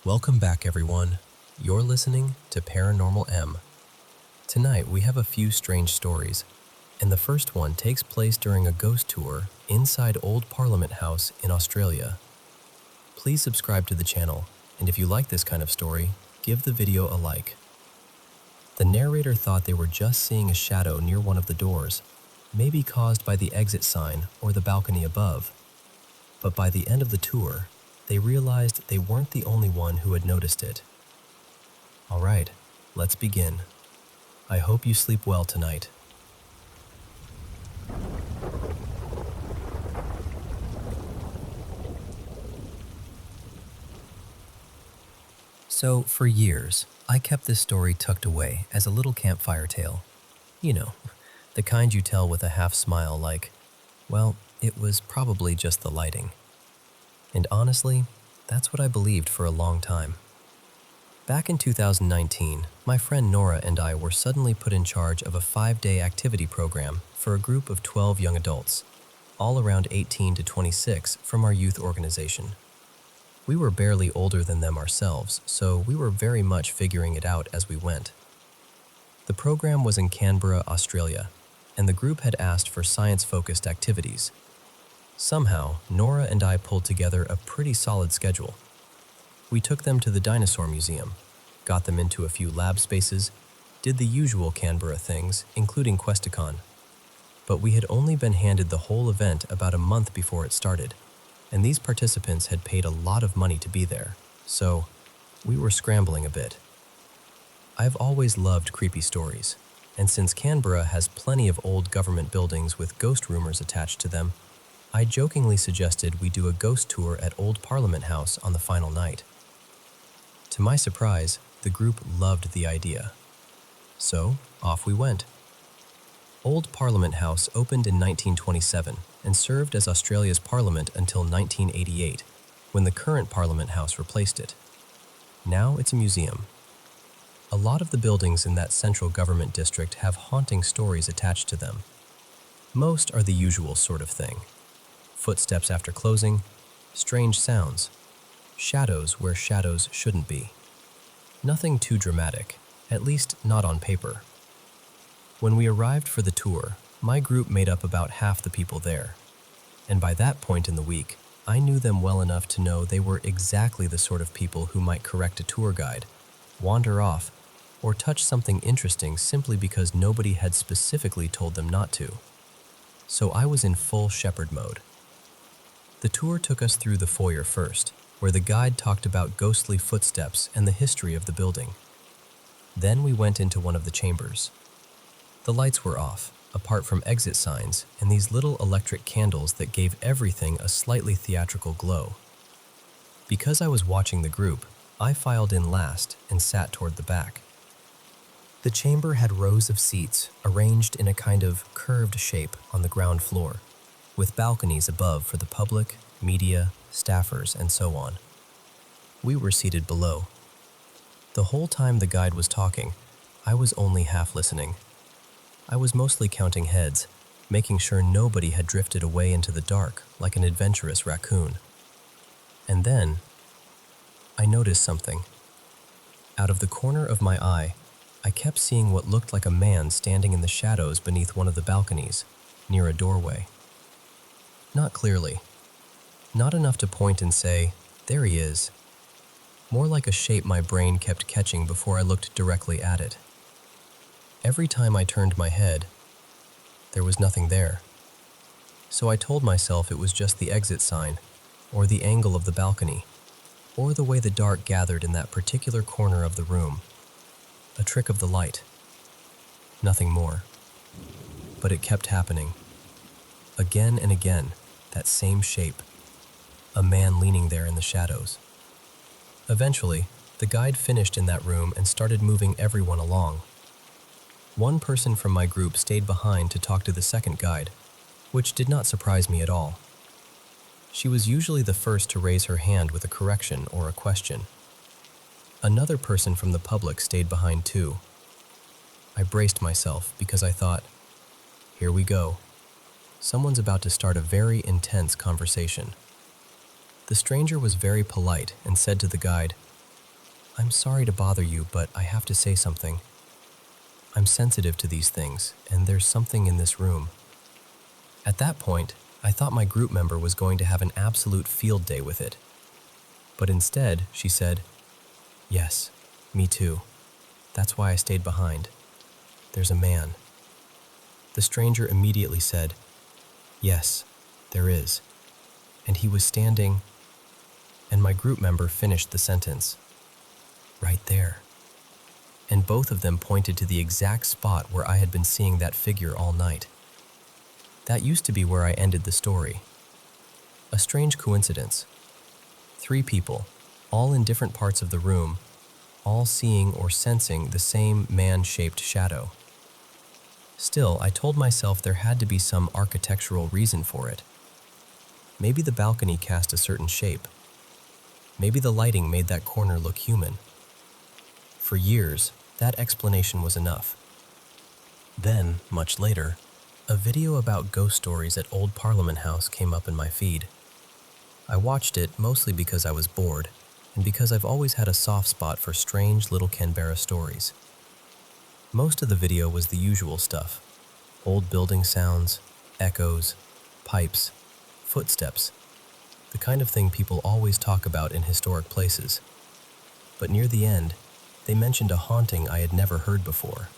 Welcome back, everyone. You're listening to Paranormal M. Tonight, we have a few strange stories, and the first one takes place during a ghost tour inside Old Parliament House in Australia. Please subscribe to the channel, and if you like this kind of story, give the video a like. The narrator thought they were just seeing a shadow near one of the doors, maybe caused by the exit sign or the balcony above. But by the end of the tour, they realized they weren't the only one who had noticed it. All right, let's begin. I hope you sleep well tonight. So, for years, I kept this story tucked away as a little campfire tale. You know, the kind you tell with a half smile like, well, it was probably just the lighting. And honestly, that's what I believed for a long time. Back in 2019, my friend Nora and I were suddenly put in charge of a 5-day activity program for a group of 12 young adults, all around 18 to 26 from our youth organization. We were barely older than them ourselves, so we were very much figuring it out as we went. The program was in Canberra, Australia, and the group had asked for science-focused activities. Somehow, Nora and I pulled together a pretty solid schedule. We took them to the Dinosaur Museum, got them into a few lab spaces, did the usual Canberra things, including Questacon. But we had only been handed the whole event about a month before it started, and these participants had paid a lot of money to be there, so we were scrambling a bit. I've always loved creepy stories, and since Canberra has plenty of old government buildings with ghost rumors attached to them, I jokingly suggested we do a ghost tour at Old Parliament House on the final night. To my surprise, the group loved the idea. So, off we went. Old Parliament House opened in 1927 and served as Australia's parliament until 1988, when the current Parliament House replaced it. Now it's a museum. A lot of the buildings in that central government district have haunting stories attached to them. Most are the usual sort of thing. Footsteps after closing, strange sounds, shadows where shadows shouldn't be. Nothing too dramatic, at least not on paper. When we arrived for the tour, my group made up about half the people there, and by that point in the week, I knew them well enough to know they were exactly the sort of people who might correct a tour guide, wander off, or touch something interesting simply because nobody had specifically told them not to. So I was in full shepherd mode. The tour took us through the foyer first, where the guide talked about ghostly footsteps and the history of the building. Then we went into one of the chambers. The lights were off, apart from exit signs and these little electric candles that gave everything a slightly theatrical glow. Because I was watching the group, I filed in last and sat toward the back. The chamber had rows of seats arranged in a kind of curved shape on the ground floor, with balconies above for the public, media, staffers, and so on. We were seated below. The whole time the guide was talking, I was only half listening. I was mostly counting heads, making sure nobody had drifted away into the dark like an adventurous raccoon. And then, I noticed something. Out of the corner of my eye, I kept seeing what looked like a man standing in the shadows beneath one of the balconies, near a doorway. Not clearly. Not enough to point and say, there he is. More like a shape my brain kept catching before I looked directly at it. Every time I turned my head, there was nothing there. So I told myself it was just the exit sign, or the angle of the balcony, or the way the dark gathered in that particular corner of the room. A trick of the light. Nothing more. But it kept happening. Again and again, that same shape. A man leaning there in the shadows. Eventually, the guide finished in that room and started moving everyone along. One person from my group stayed behind to talk to the second guide, which did not surprise me at all. She was usually the first to raise her hand with a correction or a question. Another person from the public stayed behind too. I braced myself because I thought, here we go. Someone's about to start a very intense conversation. The stranger was very polite and said to the guide, I'm sorry to bother you, but I have to say something. I'm sensitive to these things, and there's something in this room. At that point, I thought my group member was going to have an absolute field day with it. But instead, she said, "Yes, me too. That's why I stayed behind. There's a man." The stranger immediately said, "Yes, there is. And he was standing," and my group member finished the sentence, "right there." And both of them pointed to the exact spot where I had been seeing that figure all night. That used to be where I ended the story. A strange coincidence. 3 people, all in different parts of the room, all seeing or sensing the same man-shaped shadow. Still, I told myself there had to be some architectural reason for it. Maybe the balcony cast a certain shape. Maybe the lighting made that corner look human. For years, that explanation was enough. Then, much later, a video about ghost stories at Old Parliament House came up in my feed. I watched it mostly because I was bored, and because I've always had a soft spot for strange little Canberra stories. Most of the video was the usual stuff: old building sounds, echoes, pipes, footsteps, the kind of thing people always talk about in historic places. But near the end, they mentioned a haunting I had never heard before.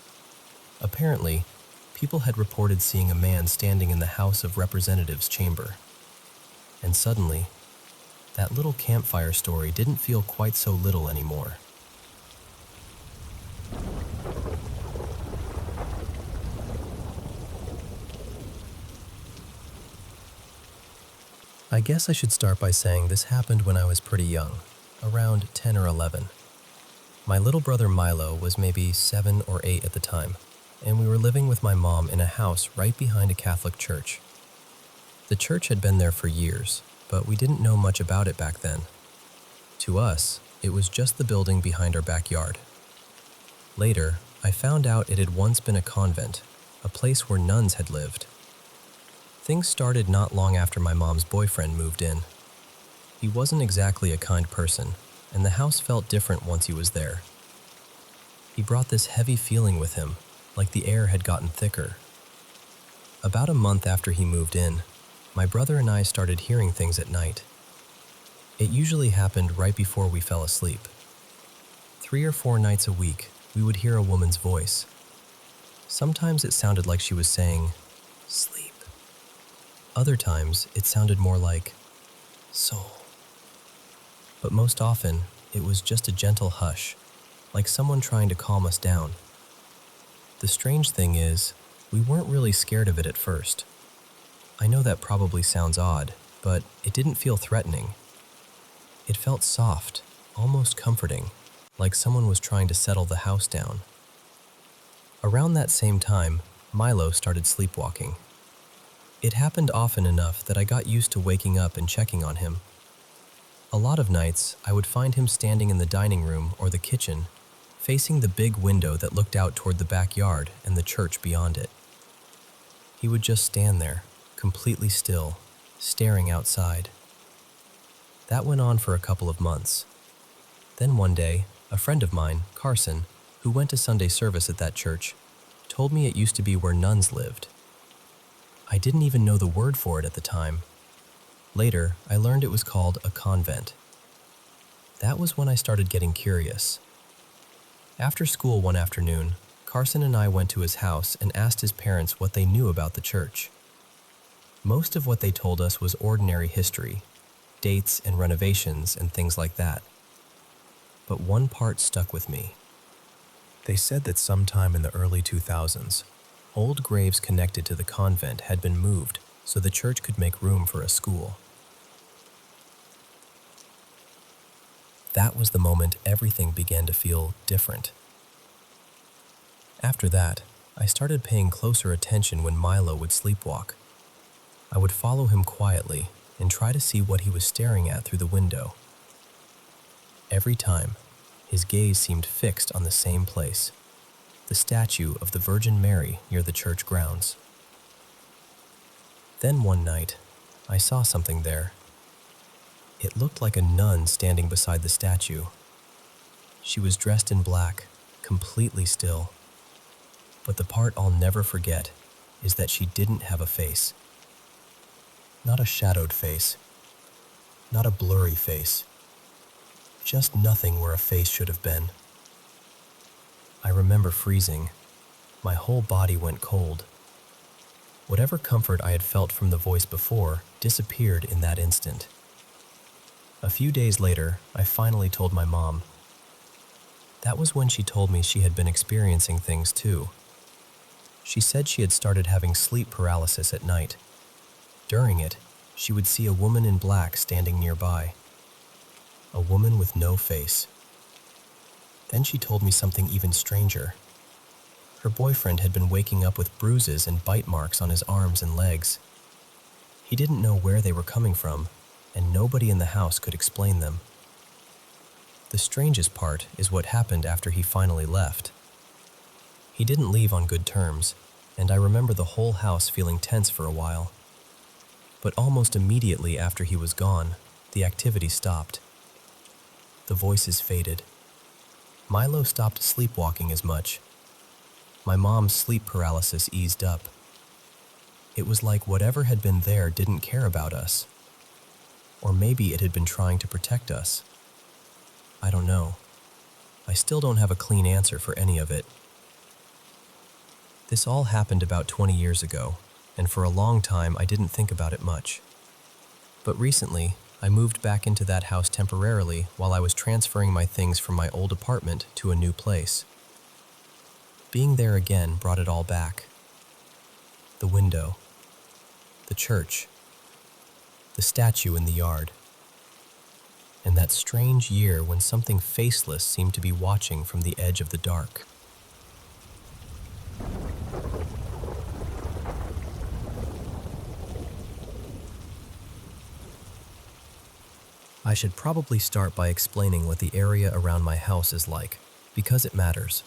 Apparently, people had reported seeing a man standing in the House of Representatives chamber. And suddenly, that little campfire story didn't feel quite so little anymore. I guess I should start by saying this happened when I was pretty young, around 10 or 11. My little brother Milo was maybe 7 or 8 at the time, and we were living with my mom in a house right behind a Catholic church. The church had been there for years, but we didn't know much about it back then. To us, it was just the building behind our backyard. Later, I found out it had once been a convent, a place where nuns had lived. Things started not long after my mom's boyfriend moved in. He wasn't exactly a kind person, and the house felt different once he was there. He brought this heavy feeling with him, like the air had gotten thicker. About a month after he moved in, my brother and I started hearing things at night. It usually happened right before we fell asleep. 3 or 4 nights a week, we would hear a woman's voice. Sometimes it sounded like she was saying, "Sleep." Other times, it sounded more like, "Soul." But most often, it was just a gentle hush, like someone trying to calm us down. The strange thing is, we weren't really scared of it at first. I know that probably sounds odd, but it didn't feel threatening. It felt soft, almost comforting, like someone was trying to settle the house down. Around that same time, Milo started sleepwalking. It happened often enough that I got used to waking up and checking on him. A lot of nights, I would find him standing in the dining room or the kitchen, facing the big window that looked out toward the backyard and the church beyond it. He would just stand there, completely still, staring outside. That went on for a couple of months. Then one day, a friend of mine, Carson, who went to Sunday service at that church, told me it used to be where nuns lived. I didn't even know the word for it at the time. Later, I learned it was called a convent. That was when I started getting curious. After school one afternoon, Carson and I went to his house and asked his parents what they knew about the church. Most of what they told us was ordinary history, dates and renovations and things like that. But one part stuck with me. They said that sometime in the early 2000s, old graves connected to the convent had been moved so the church could make room for a school. That was the moment everything began to feel different. After that, I started paying closer attention when Milo would sleepwalk. I would follow him quietly and try to see what he was staring at through the window. Every time, his gaze seemed fixed on the same place, the statue of the Virgin Mary near the church grounds. Then one night, I saw something there. It looked like a nun standing beside the statue. She was dressed in black, completely still. But the part I'll never forget is that she didn't have a face. Not a shadowed face. Not a blurry face. Just nothing where a face should have been. I remember freezing. My whole body went cold. Whatever comfort I had felt from the voice before disappeared in that instant. A few days later, I finally told my mom. That was when she told me she had been experiencing things too. She said she had started having sleep paralysis at night. During it, she would see a woman in black standing nearby. A woman with no face. Then she told me something even stranger. Her boyfriend had been waking up with bruises and bite marks on his arms and legs. He didn't know where they were coming from, and nobody in the house could explain them. The strangest part is what happened after he finally left. He didn't leave on good terms, and I remember the whole house feeling tense for a while. But almost immediately after he was gone, the activity stopped. The voices faded. Milo stopped sleepwalking as much. My mom's sleep paralysis eased up. It was like whatever had been there didn't care about us. Or maybe it had been trying to protect us. I don't know. I still don't have a clean answer for any of it. This all happened about 20 years ago, and for a long time I didn't think about it much. But recently, I moved back into that house temporarily while I was transferring my things from my old apartment to a new place. Being there again brought it all back. The window, the church, the statue in the yard, and that strange year when something faceless seemed to be watching from the edge of the dark. I should probably start by explaining what the area around my house is like, because it matters.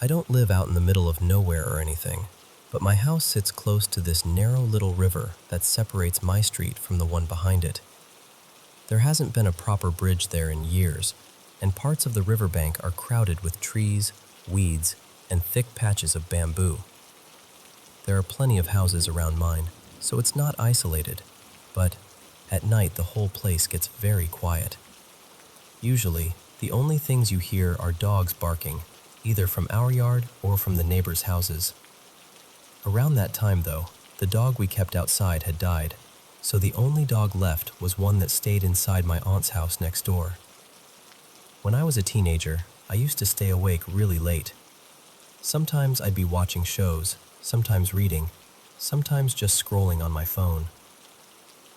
I don't live out in the middle of nowhere or anything, but my house sits close to this narrow little river that separates my street from the one behind it. There hasn't been a proper bridge there in years, and parts of the riverbank are crowded with trees, weeds, and thick patches of bamboo. There are plenty of houses around mine, so it's not isolated, but at night the whole place gets very quiet. Usually, the only things you hear are dogs barking, either from our yard or from the neighbors' houses. Around that time, though, the dog we kept outside had died, so the only dog left was one that stayed inside my aunt's house next door. When I was a teenager, I used to stay awake really late. Sometimes I'd be watching shows, sometimes reading, sometimes just scrolling on my phone.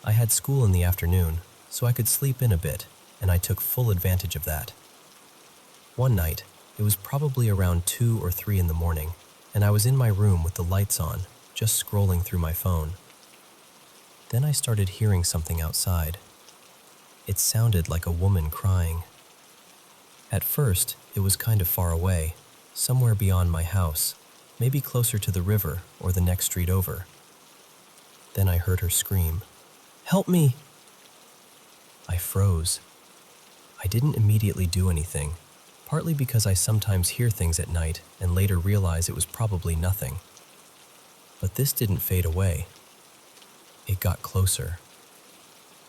I had school in the afternoon, so I could sleep in a bit, and I took full advantage of that. One night, it was probably around 2 or 3 in the morning, and I was in my room with the lights on, just scrolling through my phone. Then I started hearing something outside. It sounded like a woman crying. At first, it was kind of far away, somewhere beyond my house, maybe closer to the river or the next street over. Then I heard her scream, "Help me!" I froze. I didn't immediately do anything, partly because I sometimes hear things at night and later realize it was probably nothing. But this didn't fade away. It got closer.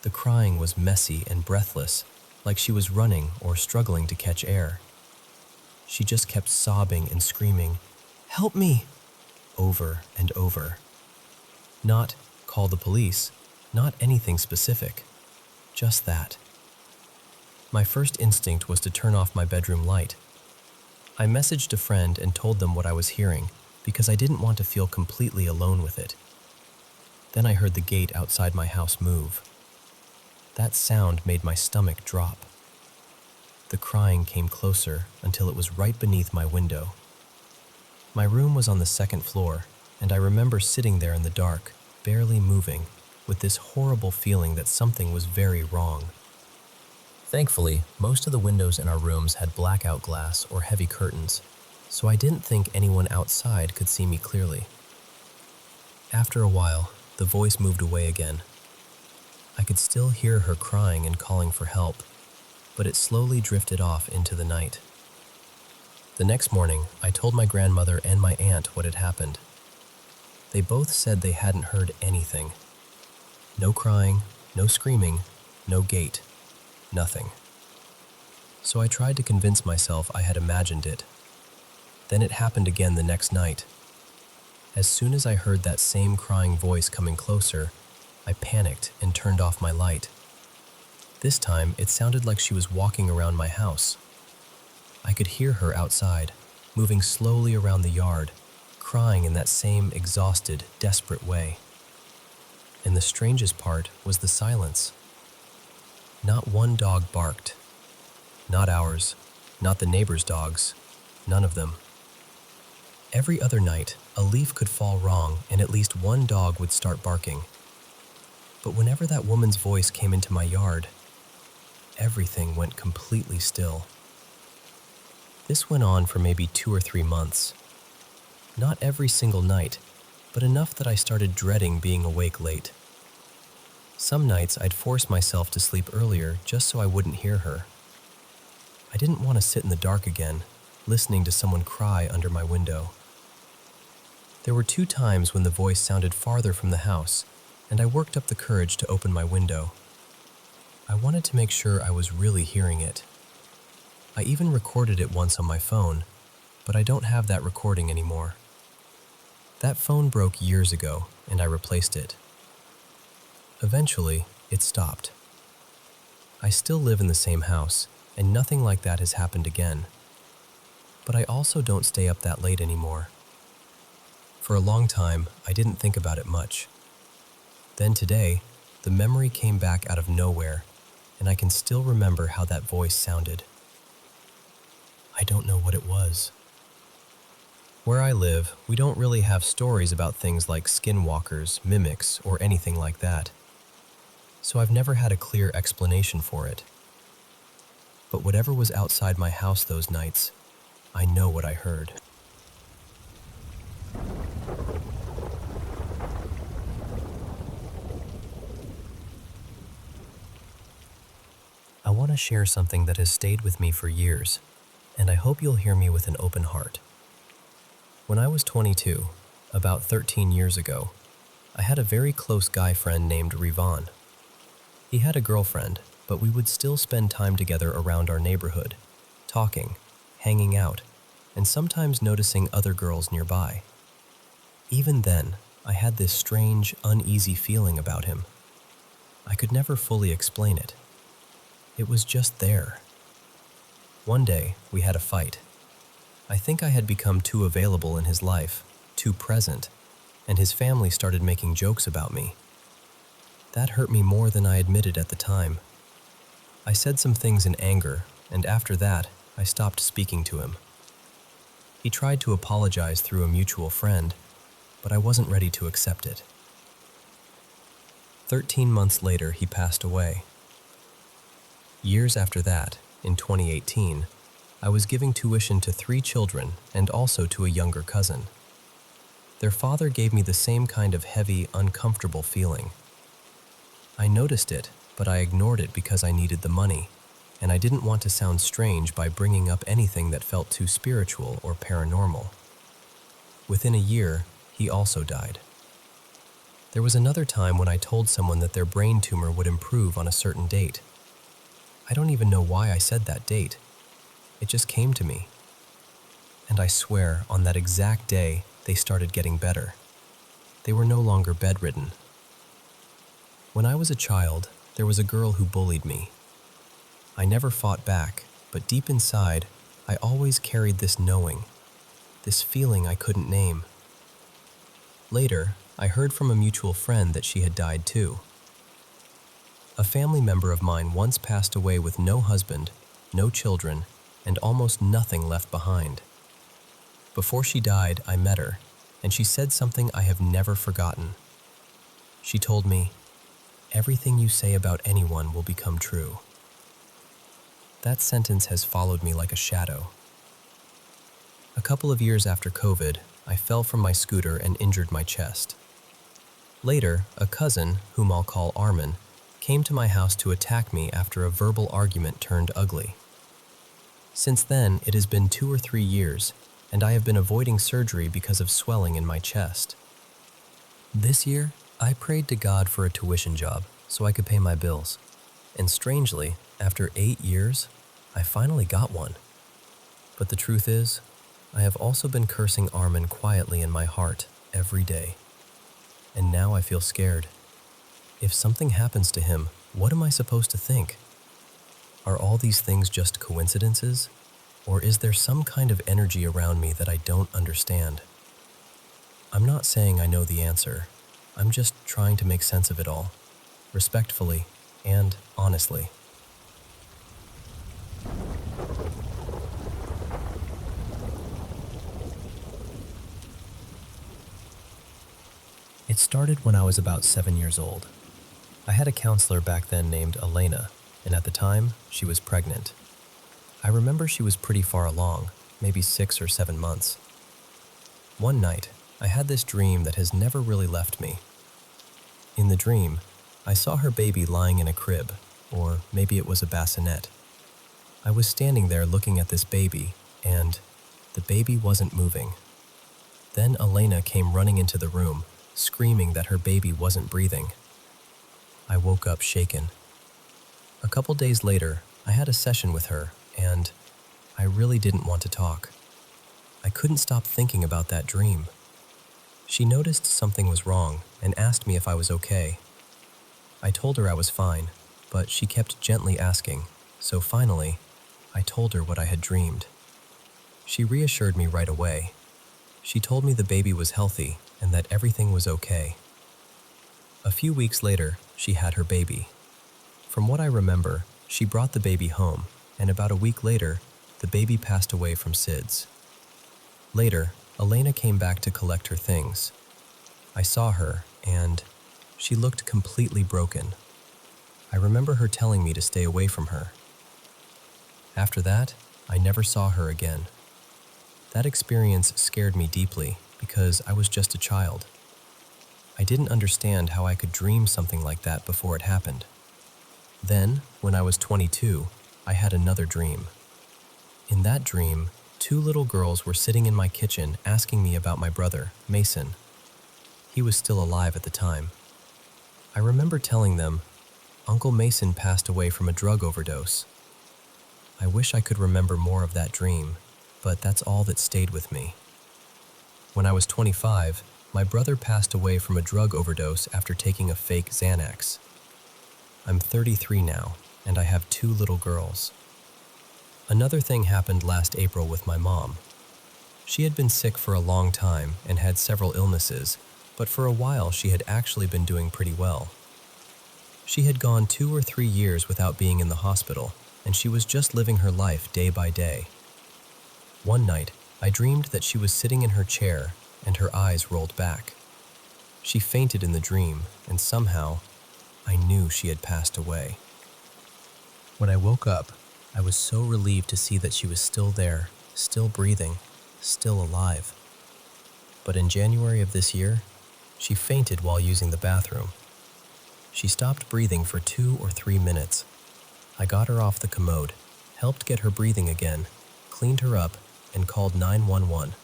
The crying was messy and breathless, like she was running or struggling to catch air. She just kept sobbing and screaming, "Help me!" over and over. Not, "Call the police," not anything specific, just that. My first instinct was to turn off my bedroom light. I messaged a friend and told them what I was hearing because I didn't want to feel completely alone with it. Then I heard the gate outside my house move. That sound made my stomach drop. The crying came closer until it was right beneath my window. My room was on the second floor, and I remember sitting there in the dark, barely moving, with this horrible feeling that something was very wrong. Thankfully, most of the windows in our rooms had blackout glass or heavy curtains, so I didn't think anyone outside could see me clearly. After a while, the voice moved away again. I could still hear her crying and calling for help, but it slowly drifted off into the night. The next morning, I told my grandmother and my aunt what had happened. They both said they hadn't heard anything. No crying, no screaming, no gate, nothing. So I tried to convince myself I had imagined it. Then it happened again the next night. As soon as I heard that same crying voice coming closer, I panicked and turned off my light. This time, it sounded like she was walking around my house. I could hear her outside, moving slowly around the yard, crying in that same exhausted, desperate way. And the strangest part was the silence. Not one dog barked. Not ours, not the neighbors' dogs, none of them. Every other night, a leaf could fall wrong and at least one dog would start barking. But whenever that woman's voice came into my yard, everything went completely still. This went on for maybe 2 or 3 months. Not every single night, but enough that I started dreading being awake late. Some nights I'd force myself to sleep earlier just so I wouldn't hear her. I didn't want to sit in the dark again, listening to someone cry under my window. There were 2 times when the voice sounded farther from the house, and I worked up the courage to open my window. I wanted to make sure I was really hearing it. I even recorded it once on my phone, but I don't have that recording anymore. That phone broke years ago, and I replaced it. Eventually, it stopped. I still live in the same house, and nothing like that has happened again. But I also don't stay up that late anymore. For a long time, I didn't think about it much. Then today, the memory came back out of nowhere, and I can still remember how that voice sounded. I don't know what it was. Where I live, we don't really have stories about things like skinwalkers, mimics, or anything like that. So I've never had a clear explanation for it. But whatever was outside my house those nights, I know what I heard. I want to share something that has stayed with me for years, and I hope you'll hear me with an open heart. When I was 22, about 13 years ago, I had a very close guy friend named Rivan. He had a girlfriend, but we would still spend time together around our neighborhood, talking, hanging out, and sometimes noticing other girls nearby. Even then, I had this strange, uneasy feeling about him. I could never fully explain it. It was just there. One day, we had a fight. I think I had become too available in his life, too present, and his family started making jokes about me. That hurt me more than I admitted at the time. I said some things in anger, and after that, I stopped speaking to him. He tried to apologize through a mutual friend, but I wasn't ready to accept it. 13 months later, he passed away. Years after that, in 2018, I was giving tuition to 3 children and also to a younger cousin. Their father gave me the same kind of heavy, uncomfortable feeling. I noticed it, but I ignored it because I needed the money, and I didn't want to sound strange by bringing up anything that felt too spiritual or paranormal. Within a year, he also died. There was another time when I told someone that their brain tumor would improve on a certain date. I don't even know why I said that date. It just came to me. And I swear, on that exact day, they started getting better. They were no longer bedridden. When I was a child, there was a girl who bullied me. I never fought back, but deep inside, I always carried this knowing, this feeling I couldn't name. Later, I heard from a mutual friend that she had died too. A family member of mine once passed away with no husband, no children, and almost nothing left behind. Before she died, I met her, and she said something I have never forgotten. She told me, "Everything you say about anyone will become true." That sentence has followed me like a shadow. A couple of years after COVID, I fell from my scooter and injured my chest. Later, a cousin, whom I'll call Armin, came to my house to attack me after a verbal argument turned ugly. Since then, it has been 2 or 3 years, and I have been avoiding surgery because of swelling in my chest. This year, I prayed to God for a tuition job so I could pay my bills. And strangely, after 8 years, I finally got one. But the truth is, I have also been cursing Armin quietly in my heart every day. And now I feel scared. If something happens to him, what am I supposed to think? Are all these things just coincidences? Or is there some kind of energy around me that I don't understand? I'm not saying I know the answer. I'm just trying to make sense of it all, respectfully and honestly. It started when I was about 7 years old. I had a counselor back then named Elena, and at the time, she was pregnant. I remember she was pretty far along, maybe 6 or 7 months. One night, I had this dream that has never really left me. In the dream, I saw her baby lying in a crib, or maybe it was a bassinet. I was standing there looking at this baby, and the baby wasn't moving. Then Elena came running into the room, screaming that her baby wasn't breathing. I woke up shaken. A couple days later, I had a session with her, and I really didn't want to talk. I couldn't stop thinking about that dream. She noticed something was wrong and asked me if I was okay. I told her I was fine, but she kept gently asking, so finally, I told her what I had dreamed. She reassured me right away. She told me the baby was healthy and that everything was okay. A few weeks later, she had her baby. From what I remember, she brought the baby home, and about a week later, the baby passed away from SIDS. Later, Elena came back to collect her things. I saw her, and she looked completely broken. I remember her telling me to stay away from her. After that, I never saw her again. That experience scared me deeply because I was just a child. I didn't understand how I could dream something like that before it happened. Then, when I was 22, I had another dream. In that dream, 2 little girls were sitting in my kitchen asking me about my brother, Mason. He was still alive at the time. I remember telling them, Uncle Mason passed away from a drug overdose. I wish I could remember more of that dream, but that's all that stayed with me. When I was 25, my brother passed away from a drug overdose after taking a fake Xanax. I'm 33 now, and I have 2 little girls. Another thing happened last April with my mom. She had been sick for a long time and had several illnesses, but for a while she had actually been doing pretty well. She had gone 2 or 3 years without being in the hospital, and she was just living her life day by day. One night, I dreamed that she was sitting in her chair and her eyes rolled back. She fainted in the dream, and somehow, I knew she had passed away. When I woke up, I was so relieved to see that she was still there, still breathing, still alive. But in January of this year, she fainted while using the bathroom. She stopped breathing for 2 or 3 minutes. I got her off the commode, helped get her breathing again, cleaned her up, and called 911.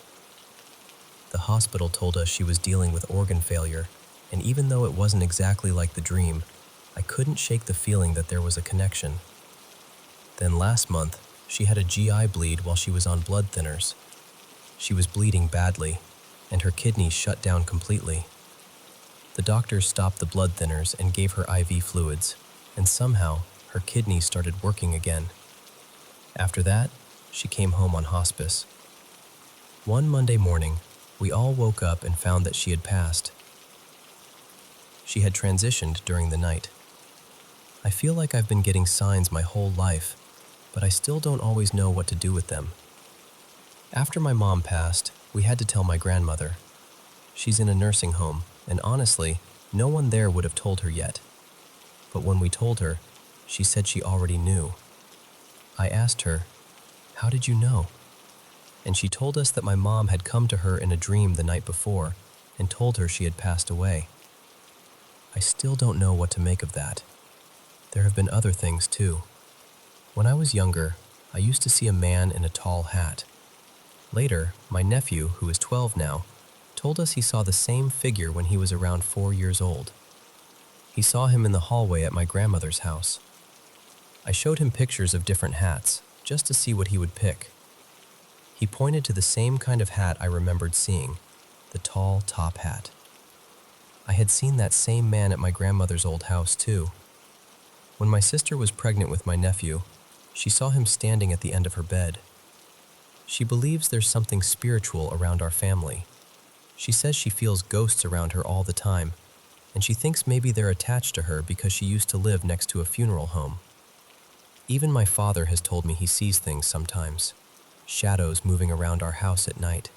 The hospital told us she was dealing with organ failure, and even though it wasn't exactly like the dream, I couldn't shake the feeling that there was a connection. Then last month, she had a GI bleed while she was on blood thinners. She was bleeding badly, and her kidneys shut down completely. The doctors stopped the blood thinners and gave her IV fluids, and somehow her kidneys started working again. After that, she came home on hospice. One Monday morning, we all woke up and found that she had passed. She had transitioned during the night. I feel like I've been getting signs my whole life, but I still don't always know what to do with them. After my mom passed, we had to tell my grandmother. She's in a nursing home, and honestly, no one there would have told her yet. But when we told her, she said she already knew. I asked her, "How did you know?" And she told us that my mom had come to her in a dream the night before and told her she had passed away. I still don't know what to make of that. There have been other things too. When I was younger, I used to see a man in a tall hat. Later, my nephew, who is 12 now, told us he saw the same figure when he was around 4 years old. He saw him in the hallway at my grandmother's house. I showed him pictures of different hats, just to see what he would pick. He pointed to the same kind of hat I remembered seeing, the tall top hat. I had seen that same man at my grandmother's old house too. When my sister was pregnant with my nephew, she saw him standing at the end of her bed. She believes there's something spiritual around our family. She says she feels ghosts around her all the time, and she thinks maybe they're attached to her because she used to live next to a funeral home. Even my father has told me he sees things sometimes, shadows moving around our house at night.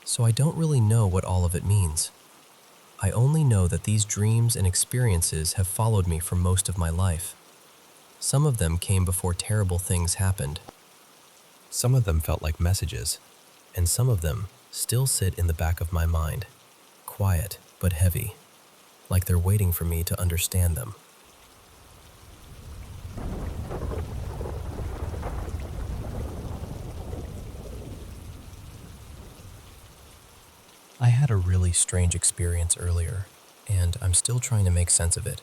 So I don't really know what all of it means. I only know that these dreams and experiences have followed me for most of my life. Some of them came before terrible things happened. Some of them felt like messages, and some of them still sit in the back of my mind, quiet but heavy, like they're waiting for me to understand them. I had a really strange experience earlier, and I'm still trying to make sense of it.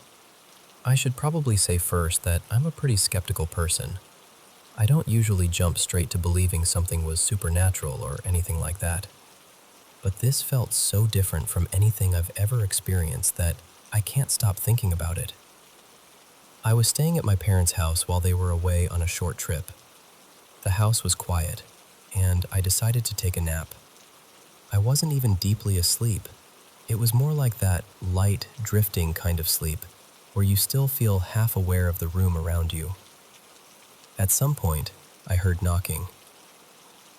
I should probably say first that I'm a pretty skeptical person. I don't usually jump straight to believing something was supernatural or anything like that. But this felt so different from anything I've ever experienced that I can't stop thinking about it. I was staying at my parents' house while they were away on a short trip. The house was quiet, and I decided to take a nap. I wasn't even deeply asleep. It was more like that light, drifting kind of sleep, where you still feel half aware of the room around you. At some point, I heard knocking.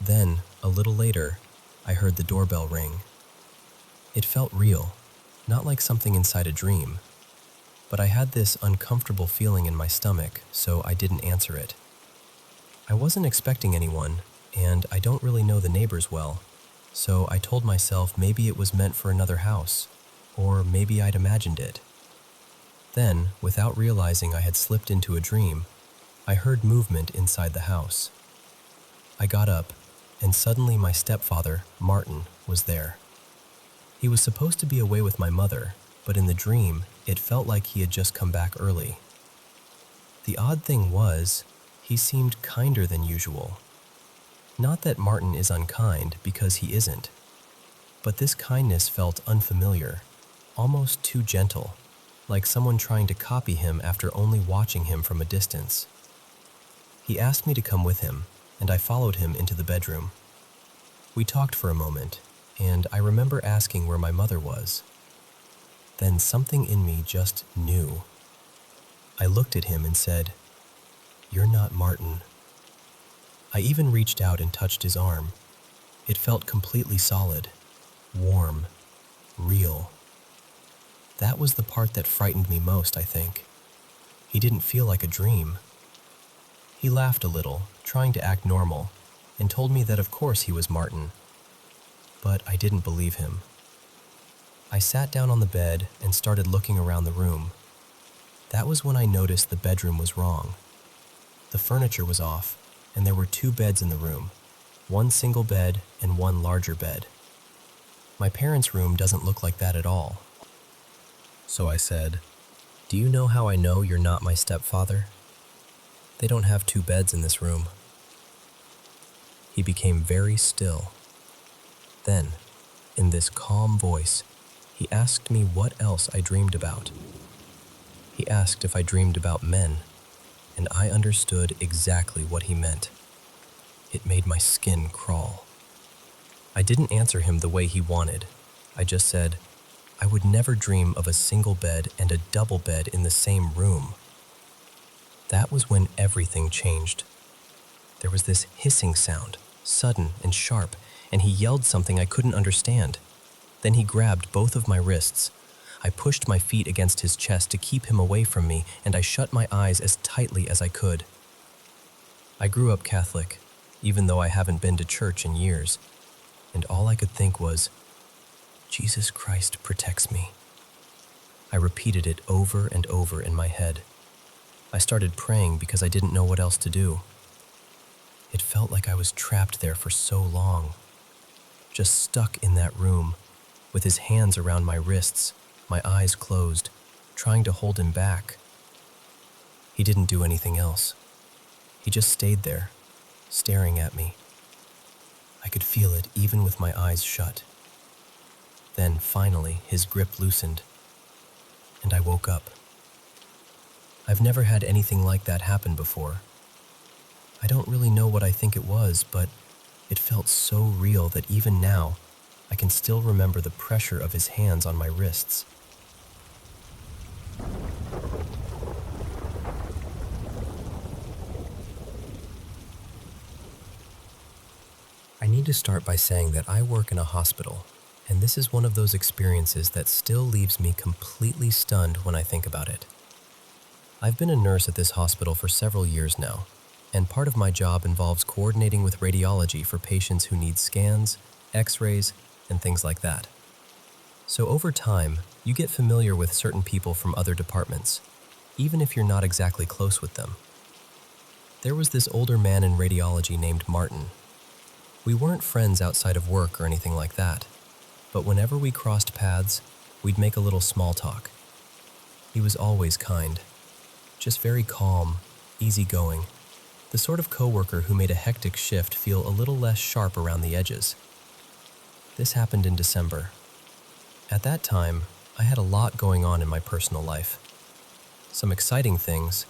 Then, a little later, I heard the doorbell ring. It felt real, not like something inside a dream, but I had this uncomfortable feeling in my stomach, so I didn't answer it. I wasn't expecting anyone, and I don't really know the neighbors well, so I told myself maybe it was meant for another house, or maybe I'd imagined it. Then, without realizing I had slipped into a dream, I heard movement inside the house. I got up, and suddenly my stepfather, Martin, was there. He was supposed to be away with my mother, but in the dream, it felt like he had just come back early. The odd thing was, he seemed kinder than usual. Not that Martin is unkind, because he isn't, but this kindness felt unfamiliar, almost too gentle, like someone trying to copy him after only watching him from a distance. He asked me to come with him, and I followed him into the bedroom. We talked for a moment, and I remember asking where my mother was. Then something in me just knew. I looked at him and said, "You're not Martin." I even reached out and touched his arm. It felt completely solid, warm, real. That was the part that frightened me most, I think. He didn't feel like a dream. He laughed a little, trying to act normal, and told me that of course he was Martin. But I didn't believe him. I sat down on the bed and started looking around the room. That was when I noticed the bedroom was wrong. The furniture was off, and there were 2 beds in the room, one single bed and one larger bed. My parents' room doesn't look like that at all. So I said, "Do you know how I know you're not my stepfather? They don't have 2 beds in this room." He became very still. Then, in this calm voice, he asked me what else I dreamed about. He asked if I dreamed about men, and I understood exactly what he meant. It made my skin crawl. I didn't answer him the way he wanted. I just said, I would never dream of a single bed and a double bed in the same room. That was when everything changed. There was this hissing sound, sudden and sharp, and he yelled something I couldn't understand. Then he grabbed both of my wrists. I pushed my feet against his chest to keep him away from me, and I shut my eyes as tightly as I could. I grew up Catholic, even though I haven't been to church in years, and all I could think was, Jesus Christ protects me. I repeated it over and over in my head. I started praying because I didn't know what else to do. It felt like I was trapped there for so long, just stuck in that room, with his hands around my wrists, my eyes closed, trying to hold him back. He didn't do anything else. He just stayed there, staring at me. I could feel it even with my eyes shut. Then, finally, his grip loosened, and I woke up. I've never had anything like that happen before. I don't really know what I think it was, but it felt so real that even now, I can still remember the pressure of his hands on my wrists. I need to start by saying that I work in a hospital, and this is one of those experiences that still leaves me completely stunned when I think about it. I've been a nurse at this hospital for several years now, and part of my job involves coordinating with radiology for patients who need scans, x-rays, and things like that. So over time, you get familiar with certain people from other departments, even if you're not exactly close with them. There was this older man in radiology named Martin. We weren't friends outside of work or anything like that, but whenever we crossed paths, we'd make a little small talk. He was always kind, just very calm, easygoing, the sort of coworker who made a hectic shift feel a little less sharp around the edges. This happened in December. At that time, I had a lot going on in my personal life. Some exciting things,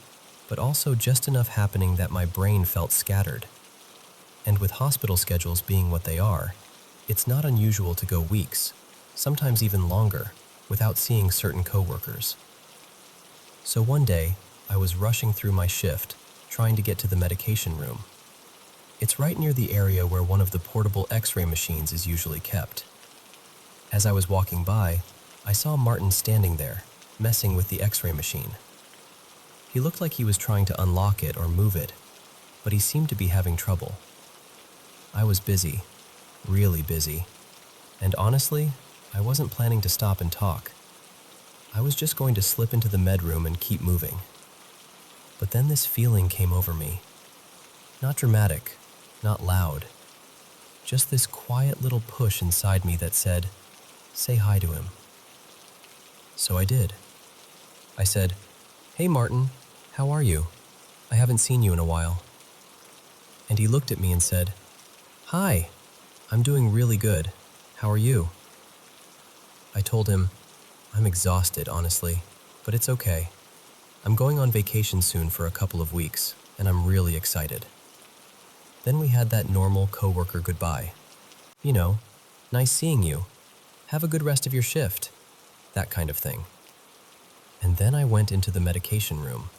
but also just enough happening that my brain felt scattered. And with hospital schedules being what they are, it's not unusual to go weeks, sometimes even longer, without seeing certain coworkers. So one day, I was rushing through my shift, trying to get to the medication room. It's right near the area where one of the portable x-ray machines is usually kept. As I was walking by, I saw Martin standing there, messing with the x-ray machine. He looked like he was trying to unlock it or move it, but he seemed to be having trouble. I was busy, really busy, and honestly, I wasn't planning to stop and talk. I was just going to slip into the med room and keep moving. But then this feeling came over me. Not dramatic, not loud. Just this quiet little push inside me that said, "Say hi to him." So I did. I said, "Hey Martin, how are you? I haven't seen you in a while." And he looked at me and said, "Hi, I'm doing really good. How are you?" I told him, "I'm exhausted, honestly, but it's okay. I'm going on vacation soon for a couple of weeks, and I'm really excited." Then we had that normal coworker goodbye. You know, "Nice seeing you. Have a good rest of your shift." That kind of thing. And then I went into the medication room.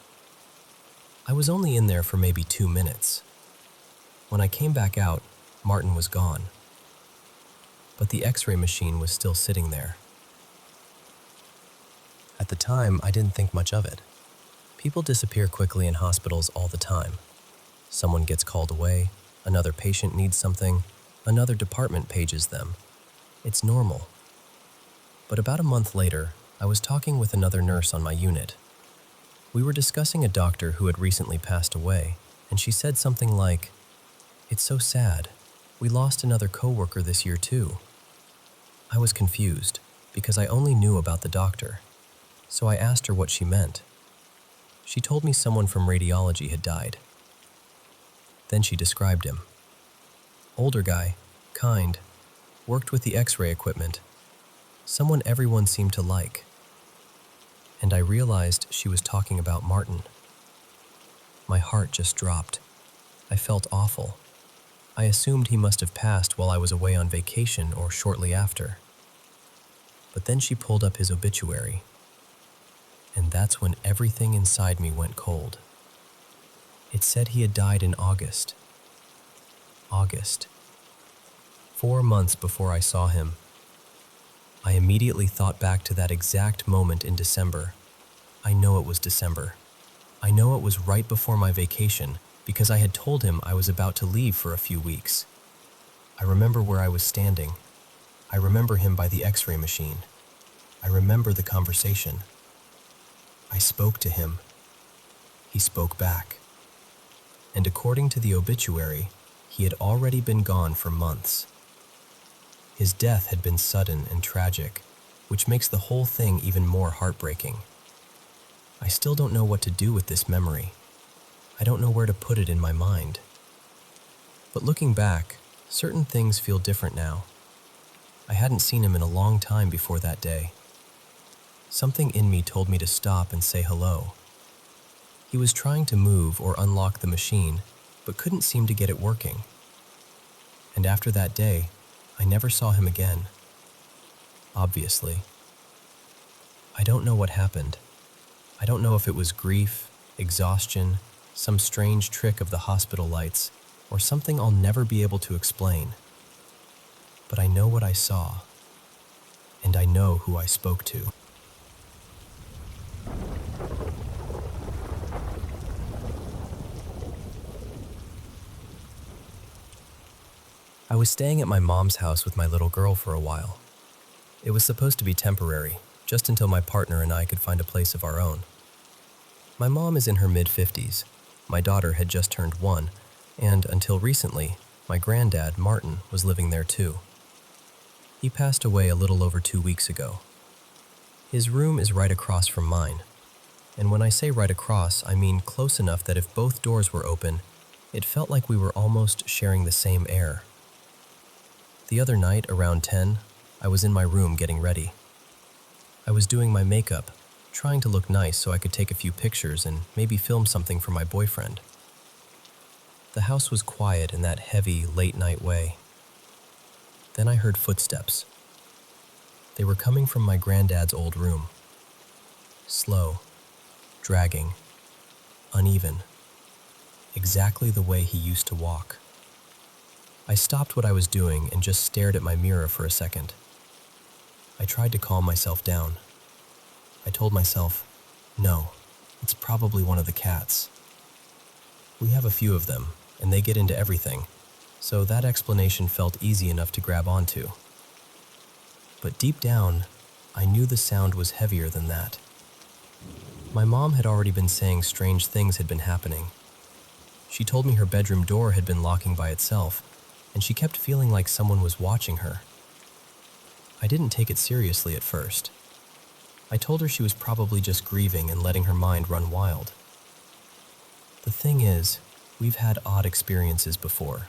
I was only in there for maybe 2 minutes. When I came back out, Martin was gone. But the x-ray machine was still sitting there. At the time, I didn't think much of it. People disappear quickly in hospitals all the time. Someone gets called away, another patient needs something, another department pages them. It's normal. But about a month later, I was talking with another nurse on my unit. We were discussing a doctor who had recently passed away, and she said something like, "It's so sad. We lost another coworker this year too." I was confused, because I only knew about the doctor. So I asked her what she meant. She told me someone from radiology had died. Then she described him. Older guy, kind, worked with the x-ray equipment. Someone everyone seemed to like. And I realized she was talking about Martin. My heart just dropped. I felt awful. I assumed he must have passed while I was away on vacation or shortly after. But then she pulled up his obituary. And that's when everything inside me went cold. It said he had died in August. August. 4 months before I saw him. I immediately thought back to that exact moment in December. I know it was December. I know it was right before my vacation because I had told him I was about to leave for a few weeks. I remember where I was standing. I remember him by the x-ray machine. I remember the conversation. I spoke to him. He he spoke back. And according to the obituary, he had already been gone for months. His death had been sudden and tragic, which makes the whole thing even more heartbreaking. I still don't know what to do with this memory. I don't know where to put it in my mind. But looking back, certain things feel different now. I hadn't seen him in a long time before that day. Something in me told me to stop and say hello. He was trying to move or unlock the machine, but couldn't seem to get it working. And after that day, I never saw him again. Obviously. I don't know what happened. I don't know if it was grief, exhaustion, some strange trick of the hospital lights, or something I'll never be able to explain. But I know what I saw, and I know who I spoke to. I was staying at my mom's house with my little girl for a while. It was supposed to be temporary, just until my partner and I could find a place of our own. My mom is in her mid-50s, my daughter had just turned 1, and until recently, my granddad, Martin, was living there too. He passed away a little over 2 weeks ago. His room is right across from mine, and when I say right across, I mean close enough that if both doors were open, it felt like we were almost sharing the same air. The other night, around 10, I was in my room getting ready. I was doing my makeup, trying to look nice so I could take a few pictures and maybe film something for my boyfriend. The house was quiet in that heavy, late-night way. Then I heard footsteps. They were coming from my granddad's old room. Slow, dragging, uneven, exactly the way he used to walk. I stopped what I was doing and just stared at my mirror for a second. I tried to calm myself down. I told myself, no, it's probably one of the cats. We have a few of them, and they get into everything, so that explanation felt easy enough to grab onto. But deep down, I knew the sound was heavier than that. My mom had already been saying strange things had been happening. She told me her bedroom door had been locking by itself, and she kept feeling like someone was watching her. I didn't take it seriously at first. I told her she was probably just grieving and letting her mind run wild. The thing is, we've had odd experiences before.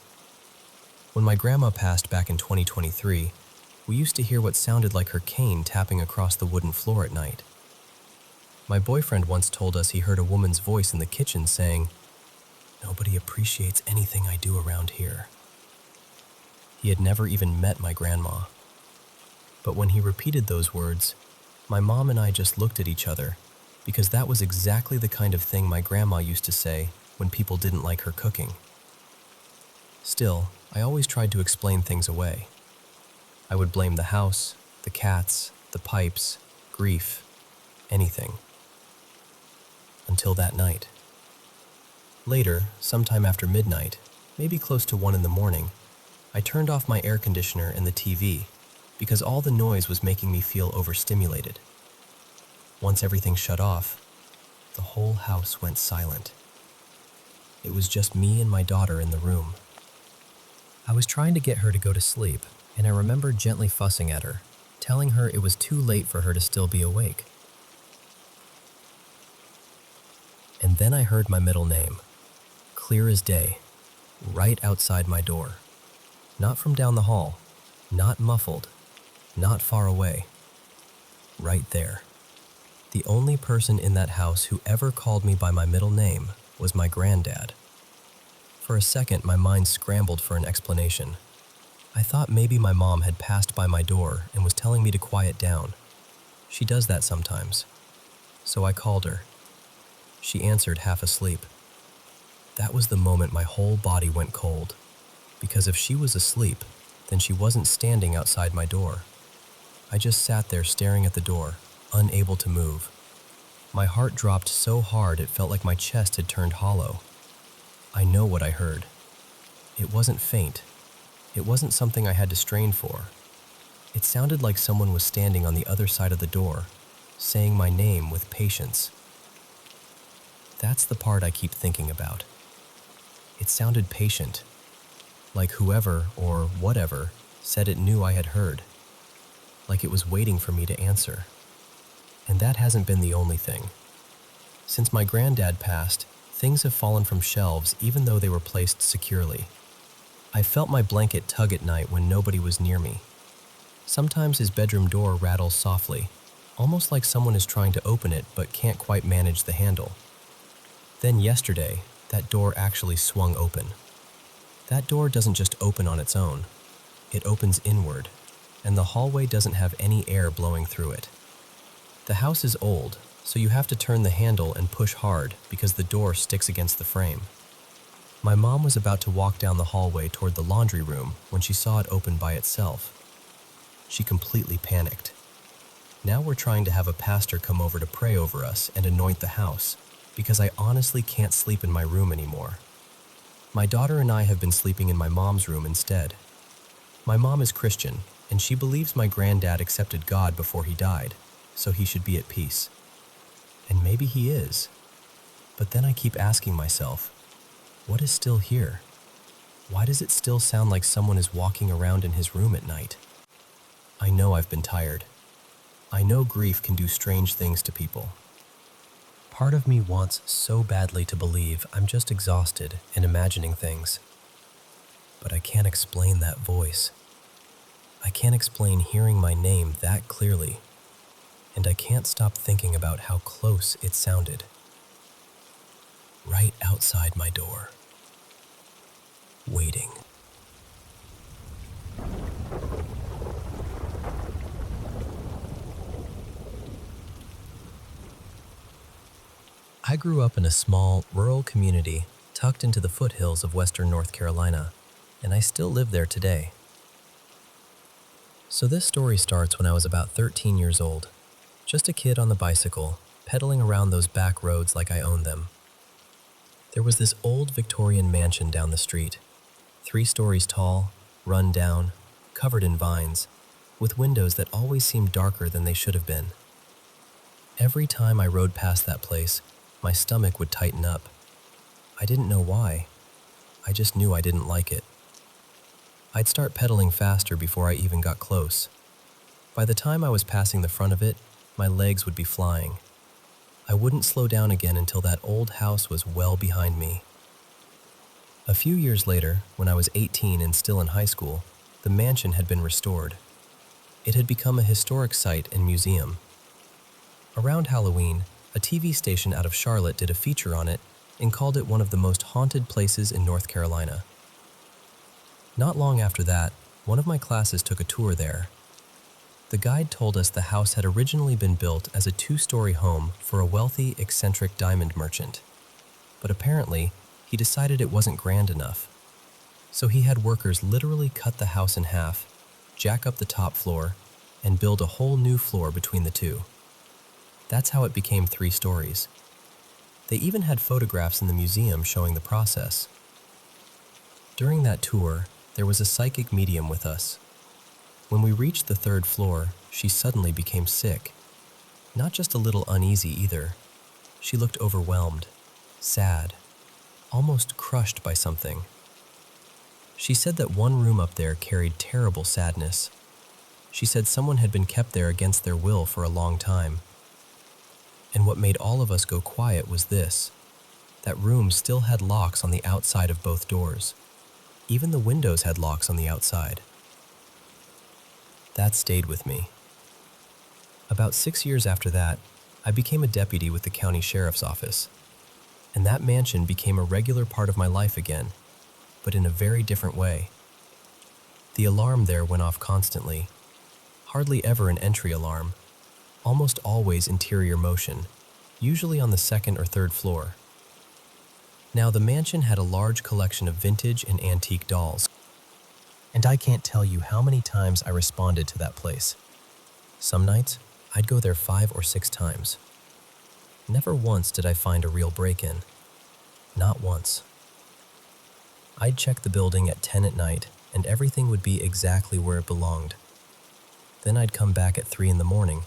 When my grandma passed back in 2023, we used to hear what sounded like her cane tapping across the wooden floor at night. My boyfriend once told us he heard a woman's voice in the kitchen saying, "Nobody appreciates anything I do around here." He had never even met my grandma. But when he repeated those words, my mom and I just looked at each other, because that was exactly the kind of thing my grandma used to say when people didn't like her cooking. Still, I always tried to explain things away. I would blame the house, the cats, the pipes, grief, anything. Until that night. Later, sometime after midnight, maybe close to 1 in the morning, I turned off my air conditioner and the TV because all the noise was making me feel overstimulated. Once everything shut off, the whole house went silent. It was just me and my daughter in the room. I was trying to get her to go to sleep, and I remember gently fussing at her, telling her it was too late for her to still be awake. And then I heard my middle name, clear as day, right outside my door. Not from down the hall, not muffled, not far away. Right there. The only person in that house who ever called me by my middle name was my granddad. For a second, my mind scrambled for an explanation. I thought maybe my mom had passed by my door and was telling me to quiet down. She does that sometimes. So I called her. She answered half asleep. That was the moment my whole body went cold. Because if she was asleep, then she wasn't standing outside my door. I just sat there staring at the door, unable to move. My heart dropped so hard it felt like my chest had turned hollow. I know what I heard. It wasn't faint. It wasn't something I had to strain for. It sounded like someone was standing on the other side of the door, saying my name with patience. That's the part I keep thinking about. It sounded patient, like whoever or whatever said it knew I had heard, like it was waiting for me to answer. And that hasn't been the only thing. Since my granddad passed, things have fallen from shelves even though they were placed securely. I felt my blanket tug at night when nobody was near me. Sometimes his bedroom door rattles softly, almost like someone is trying to open it but can't quite manage the handle. Then yesterday, that door actually swung open. That door doesn't just open on its own. It opens inward, and the hallway doesn't have any air blowing through it. The house is old, so you have to turn the handle and push hard because the door sticks against the frame. My mom was about to walk down the hallway toward the laundry room when she saw it open by itself. She completely panicked. Now we're trying to have a pastor come over to pray over us and anoint the house, because I honestly can't sleep in my room anymore. My daughter and I have been sleeping in my mom's room instead. My mom is Christian, and she believes my granddad accepted God before he died, so he should be at peace. And maybe he is. But then I keep asking myself, what is still here? Why does it still sound like someone is walking around in his room at night? I know I've been tired. I know grief can do strange things to people. Part of me wants so badly to believe I'm just exhausted and imagining things. But I can't explain that voice. I can't explain hearing my name that clearly. And I can't stop thinking about how close it sounded. Right outside my door. Waiting. I grew up in a small, rural community tucked into the foothills of western North Carolina, and I still live there today. So this story starts when I was about 13 years old, just a kid on the bicycle, pedaling around those back roads like I owned them. There was this old Victorian mansion down the street, 3 stories tall, run down, covered in vines, with windows that always seemed darker than they should have been. Every time I rode past that place, my stomach would tighten up. I didn't know why. I just knew I didn't like it. I'd start pedaling faster before I even got close. By the time I was passing the front of it, my legs would be flying. I wouldn't slow down again until that old house was well behind me. A few years later, when I was 18 and still in high school, the mansion had been restored. It had become a historic site and museum. Around Halloween, a TV station out of Charlotte did a feature on it and called it one of the most haunted places in North Carolina. Not long after that, one of my classes took a tour there. The guide told us the house had originally been built as a 2-story home for a wealthy, eccentric diamond merchant. But apparently, he decided it wasn't grand enough. So he had workers literally cut the house in half, jack up the top floor, and build a whole new floor between the two. That's how it became 3 stories. They even had photographs in the museum showing the process. During that tour, there was a psychic medium with us. When we reached the 3rd floor, she suddenly became sick. Not just a little uneasy either. She looked overwhelmed, sad, almost crushed by something. She said that one room up there carried terrible sadness. She said someone had been kept there against their will for a long time. And what made all of us go quiet was this: that room still had locks on the outside of both doors. Even the windows had locks on the outside. That stayed with me. About 6 years after that, I became a deputy with the county sheriff's office. And that mansion became a regular part of my life again, but in a very different way. The alarm there went off constantly, hardly ever an entry alarm, almost always interior motion, usually on the 2nd or 3rd floor. Now, the mansion had a large collection of vintage and antique dolls, and I can't tell you how many times I responded to that place. Some nights, I'd go there 5 or 6 times. Never once did I find a real break-in. Not once. I'd check the building at 10 at night, and everything would be exactly where it belonged. Then I'd come back at 3 in the morning,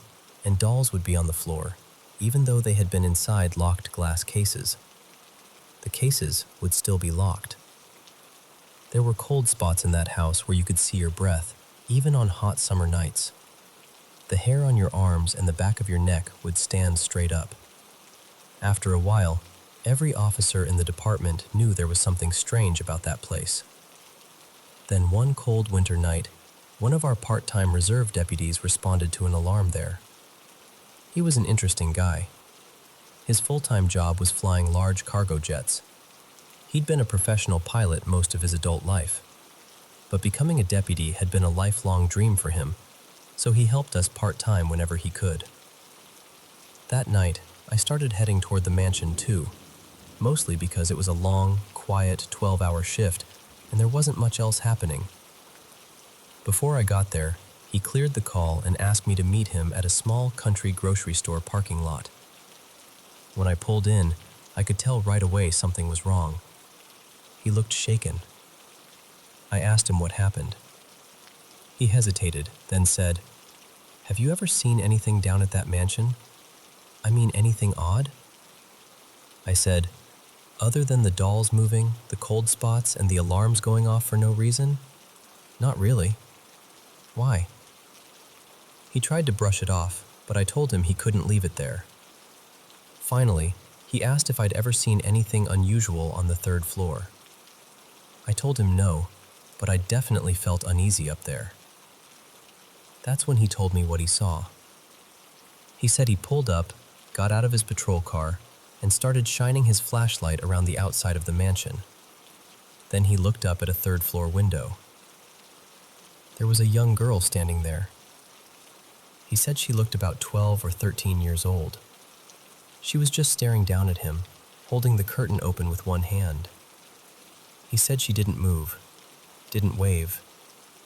and dolls would be on the floor, even though they had been inside locked glass cases. The cases would still be locked. There were cold spots in that house where you could see your breath, even on hot summer nights. The hair on your arms and the back of your neck would stand straight up. After a while, every officer in the department knew there was something strange about that place. Then one cold winter night, one of our part-time reserve deputies responded to an alarm there. He was an interesting guy. His full-time job was flying large cargo jets. He'd been a professional pilot most of his adult life, but becoming a deputy had been a lifelong dream for him, so he helped us part-time whenever he could. That night, I started heading toward the mansion too, mostly because it was a long, quiet 12-hour shift and there wasn't much else happening. Before I got there, he cleared the call and asked me to meet him at a small country grocery store parking lot. When I pulled in, I could tell right away something was wrong. He looked shaken. I asked him what happened. He hesitated, then said, "Have you ever seen anything down at that mansion? I mean, anything odd?" I said, "Other than the dolls moving, the cold spots, and the alarms going off for no reason? Not really." "Why?" He tried to brush it off, but I told him he couldn't leave it there. Finally, he asked if I'd ever seen anything unusual on the third floor. I told him no, but I definitely felt uneasy up there. That's when he told me what he saw. He said he pulled up, got out of his patrol car, and started shining his flashlight around the outside of the mansion. Then he looked up at a third-floor window. There was a young girl standing there. He said she looked about 12 or 13 years old. She was just staring down at him, holding the curtain open with one hand. He said she didn't move, didn't wave,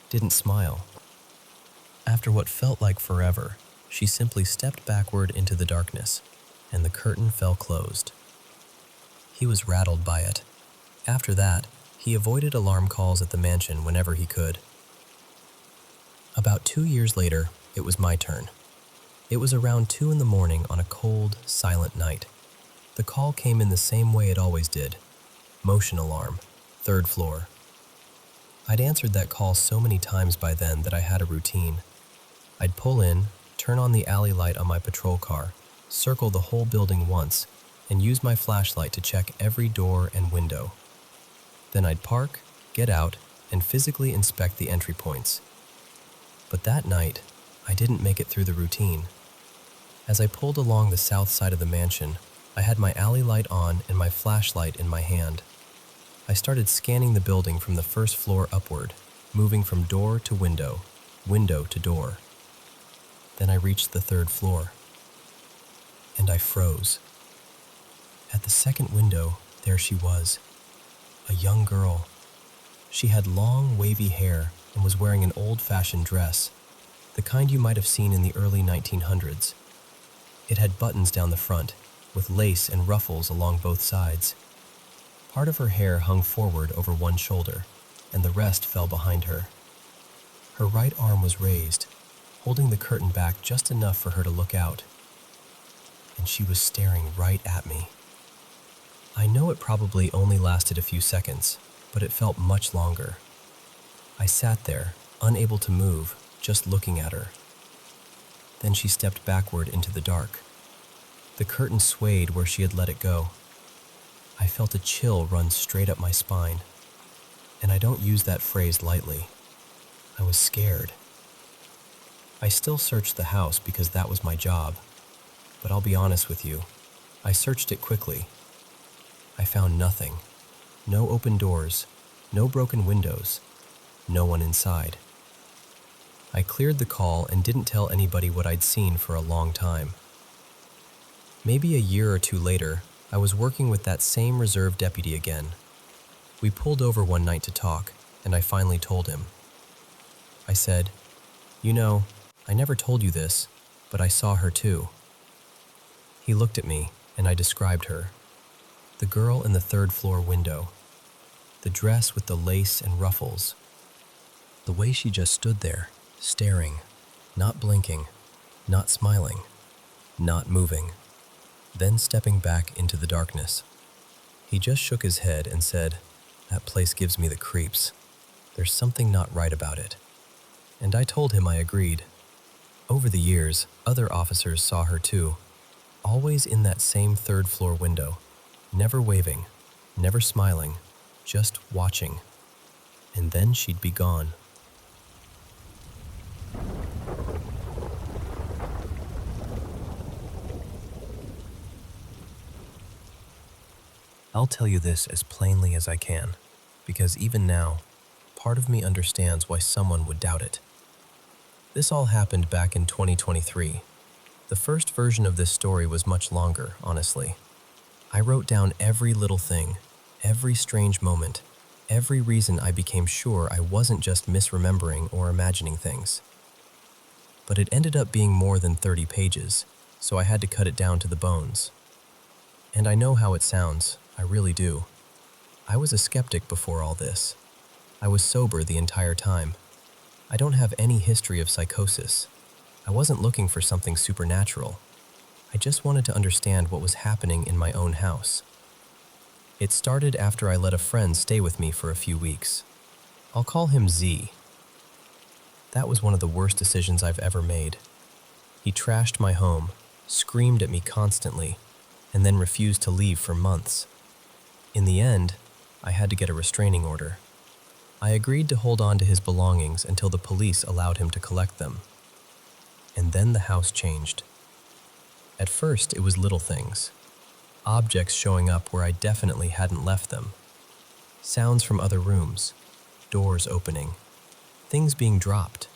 didn't smile. After what felt like forever, she simply stepped backward into the darkness, and the curtain fell closed. He was rattled by it. After that, he avoided alarm calls at the mansion whenever he could. About 2 years later, it was my turn. It was around 2 in the morning on a cold, silent night. The call came in the same way it always did. Motion alarm, third floor. I'd answered that call so many times by then that I had a routine. I'd pull in, turn on the alley light on my patrol car, circle the whole building once, and use my flashlight to check every door and window. Then I'd park, get out, and physically inspect the entry points. But that night, I didn't make it through the routine. As I pulled along the south side of the mansion, I had my alley light on and my flashlight in my hand. I started scanning the building from the first floor upward, moving from door to window, window to door. Then I reached the third floor, and I froze. At the second window, there she was, a young girl. She had long, wavy hair and was wearing an old-fashioned dress, the kind you might have seen in the early 1900s. It had buttons down the front, with lace and ruffles along both sides. Part of her hair hung forward over one shoulder, and the rest fell behind her. Her right arm was raised, holding the curtain back just enough for her to look out. And she was staring right at me. I know it probably only lasted a few seconds, but it felt much longer. I sat there, unable to move, just looking at her. Then she stepped backward into the dark. The curtain swayed where she had let it go. I felt a chill run straight up my spine, and I don't use that phrase lightly. I was scared. I still searched the house because that was my job, but I'll be honest with you, I searched it quickly. I found nothing. No open doors, no broken windows, no one inside. I cleared the call and didn't tell anybody what I'd seen for a long time. Maybe a year or two later, I was working with that same reserve deputy again. We pulled over one night to talk, and I finally told him. I said, "You know, I never told you this, but I saw her too." He looked at me, and I described her. The girl in the third floor window. The dress with the lace and ruffles. The way she just stood there, staring, not blinking, not smiling, not moving. then stepping back into the darkness. He just shook his head and said, "That place gives me the creeps. There's something not right about it." And I told him I agreed. Over the years, other officers saw her too, always in that same third-floor window, never waving, never smiling, just watching. And then she'd be gone. I'll tell you this as plainly as I can, because even now, part of me understands why someone would doubt it. This all happened back in 2023. The first version of this story was much longer, honestly. I wrote down every little thing, every strange moment, every reason I became sure I wasn't just misremembering or imagining things. But it ended up being more than 30 pages, so I had to cut it down to the bones. And I know how it sounds, I really do. I was a skeptic before all this. I was sober the entire time. I don't have any history of psychosis. I wasn't looking for something supernatural. I just wanted to understand what was happening in my own house. It started after I let a friend stay with me for a few weeks. I'll call him Z. That was one of the worst decisions I've ever made. He trashed my home, screamed at me constantly, and then refused to leave for months. In the end, I had to get a restraining order. I agreed to hold on to his belongings until the police allowed him to collect them. And then the house changed. At first, it was little things. Objects showing up where I definitely hadn't left them. Sounds from other rooms, doors opening, things being dropped.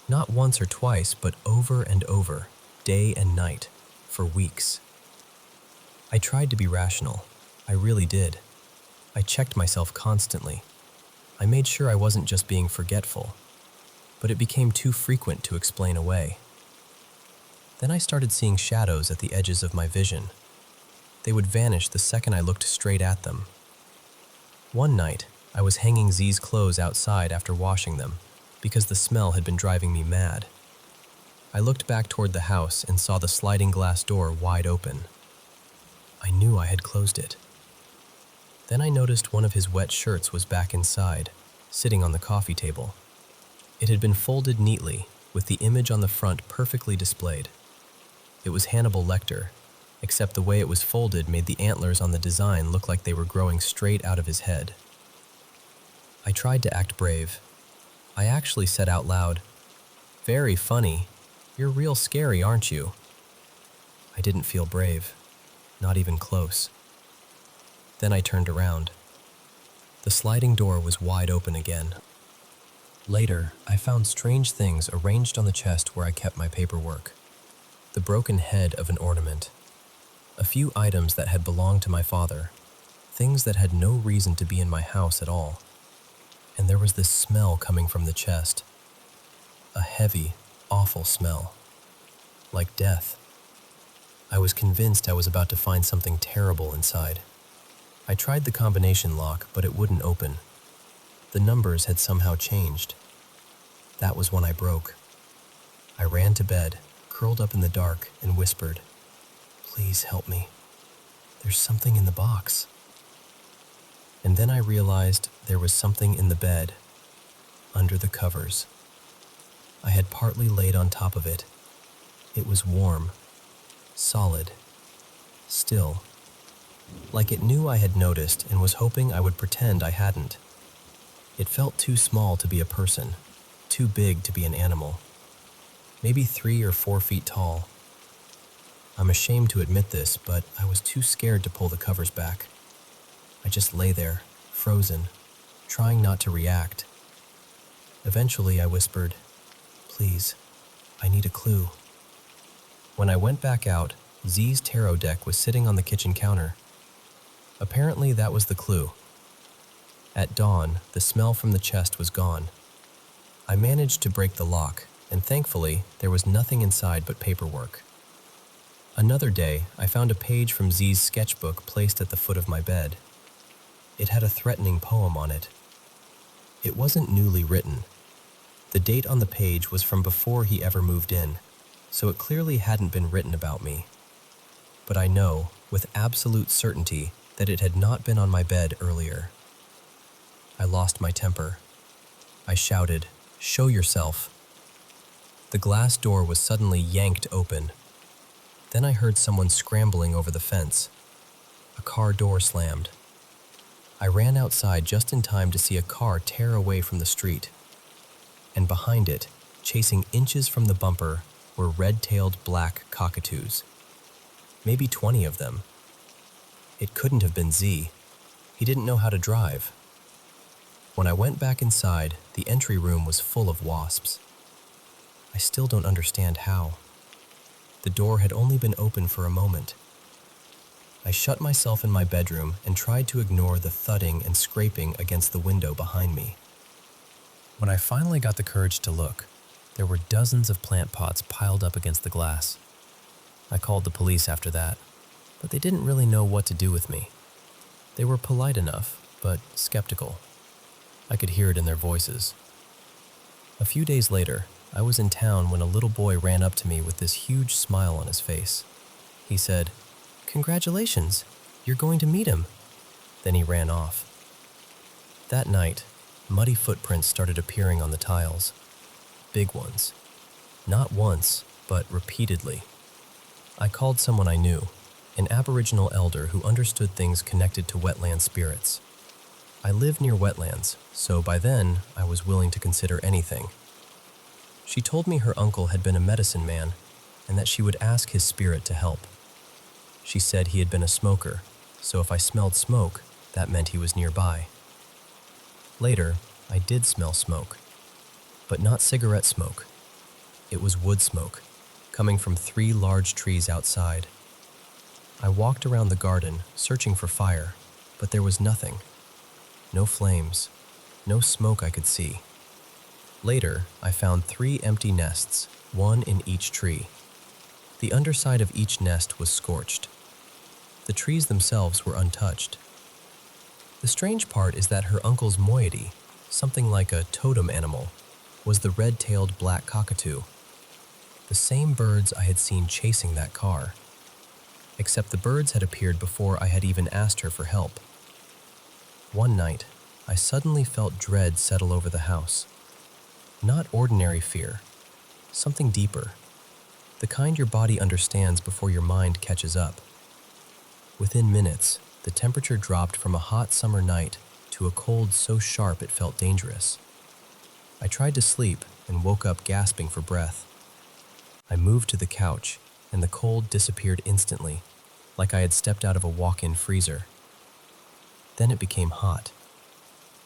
Not once or twice, but over and over, day and night, for weeks. I tried to be rational. I really did. I checked myself constantly. I made sure I wasn't just being forgetful, but it became too frequent to explain away. Then I started seeing shadows at the edges of my vision. They would vanish the second I looked straight at them. One night, I was hanging Z's clothes outside after washing them, because the smell had been driving me mad. I looked back toward the house and saw the sliding glass door wide open. I knew I had closed it. Then I noticed one of his wet shirts was back inside, sitting on the coffee table. It had been folded neatly, with the image on the front perfectly displayed. It was Hannibal Lecter, except the way it was folded made the antlers on the design look like they were growing straight out of his head. I tried to act brave. I actually said out loud, "Very funny. You're real scary, aren't you?" I didn't feel brave, not even close. Then I turned around. The sliding door was wide open again. Later, I found strange things arranged on the chest where I kept my paperwork. The broken head of an ornament. A few items that had belonged to my father. Things that had no reason to be in my house at all. And there was this smell coming from the chest. A heavy, awful smell. Like death. I was convinced I was about to find something terrible inside. I tried the combination lock, but it wouldn't open. The numbers had somehow changed. That was when I broke. I ran to bed, curled up in the dark, and whispered, "Please help me. There's something in the box." And then I realized there was something in the bed, under the covers. I had partly laid on top of it. It was warm, solid, still. Like it knew I had noticed and was hoping I would pretend I hadn't. It felt too small to be a person, too big to be an animal. Maybe 3 or 4 feet tall. I'm ashamed to admit this, but I was too scared to pull the covers back. I just lay there, frozen, trying not to react. Eventually I whispered, "Please, I need a clue." When I went back out, Z's tarot deck was sitting on the kitchen counter. Apparently that was the clue. At dawn, the smell from the chest was gone. I managed to break the lock, and thankfully, there was nothing inside but paperwork. Another day, I found a page from Z's sketchbook placed at the foot of my bed. It had a threatening poem on it. It wasn't newly written. The date on the page was from before he ever moved in, so it clearly hadn't been written about me. but I know, with absolute certainty, that it had not been on my bed earlier. I lost my temper. I shouted, "Show yourself!" The glass door was suddenly yanked open. Then I heard someone scrambling over the fence. A car door slammed. I ran outside just in time to see a car tear away from the street. And behind it, chasing inches from the bumper, were red-tailed black cockatoos. Maybe 20 of them. It couldn't have been Z. He didn't know how to drive. When I went back inside, the entry room was full of wasps. I still don't understand how. The door had only been open for a moment. I shut myself in my bedroom and tried to ignore the thudding and scraping against the window behind me. When I finally got the courage to look, there were dozens of plant pots piled up against the glass. I called the police after that, but they didn't really know what to do with me. They were polite enough, but skeptical. I could hear it in their voices. A few days later, I was in town when a little boy ran up to me with this huge smile on his face. He said, "Congratulations, you're going to meet him." Then he ran off. That night, muddy footprints started appearing on the tiles. Big ones. Not once, but repeatedly. I called someone I knew, an Aboriginal elder who understood things connected to wetland spirits. I lived near wetlands, so by then I was willing to consider anything. She told me her uncle had been a medicine man and that she would ask his spirit to help. She said he had been a smoker, so if I smelled smoke, that meant he was nearby. Later, I did smell smoke, but not cigarette smoke. It was wood smoke, coming from 3 large trees outside. I walked around the garden, searching for fire, but there was nothing. No flames, no smoke I could see. Later, I found 3 empty nests, 1 in each tree. The underside of each nest was scorched. The trees themselves were untouched. The strange part is that her uncle's moiety, something like a totem animal, was the red-tailed black cockatoo. The same birds I had seen chasing that car. Except the birds had appeared before I had even asked her for help. One night, I suddenly felt dread settle over the house. Not ordinary fear, something deeper. The kind your body understands before your mind catches up. Within minutes, the temperature dropped from a hot summer night to a cold so sharp it felt dangerous. I tried to sleep and woke up gasping for breath. I moved to the couch, and the cold disappeared instantly, like I had stepped out of a walk-in freezer. Then it became hot.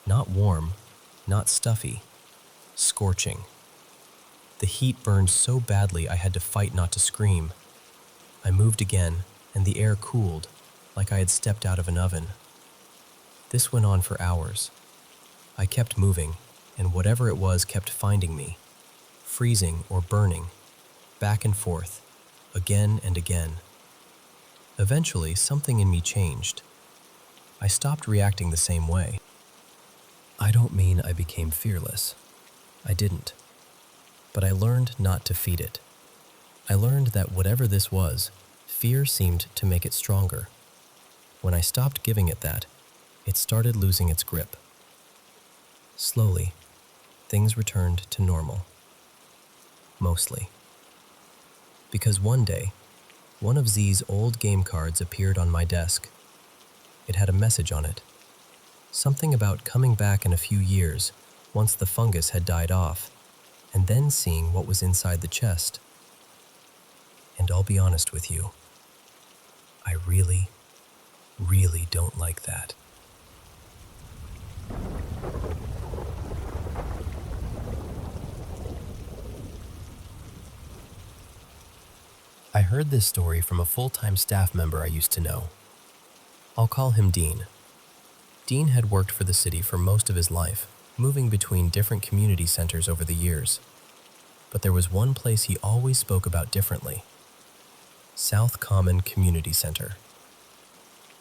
Not warm, not stuffy, scorching. The heat burned so badly I had to fight not to scream. I moved again, and the air cooled, like I had stepped out of an oven. This went on for hours. I kept moving, and whatever it was kept finding me, freezing or burning, back and forth, again and again. Eventually, something in me changed. I stopped reacting the same way. I don't mean I became fearless. I didn't. But I learned not to feed it. I learned that whatever this was, fear seemed to make it stronger. When I stopped giving it that, it started losing its grip. Slowly, things returned to normal. Mostly. Because one day, one of Z's old game cards appeared on my desk. It had a message on it. Something about coming back in a few years, once the fungus had died off, and then seeing what was inside the chest. And I'll be honest with you, I really, really don't like that. I heard this story from a full-time staff member I used to know. I'll call him Dean. Dean had worked for the city for most of his life, moving between different community centers over the years. But there was one place he always spoke about differently. South Common Community Center.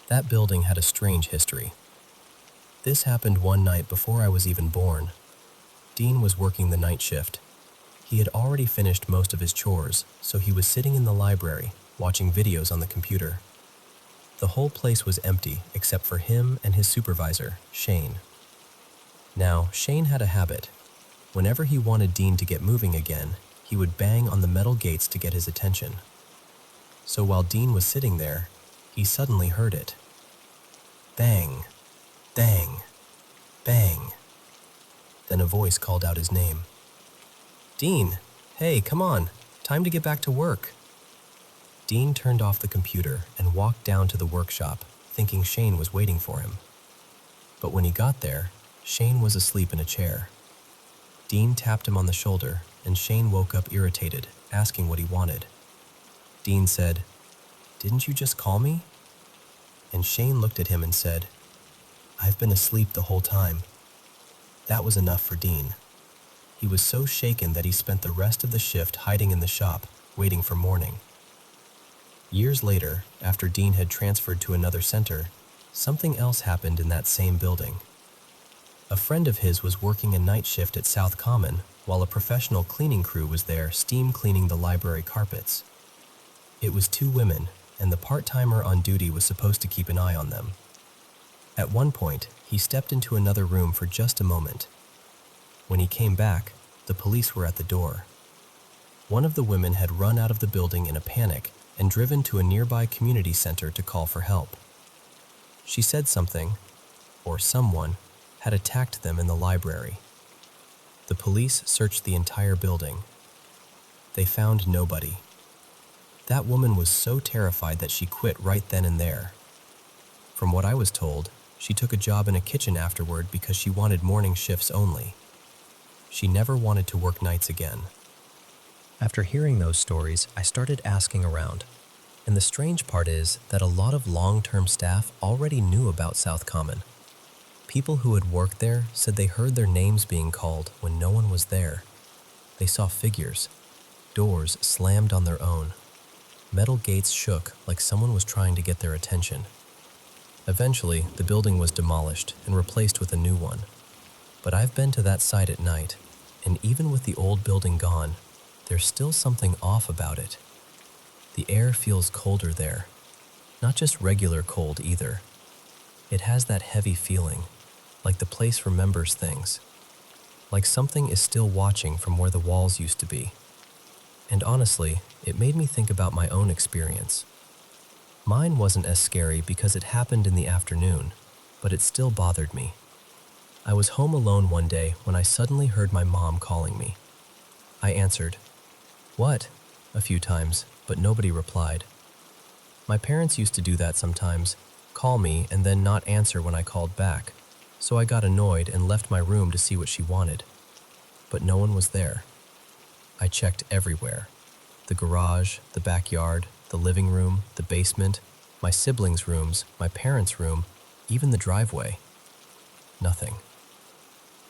That building had a strange history. This happened one night before I was even born. Dean was working the night shift. He had already finished most of his chores, so he was sitting in the library, watching videos on the computer. The whole place was empty except for him and his supervisor, Shane. Now, Shane had a habit. Whenever he wanted Dean to get moving again, he would bang on the metal gates to get his attention. So while Dean was sitting there, he suddenly heard it. Bang, bang, bang. Then a voice called out his name. Dean, hey, come on, time to get back to work. Dean turned off the computer and walked down to the workshop, thinking Shane was waiting for him. But when he got there, Shane was asleep in a chair. Dean tapped him on the shoulder, and Shane woke up irritated, asking what he wanted. Dean said, "Didn't you just call me?" And Shane looked at him and said, "I've been asleep the whole time." That was enough for Dean. He was so shaken that he spent the rest of the shift hiding in the shop, waiting for morning. Years later, after Dean had transferred to another center, something else happened in that same building. A friend of his was working a night shift at South Common while a professional cleaning crew was there steam cleaning the library carpets. It was two women, and the part-timer on duty was supposed to keep an eye on them. At one point, he stepped into another room for just a moment. When he came back, the police were at the door. One of the women had run out of the building in a panic and driven to a nearby community center to call for help. She said something, or someone, had attacked them in the library. The police searched the entire building. They found nobody. That woman was so terrified that she quit right then and there. From what I was told, she took a job in a kitchen afterward because she wanted morning shifts only. She never wanted to work nights again. After hearing those stories, I started asking around. And the strange part is that a lot of long-term staff already knew about South Common. People who had worked there said they heard their names being called when no one was there. They saw figures. Doors slammed on their own. Metal gates shook like someone was trying to get their attention. Eventually, the building was demolished and replaced with a new one. But I've been to that site at night, and even with the old building gone, there's still something off about it. The air feels colder there. Not just regular cold either. It has that heavy feeling, like the place remembers things. Like something is still watching from where the walls used to be. And honestly, it made me think about my own experience. Mine wasn't as scary because it happened in the afternoon, but it still bothered me. I was home alone one day when I suddenly heard my mom calling me. I answered, "What?" a few times, but nobody replied. My parents used to do that sometimes, call me and then not answer when I called back, so I got annoyed and left my room to see what she wanted. But no one was there. I checked everywhere. The garage, the backyard, the living room, the basement, my siblings' rooms, my parents' room, even the driveway. Nothing.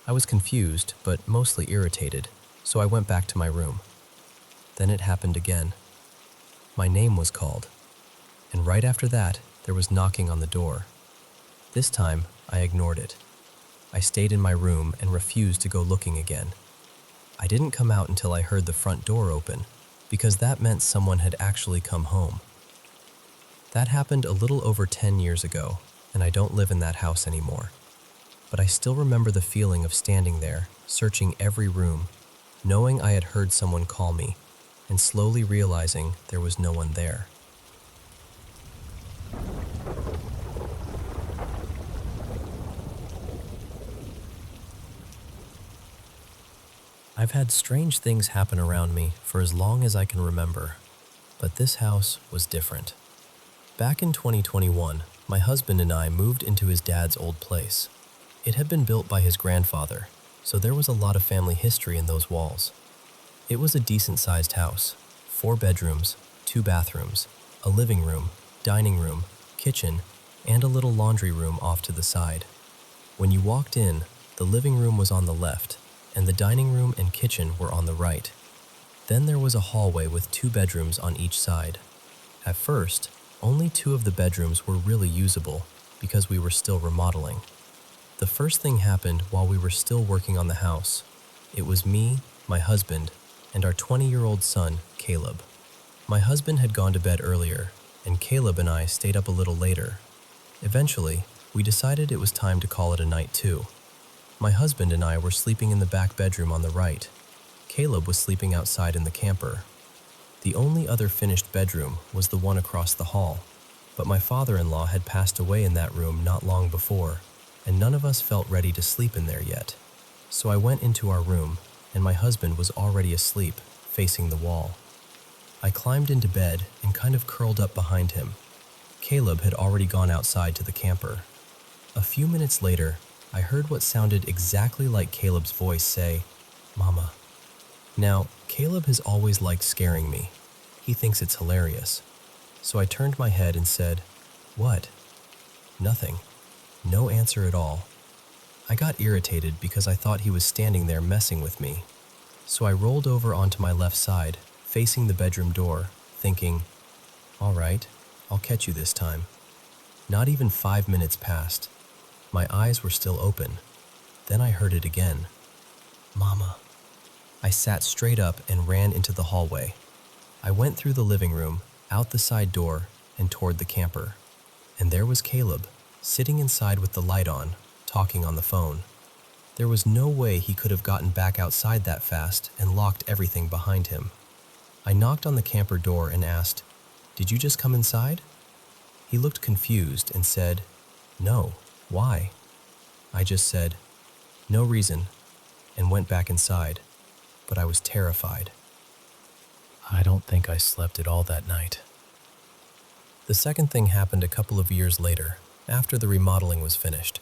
I was confused, but mostly irritated, so I went back to my room. Then it happened again. My name was called, and right after that, there was knocking on the door. This time, I ignored it. I stayed in my room and refused to go looking again. I didn't come out until I heard the front door open, because that meant someone had actually come home. That happened a little over 10 years ago, and I don't live in that house anymore. But I still remember the feeling of standing there, searching every room, knowing I had heard someone call me, and slowly realizing there was no one there. I've had strange things happen around me for as long as I can remember, but this house was different. Back in 2021, my husband and I moved into his dad's old place. It had been built by his grandfather, so there was a lot of family history in those walls. It was a decent-sized house, 4 bedrooms, 2 bathrooms, a living room, dining room, kitchen, and a little laundry room off to the side. When you walked in, the living room was on the left, and the dining room and kitchen were on the right. Then there was a hallway with 2 bedrooms on each side. At first, only 2 of the bedrooms were really usable because we were still remodeling. The first thing happened while we were still working on the house. It was me, my husband, and our 20-year-old son, Caleb. My husband had gone to bed earlier, and Caleb and I stayed up a little later. Eventually, we decided it was time to call it a night too. My husband and I were sleeping in the back bedroom on the right. Caleb was sleeping outside in the camper. The only other finished bedroom was the one across the hall, but my father-in-law had passed away in that room not long before, and none of us felt ready to sleep in there yet. So I went into our room, and my husband was already asleep, facing the wall. I climbed into bed and kind of curled up behind him. Caleb had already gone outside to the camper. A few minutes later, I heard what sounded exactly like Caleb's voice say, "Mama." Now, Caleb has always liked scaring me. He thinks it's hilarious. So I turned my head and said, "What?" Nothing. No answer at all. I got irritated because I thought he was standing there messing with me. So I rolled over onto my left side, facing the bedroom door, thinking, "All right, I'll catch you this time." Not even 5 minutes passed. My eyes were still open. Then I heard it again. "Mama." I sat straight up and ran into the hallway. I went through the living room, out the side door, and toward the camper. And there was Caleb, sitting inside with the light on, talking on the phone. There was no way he could have gotten back outside that fast and locked everything behind him. I knocked on the camper door and asked, "Did you just come inside?" He looked confused and said, "No, why?" I just said, "No reason," and went back inside, but I was terrified. I don't think I slept at all that night. The second thing happened a couple of years later, after the remodeling was finished.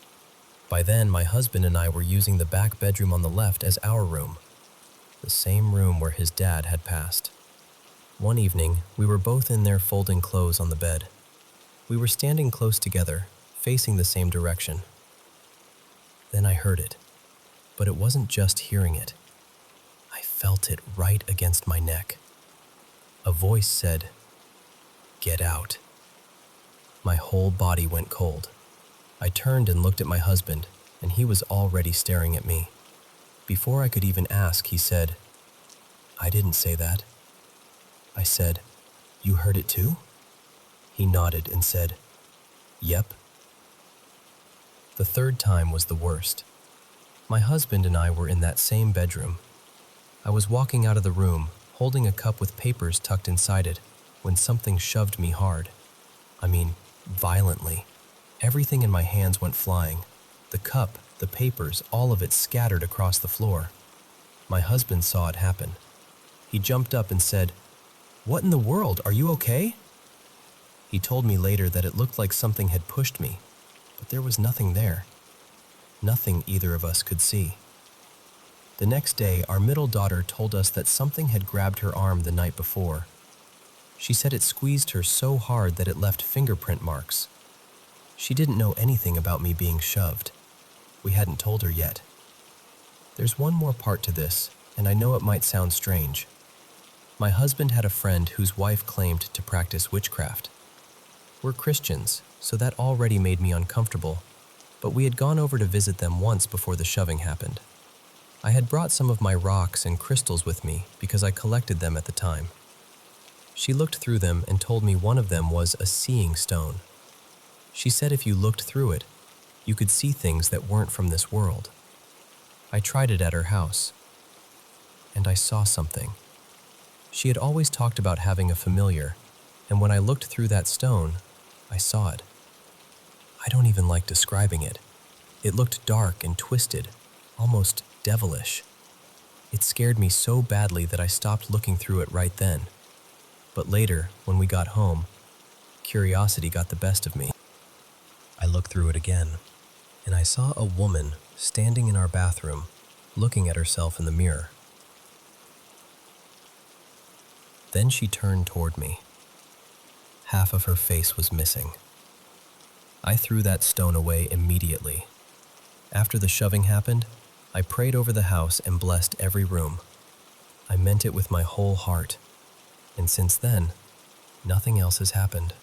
By then, my husband and I were using the back bedroom on the left as our room, the same room where his dad had passed. One evening, we were both in there folding clothes on the bed. We were standing close together, facing the same direction. Then I heard it, but it wasn't just hearing it. I felt it right against my neck. A voice said, "Get out." My whole body went cold. I turned and looked at my husband, and he was already staring at me. Before I could even ask, he said, "I didn't say that." I said, "You heard it too?" He nodded and said, "Yep." The third time was the worst. My husband and I were in that same bedroom. I was walking out of the room, holding a cup with papers tucked inside it, when something shoved me hard. I mean, violently. Everything in my hands went flying. The cup, the papers, all of it scattered across the floor. My husband saw it happen. He jumped up and said, "What in the world? Are you okay?" He told me later that it looked like something had pushed me, but there was nothing there. Nothing either of us could see. The next day, our middle daughter told us that something had grabbed her arm the night before. She said it squeezed her so hard that it left fingerprint marks. She didn't know anything about me being shoved. We hadn't told her yet. There's one more part to this, and I know it might sound strange. My husband had a friend whose wife claimed to practice witchcraft. We're Christians, so that already made me uncomfortable, but we had gone over to visit them once before the shoving happened. I had brought some of my rocks and crystals with me because I collected them at the time. She looked through them and told me one of them was a seeing stone. She said if you looked through it, you could see things that weren't from this world. I tried it at her house, and I saw something. She had always talked about having a familiar, and when I looked through that stone, I saw it. I don't even like describing it. It looked dark and twisted, almost devilish. It scared me so badly that I stopped looking through it right then. But later, when we got home, curiosity got the best of me. I looked through it again, and I saw a woman standing in our bathroom, looking at herself in the mirror. Then she turned toward me. Half of her face was missing. I threw that stone away immediately. After the shoving happened, I prayed over the house and blessed every room. I meant it with my whole heart, and since then, nothing else has happened.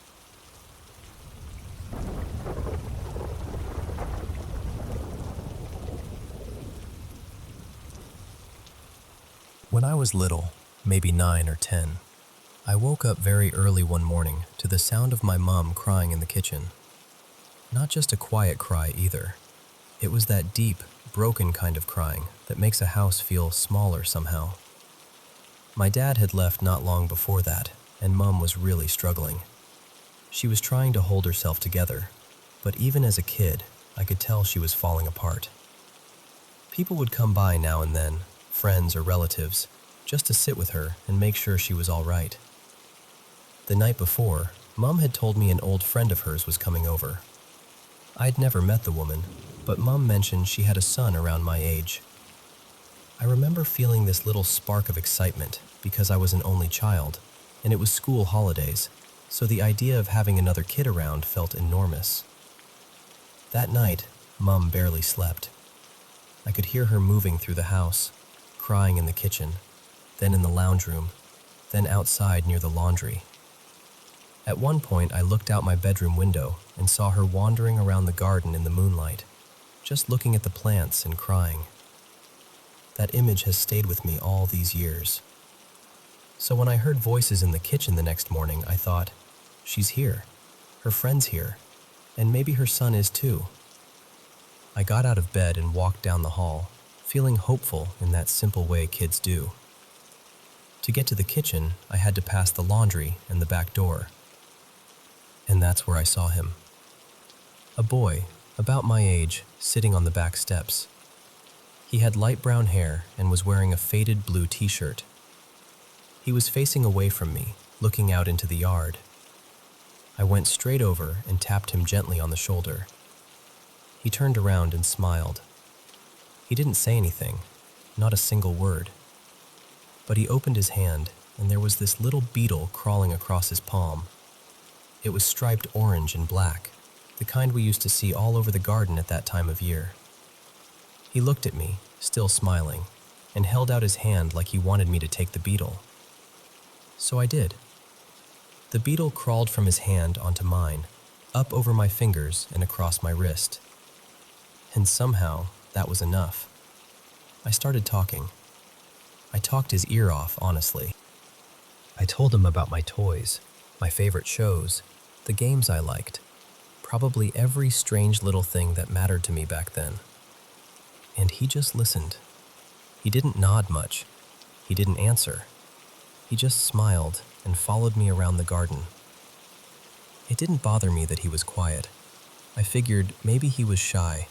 When I was little, maybe 9 or 10, I woke up very early one morning to the sound of my mom crying in the kitchen. Not just a quiet cry either. It was that deep, broken kind of crying that makes a house feel smaller somehow. My dad had left not long before that, and Mom was really struggling. She was trying to hold herself together, but even as a kid, I could tell she was falling apart. People would come by now and then, friends or relatives, just to sit with her and make sure she was all right. The night before, Mom had told me an old friend of hers was coming over. I'd never met the woman, but Mom mentioned she had a son around my age. I remember feeling this little spark of excitement because I was an only child, and it was school holidays, so the idea of having another kid around felt enormous. That night, Mom barely slept. I could hear her moving through the house, crying in the kitchen, then in the lounge room, then outside near the laundry. At one point, I looked out my bedroom window and saw her wandering around the garden in the moonlight, just looking at the plants and crying. That image has stayed with me all these years. So when I heard voices in the kitchen the next morning, I thought, she's here, her friend's here, and maybe her son is too. I got out of bed and walked down the hall, feeling hopeful in that simple way kids do. To get to the kitchen, I had to pass the laundry and the back door. And that's where I saw him. A boy, about my age, sitting on the back steps. He had light brown hair and was wearing a faded blue t-shirt. He was facing away from me, looking out into the yard. I went straight over and tapped him gently on the shoulder. He turned around and smiled. He didn't say anything, not a single word. But he opened his hand, and there was this little beetle crawling across his palm. It was striped orange and black, the kind we used to see all over the garden at that time of year. He looked at me, still smiling, and held out his hand like he wanted me to take the beetle. So I did. The beetle crawled from his hand onto mine, up over my fingers and across my wrist. And somehow, that was enough. I started talking. I talked his ear off, honestly. I told him about my toys, my favorite shows, the games I liked, probably every strange little thing that mattered to me back then. And he just listened. He didn't nod much. He didn't answer. He just smiled and followed me around the garden. It didn't bother me that he was quiet. I figured maybe he was shy,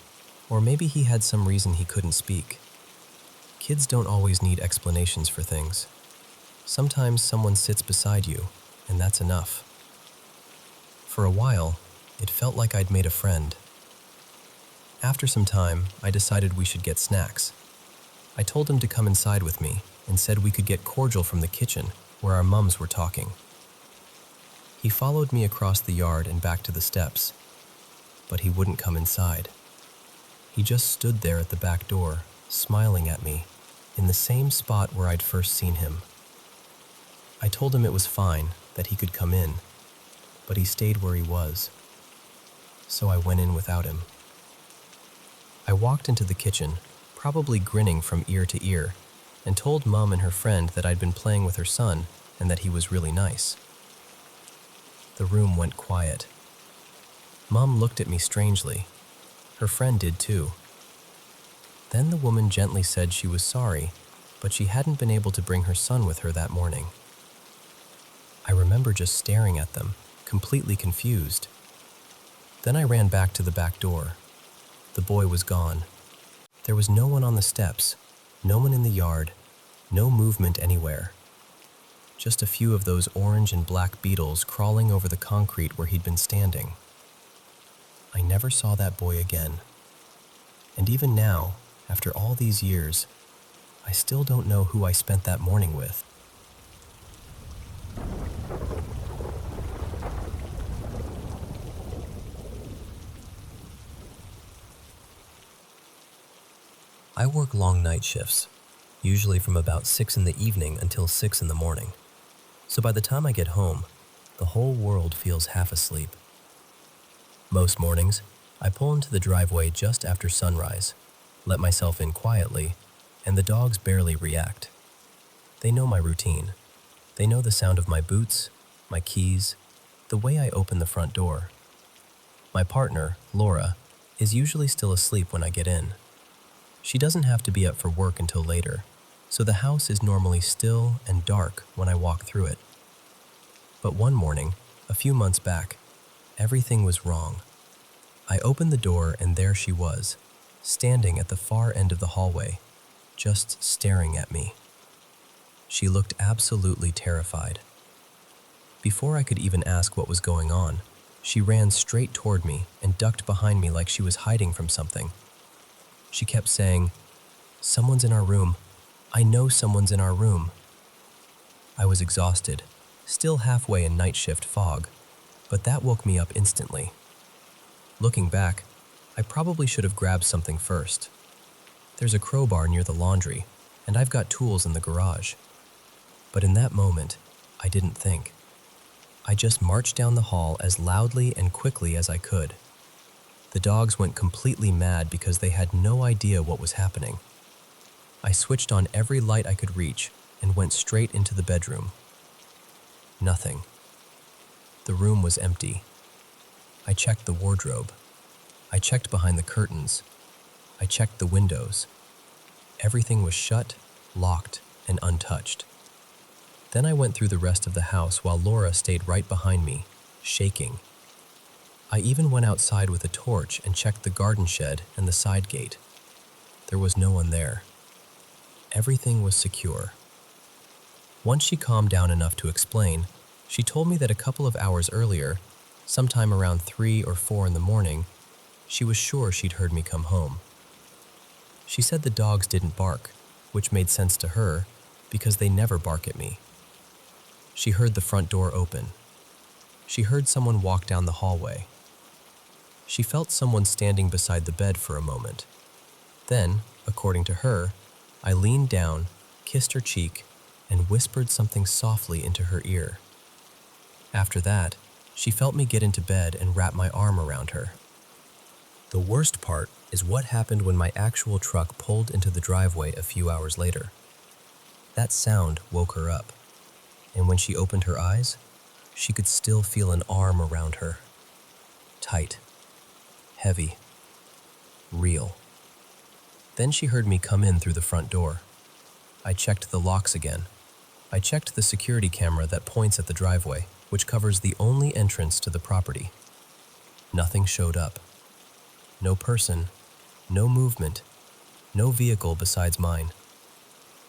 or maybe he had some reason he couldn't speak. Kids don't always need explanations for things. Sometimes someone sits beside you, and that's enough. For a while, it felt like I'd made a friend. After some time, I decided we should get snacks. I told him to come inside with me and said we could get cordial from the kitchen where our mums were talking. He followed me across the yard and back to the steps, but he wouldn't come inside. He just stood there at the back door, smiling at me, in the same spot where I'd first seen him. I told him it was fine, that he could come in, but he stayed where he was. So I went in without him. I walked into the kitchen, probably grinning from ear to ear, and told Mom and her friend that I'd been playing with her son and that he was really nice. The room went quiet. Mom looked at me strangely. Her friend did too. Then the woman gently said she was sorry, but she hadn't been able to bring her son with her that morning. I remember just staring at them, completely confused. Then I ran back to the back door. The boy was gone. There was no one on the steps, no one in the yard, no movement anywhere. Just a few of those orange and black beetles crawling over the concrete where he'd been standing. I never saw that boy again. And even now, after all these years, I still don't know who I spent that morning with. I work long night shifts, usually from about 6 in the evening until 6 in the morning. So by the time I get home, the whole world feels half asleep. Most mornings, I pull into the driveway just after sunrise, let myself in quietly, and the dogs barely react. They know my routine. They know the sound of my boots, my keys, the way I open the front door. My partner, Laura, is usually still asleep when I get in. She doesn't have to be up for work until later, so the house is normally still and dark when I walk through it. But one morning, a few months back, everything was wrong. I opened the door and there she was, standing at the far end of the hallway, just staring at me. She looked absolutely terrified. Before I could even ask what was going on, she ran straight toward me and ducked behind me like she was hiding from something. She kept saying, "Someone's in our room. I know someone's in our room." I was exhausted, still halfway in night shift fog, but that woke me up instantly. Looking back, I probably should have grabbed something first. There's a crowbar near the laundry, and I've got tools in the garage. But in that moment, I didn't think. I just marched down the hall as loudly and quickly as I could. The dogs went completely mad because they had no idea what was happening. I switched on every light I could reach and went straight into the bedroom. Nothing. The room was empty. I checked the wardrobe. I checked behind the curtains. I checked the windows. Everything was shut, locked, and untouched. Then I went through the rest of the house while Laura stayed right behind me, shaking. I even went outside with a torch and checked the garden shed and the side gate. There was no one there. Everything was secure. Once she calmed down enough to explain, she told me that a couple of hours earlier, sometime around 3 or 4 in the morning, she was sure she'd heard me come home. She said the dogs didn't bark, which made sense to her because they never bark at me. She heard the front door open. She heard someone walk down the hallway. She felt someone standing beside the bed for a moment. Then, according to her, I leaned down, kissed her cheek, and whispered something softly into her ear. After that, she felt me get into bed and wrap my arm around her. The worst part is what happened when my actual truck pulled into the driveway a few hours later. That sound woke her up, and when she opened her eyes, she could still feel an arm around her. Tight, heavy, real. Then she heard me come in through the front door. I checked the locks again. I checked the security camera that points at the driveway, which covers the only entrance to the property. Nothing showed up. No person, no movement, no vehicle besides mine.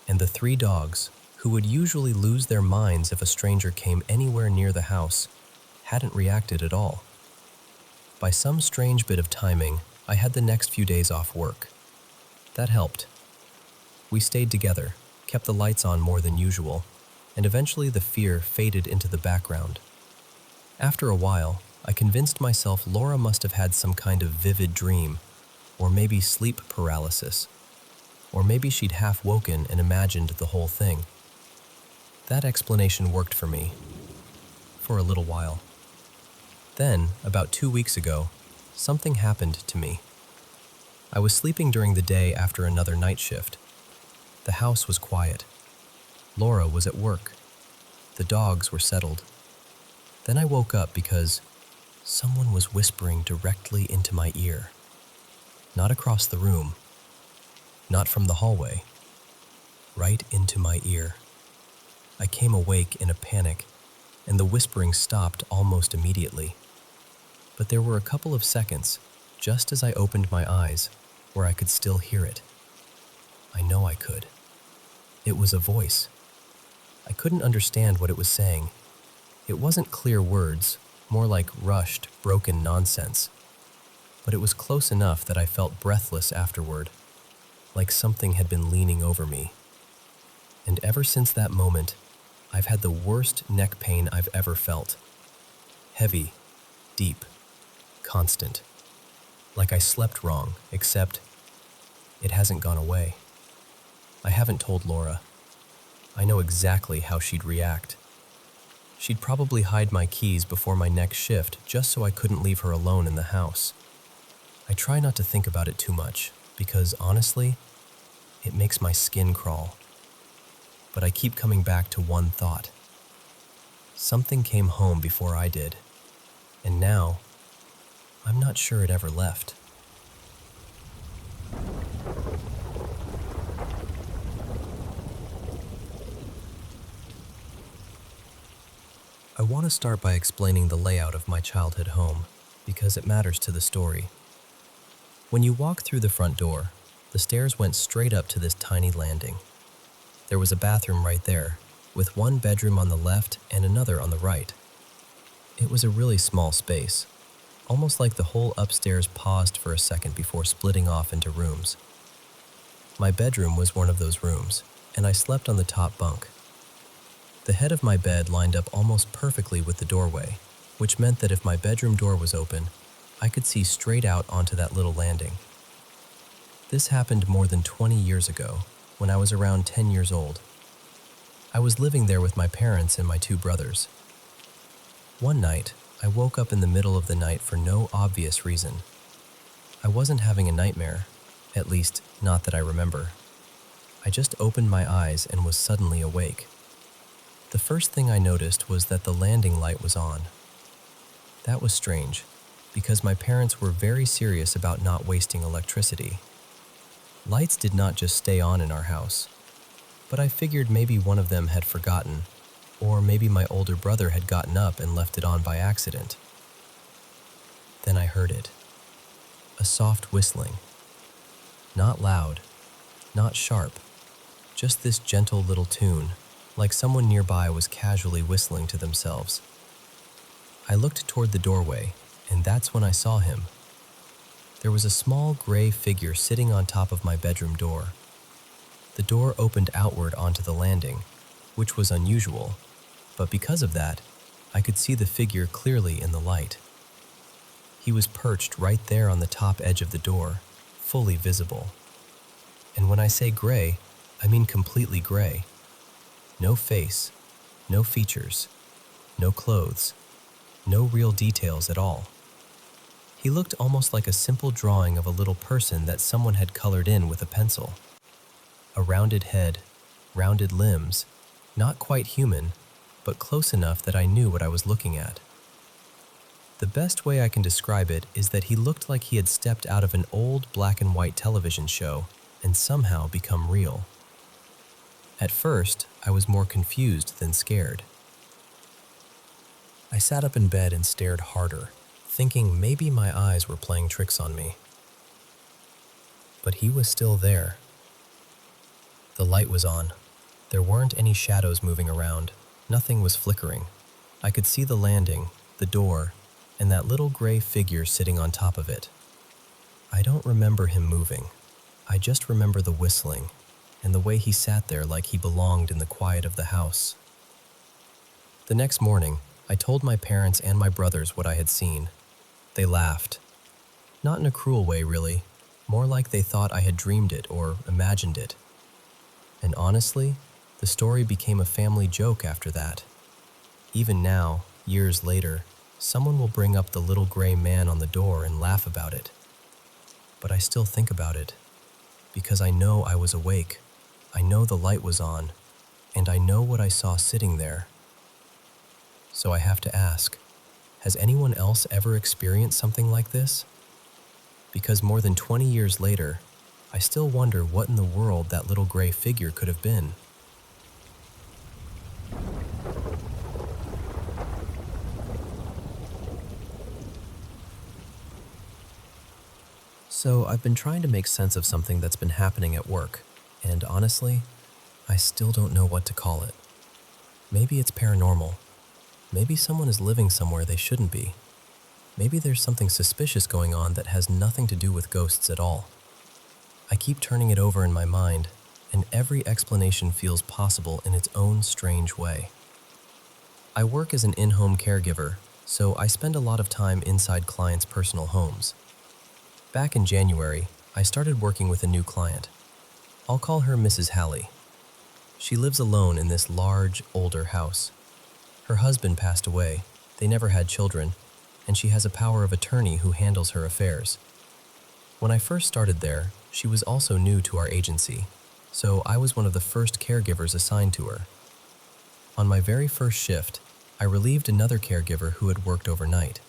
And the 3 dogs, who would usually lose their minds if a stranger came anywhere near the house, hadn't reacted at all. By some strange bit of timing, I had the next few days off work. That helped. We stayed together, kept the lights on more than usual, and eventually the fear faded into the background. After a while, I convinced myself Laura must have had some kind of vivid dream, or maybe sleep paralysis, or maybe she'd half woken and imagined the whole thing. That explanation worked for me, for a little while. Then, about 2 weeks ago, something happened to me. I was sleeping during the day after another night shift. The house was quiet. Laura was at work. The dogs were settled. Then I woke up because someone was whispering directly into my ear. Not across the room. Not from the hallway. Right into my ear. I came awake in a panic, and the whispering stopped almost immediately. But there were a couple of seconds, just as I opened my eyes, where I could still hear it. I know I could. It was a voice. I couldn't understand what it was saying. It wasn't clear words, more like rushed, broken nonsense. But it was close enough that I felt breathless afterward, like something had been leaning over me. And ever since that moment, I've had the worst neck pain I've ever felt. Heavy, deep, constant. Like I slept wrong, except it hasn't gone away. I haven't told Laura. I know exactly how she'd react. She'd probably hide my keys before my next shift just so I couldn't leave her alone in the house. I try not to think about it too much because, honestly, it makes my skin crawl. But I keep coming back to one thought. Something came home before I did, and now I'm not sure it ever left. I want to start by explaining the layout of my childhood home, because it matters to the story. When you walk through the front door, the stairs went straight up to this tiny landing. There was a bathroom right there, with one bedroom on the left and another on the right. It was a really small space, almost like the whole upstairs paused for a second before splitting off into rooms. My bedroom was one of those rooms, and I slept on the top bunk. The head of my bed lined up almost perfectly with the doorway, which meant that if my bedroom door was open, I could see straight out onto that little landing. This happened more than 20 years ago, when I was around 10 years old. I was living there with my parents and my two brothers. One night, I woke up in the middle of the night for no obvious reason. I wasn't having a nightmare, at least not that I remember. I just opened my eyes and was suddenly awake. The first thing I noticed was that the landing light was on. That was strange, because my parents were very serious about not wasting electricity. Lights did not just stay on in our house, but I figured maybe one of them had forgotten, or maybe my older brother had gotten up and left it on by accident. Then I heard it. A soft whistling. Not loud, not sharp, just this gentle little tune, like someone nearby was casually whistling to themselves. I looked toward the doorway, and that's when I saw him. There was a small gray figure sitting on top of my bedroom door. The door opened outward onto the landing, which was unusual, but because of that, I could see the figure clearly in the light. He was perched right there on the top edge of the door, fully visible. And when I say gray, I mean completely gray. No face, no features, no clothes, no real details at all. He looked almost like a simple drawing of a little person that someone had colored in with a pencil. A rounded head, rounded limbs, not quite human, but close enough that I knew what I was looking at. The best way I can describe it is that he looked like he had stepped out of an old black and white television show and somehow become real. At first, I was more confused than scared. I sat up in bed and stared harder, thinking maybe my eyes were playing tricks on me. But he was still there. The light was on. There weren't any shadows moving around. Nothing was flickering. I could see the landing, the door, and that little gray figure sitting on top of it. I don't remember him moving. I just remember the whistling and the way he sat there like he belonged in the quiet of the house. The next morning, I told my parents and my brothers what I had seen. They laughed. Not in a cruel way, really. More like they thought I had dreamed it or imagined it. And honestly, the story became a family joke after that. Even now, years later, someone will bring up the little gray man on the door and laugh about it. But I still think about it, because I know I was awake, I know the light was on, and I know what I saw sitting there. So I have to ask, has anyone else ever experienced something like this? Because more than 20 years later, I still wonder what in the world that little gray figure could have been. So I've been trying to make sense of something that's been happening at work, and honestly, I still don't know what to call it. Maybe it's paranormal. Maybe someone is living somewhere they shouldn't be. Maybe there's something suspicious going on that has nothing to do with ghosts at all. I keep turning it over in my mind, and every explanation feels possible in its own strange way. I work as an in-home caregiver, so I spend a lot of time inside clients' personal homes. Back in January, I started working with a new client. I'll call her Mrs. Hallie. She lives alone in this large, older house. Her husband passed away, they never had children, and she has a power of attorney who handles her affairs. When I first started there, she was also new to our agency, so I was one of the first caregivers assigned to her. On my very first shift, I relieved another caregiver who had worked overnight.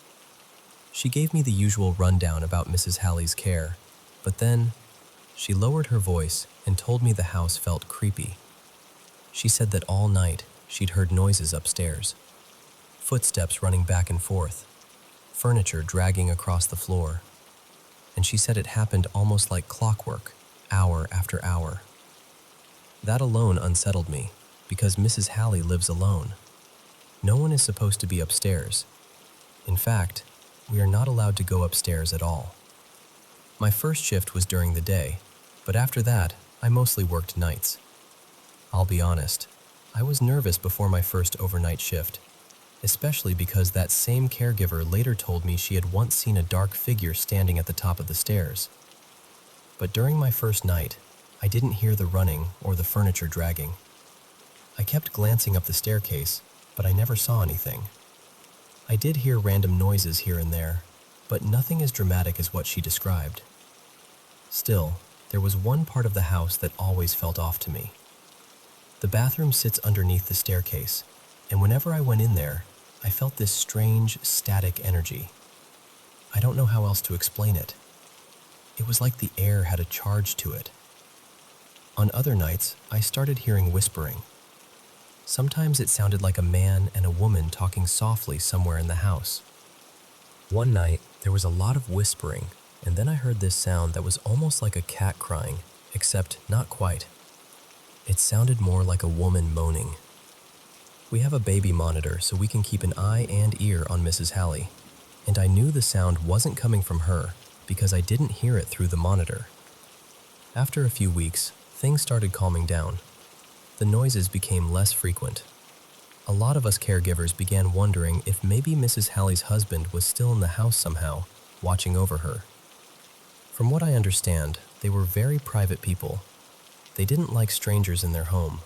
She gave me the usual rundown about Mrs. Halley's care, but then she lowered her voice and told me the house felt creepy. She said that all night she'd heard noises upstairs, footsteps running back and forth, furniture dragging across the floor, and she said it happened almost like clockwork, hour after hour. That alone unsettled me, because Mrs. Halley lives alone. No one is supposed to be upstairs. In fact, we are not allowed to go upstairs at all. My first shift was during the day, but after that, I mostly worked nights. I'll be honest, I was nervous before my first overnight shift, especially because that same caregiver later told me she had once seen a dark figure standing at the top of the stairs. But during my first night, I didn't hear the running or the furniture dragging. I kept glancing up the staircase, but I never saw anything. I did hear random noises here and there, but nothing as dramatic as what she described. Still, there was one part of the house that always felt off to me. The bathroom sits underneath the staircase, and whenever I went in there, I felt this strange, static energy. I don't know how else to explain it. It was like the air had a charge to it. On other nights, I started hearing whispering. Sometimes it sounded like a man and a woman talking softly somewhere in the house. One night, there was a lot of whispering, and then I heard this sound that was almost like a cat crying, except not quite. It sounded more like a woman moaning. We have a baby monitor so we can keep an eye and ear on Mrs. Halley, and I knew the sound wasn't coming from her because I didn't hear it through the monitor. After a few weeks, things started calming down. The noises became less frequent. A lot of us caregivers began wondering if maybe Mrs. Halley's husband was still in the house somehow, watching over her. From what I understand, they were very private people. They didn't like strangers in their home,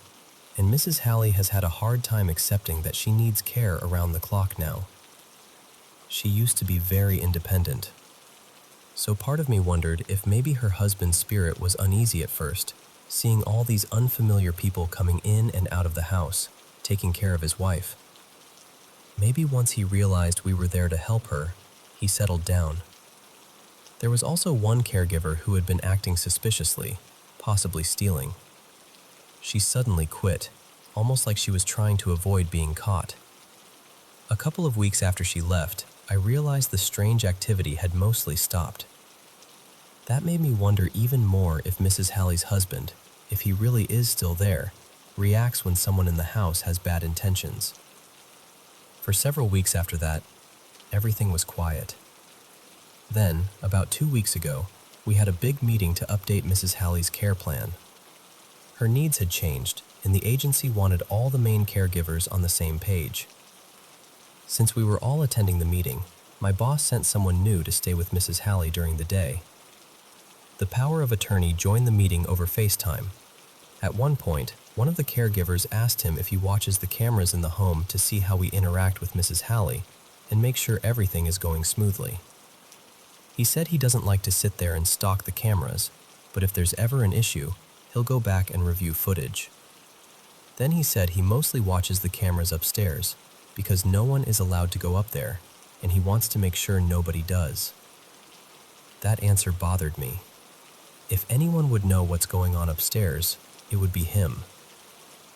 and Mrs. Halley has had a hard time accepting that she needs care around the clock now. She used to be very independent. So part of me wondered if maybe her husband's spirit was uneasy at first, seeing all these unfamiliar people coming in and out of the house, taking care of his wife. Maybe once he realized we were there to help her, he settled down. There was also one caregiver who had been acting suspiciously, possibly stealing. She suddenly quit, almost like she was trying to avoid being caught. A couple of weeks after she left, I realized the strange activity had mostly stopped. That made me wonder even more if Mrs. Halley's husband, if he really is still there, reacts when someone in the house has bad intentions. For several weeks after that, everything was quiet. Then, about 2 weeks ago, we had a big meeting to update Mrs. Halley's care plan. Her needs had changed, and the agency wanted all the main caregivers on the same page. Since we were all attending the meeting, my boss sent someone new to stay with Mrs. Halley during the day. The power of attorney joined the meeting over FaceTime. At one point, one of the caregivers asked him if he watches the cameras in the home to see how we interact with Mrs. Halley and make sure everything is going smoothly. He said he doesn't like to sit there and stalk the cameras, but if there's ever an issue, he'll go back and review footage. Then he said he mostly watches the cameras upstairs because no one is allowed to go up there, and he wants to make sure nobody does. That answer bothered me. If anyone would know what's going on upstairs, it would be him.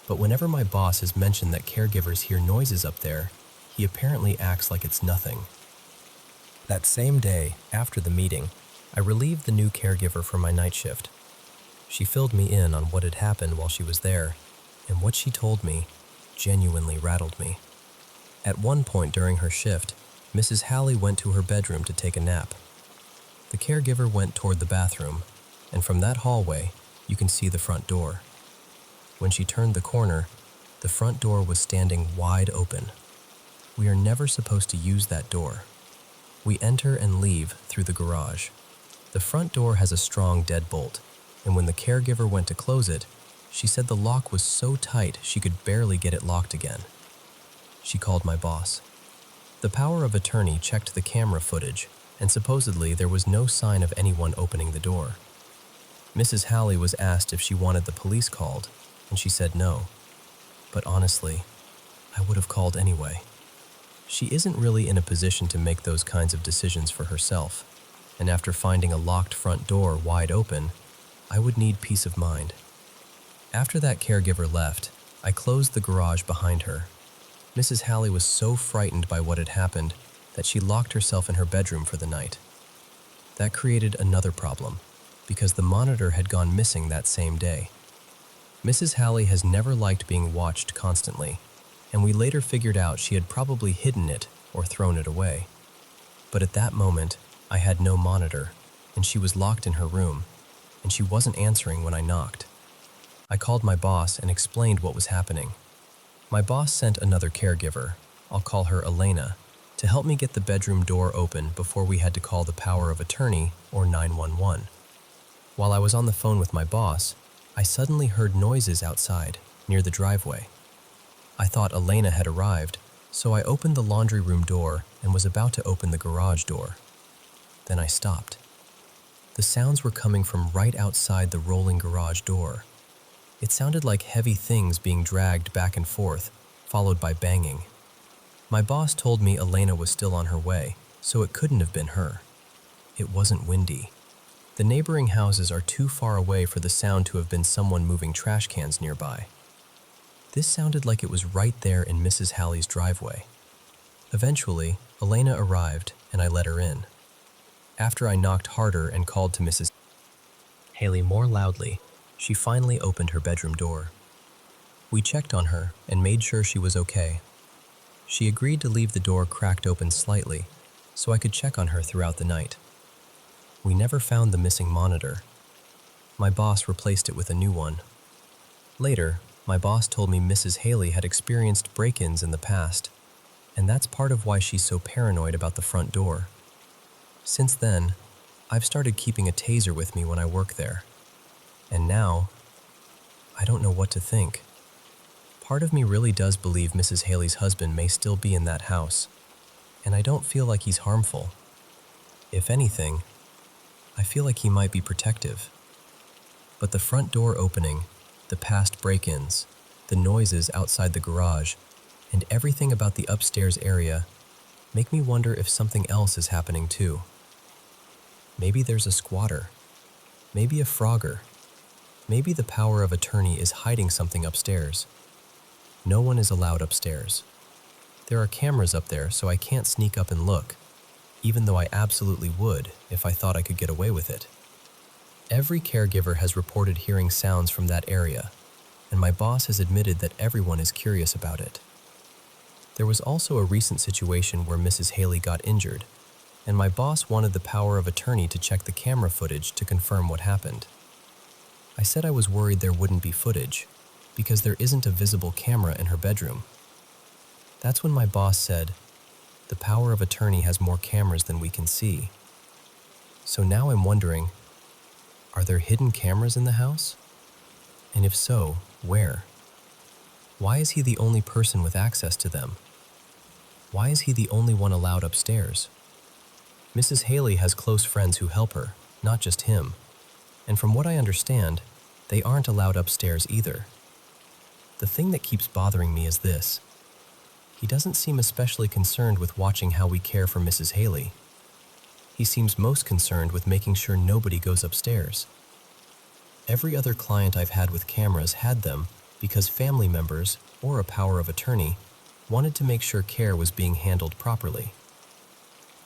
But whenever my boss has mentioned that caregivers hear noises up there, he apparently acts like it's nothing. That same day, after the meeting, I relieved the new caregiver for my night shift. She filled me in on what had happened while she was there, and what she told me genuinely rattled me. At one point during her shift, Mrs. Halley went to her bedroom to take a nap. The caregiver went toward the bathroom, and from that hallway, you can see the front door. When she turned the corner, the front door was standing wide open. We are never supposed to use that door. We enter and leave through the garage. The front door has a strong deadbolt, and when the caregiver went to close it, she said the lock was so tight she could barely get it locked again. She called my boss. The power of attorney checked the camera footage, and supposedly there was no sign of anyone opening the door. Mrs. Halley was asked if she wanted the police called, and she said no. But honestly, I would have called anyway. She isn't really in a position to make those kinds of decisions for herself, and after finding a locked front door wide open, I would need peace of mind. After that caregiver left, I closed the garage behind her. Mrs. Halley was so frightened by what had happened that she locked herself in her bedroom for the night. That created another problem, because the monitor had gone missing that same day. Mrs. Halley has never liked being watched constantly, and we later figured out she had probably hidden it or thrown it away. But at that moment, I had no monitor, and she was locked in her room, and she wasn't answering when I knocked. I called my boss and explained what was happening. My boss sent another caregiver, I'll call her Elena, to help me get the bedroom door open before we had to call the power of attorney or 911. While I was on the phone with my boss, I suddenly heard noises outside, near the driveway. I thought Elena had arrived, so I opened the laundry room door and was about to open the garage door. Then I stopped. The sounds were coming from right outside the rolling garage door. It sounded like heavy things being dragged back and forth, followed by banging. My boss told me Elena was still on her way, so it couldn't have been her. It wasn't windy. The neighboring houses are too far away for the sound to have been someone moving trash cans nearby. This sounded like it was right there in Mrs. Halley's driveway. Eventually, Elena arrived and I let her in. After I knocked harder and called to Mrs. Halley more loudly, she finally opened her bedroom door. We checked on her and made sure she was okay. She agreed to leave the door cracked open slightly so I could check on her throughout the night. We never found the missing monitor. My boss replaced it with a new one. Later, my boss told me Mrs. Halley had experienced break-ins in the past, and that's part of why she's so paranoid about the front door. Since then, I've started keeping a taser with me when I work there. And now, I don't know what to think. Part of me really does believe Mrs. Halley's husband may still be in that house, and I don't feel like he's harmful. If anything, I feel like he might be protective. But the front door opening, the past break-ins, the noises outside the garage, and everything about the upstairs area make me wonder if something else is happening too. Maybe there's a squatter. Maybe a frogger. Maybe the power of attorney is hiding something upstairs. No one is allowed upstairs. There are cameras up there, so I can't sneak up and look, even though I absolutely would if I thought I could get away with it. Every caregiver has reported hearing sounds from that area, and my boss has admitted that everyone is curious about it. There was also a recent situation where Mrs. Halley got injured, and my boss wanted the power of attorney to check the camera footage to confirm what happened. I said I was worried there wouldn't be footage, because there isn't a visible camera in her bedroom. That's when my boss said, "The power of attorney has more cameras than we can see." So now I'm wondering, are there hidden cameras in the house? And if so, where? Why is he the only person with access to them? Why is he the only one allowed upstairs? Mrs. Halley has close friends who help her, not just him. And from what I understand, they aren't allowed upstairs either. The thing that keeps bothering me is this. He doesn't seem especially concerned with watching how we care for Mrs. Halley. He seems most concerned with making sure nobody goes upstairs. Every other client I've had with cameras had them because family members, or a power of attorney, wanted to make sure care was being handled properly.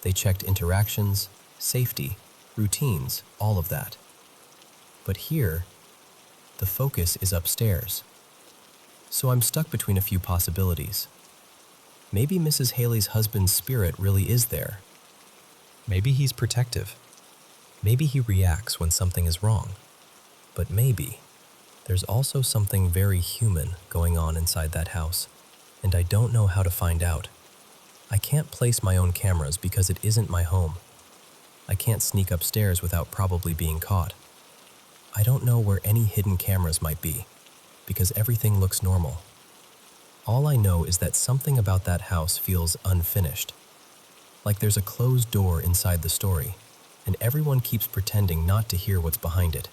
They checked interactions, safety, routines, all of that. But here, the focus is upstairs. So I'm stuck between a few possibilities. Maybe Mrs. Halley's husband's spirit really is there. Maybe he's protective. Maybe he reacts when something is wrong. But maybe there's also something very human going on inside that house, and I don't know how to find out. I can't place my own cameras because it isn't my home. I can't sneak upstairs without probably being caught. I don't know where any hidden cameras might be, because everything looks normal. All I know is that something about that house feels unfinished. Like there's a closed door inside the story, and everyone keeps pretending not to hear what's behind it.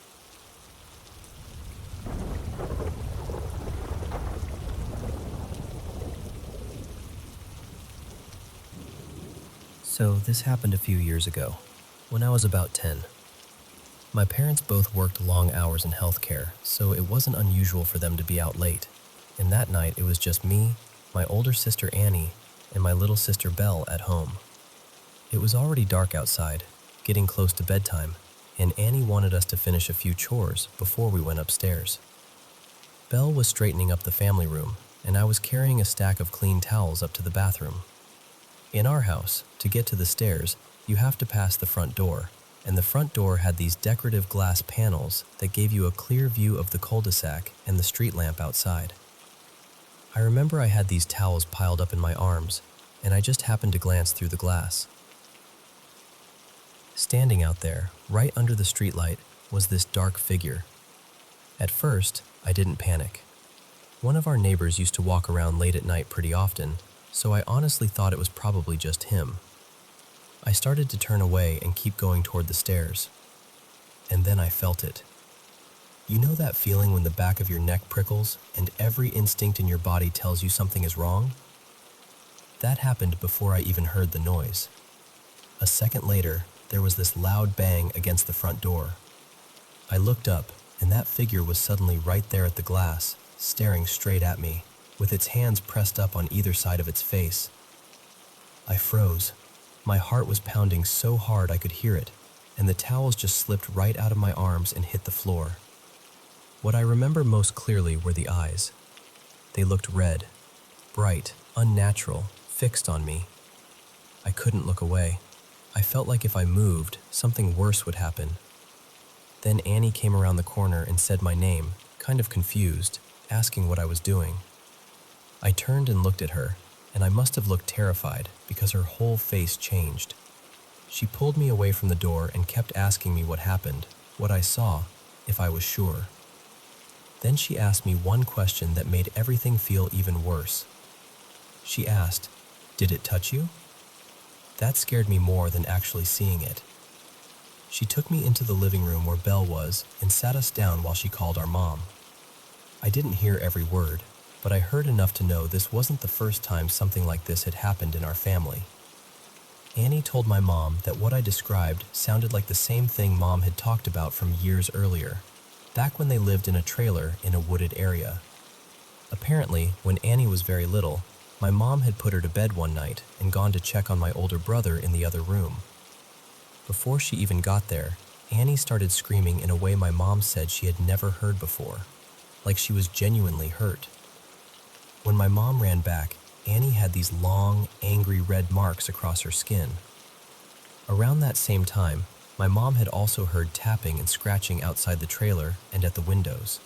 So this happened a few years ago, when I was about 10. My parents both worked long hours in healthcare, so it wasn't unusual for them to be out late. And that night it was just me, my older sister Annie, and my little sister Belle at home. It was already dark outside, getting close to bedtime, and Annie wanted us to finish a few chores before we went upstairs. Belle was straightening up the family room, and I was carrying a stack of clean towels up to the bathroom. In our house, to get to the stairs, you have to pass the front door, and the front door had these decorative glass panels that gave you a clear view of the cul-de-sac and the street lamp outside. I remember I had these towels piled up in my arms, and I just happened to glance through the glass. Standing out there, right under the streetlight, was this dark figure. At first, I didn't panic. One of our neighbors used to walk around late at night pretty often, so I honestly thought it was probably just him. I started to turn away and keep going toward the stairs. And then I felt it. You know that feeling when the back of your neck prickles and every instinct in your body tells you something is wrong? That happened before I even heard the noise. A second later, there was this loud bang against the front door. I looked up, and that figure was suddenly right there at the glass, staring straight at me, with its hands pressed up on either side of its face. I froze. My heart was pounding so hard I could hear it, and the towels just slipped right out of my arms and hit the floor. What I remember most clearly were the eyes. They looked red, bright, unnatural, fixed on me. I couldn't look away. I felt like if I moved, something worse would happen. Then Annie came around the corner and said my name, kind of confused, asking what I was doing. I turned and looked at her, and I must have looked terrified because her whole face changed. She pulled me away from the door and kept asking me what happened, what I saw, if I was sure. Then she asked me one question that made everything feel even worse. She asked, "Did it touch you?" That scared me more than actually seeing it. She took me into the living room where Belle was and sat us down while she called our mom. I didn't hear every word, but I heard enough to know this wasn't the first time something like this had happened in our family. Annie told my mom that what I described sounded like the same thing Mom had talked about from years earlier, back when they lived in a trailer in a wooded area. Apparently, when Annie was very little, my mom had put her to bed one night and gone to check on my older brother in the other room. Before she even got there, Annie started screaming in a way my mom said she had never heard before, like she was genuinely hurt. When my mom ran back, Annie had these long, angry red marks across her skin. Around that same time, my mom had also heard tapping and scratching outside the trailer and at the windows.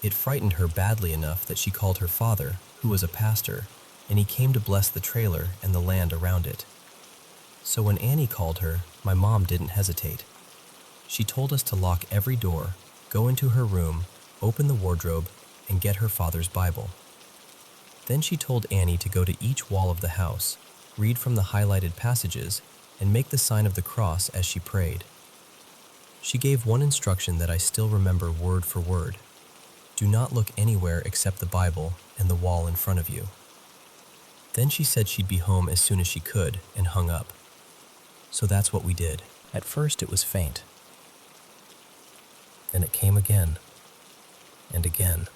It frightened her badly enough that she called her father, who was a pastor, and he came to bless the trailer and the land around it. So when Annie called her, my mom didn't hesitate. She told us to lock every door, go into her room, open the wardrobe, and get her father's Bible. Then she told Annie to go to each wall of the house, read from the highlighted passages, and make the sign of the cross as she prayed. She gave one instruction that I still remember word for word. Do not look anywhere except the Bible and the wall in front of you. Then she said she'd be home as soon as she could and hung up. So that's what we did. At first it was faint. Then it came again and again.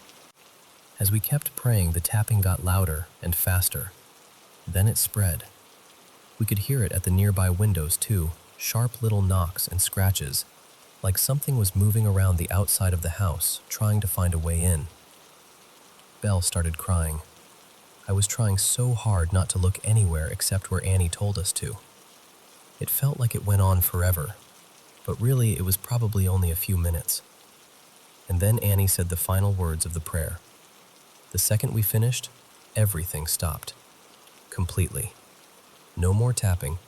As we kept praying, the tapping got louder and faster. Then it spread. We could hear it at the nearby windows too, sharp little knocks and scratches, like something was moving around the outside of the house, trying to find a way in. Belle started crying. I was trying so hard not to look anywhere except where Annie told us to. It felt like it went on forever, but really it was probably only a few minutes. And then Annie said the final words of the prayer. The second we finished, everything stopped. Completely. No more tapping,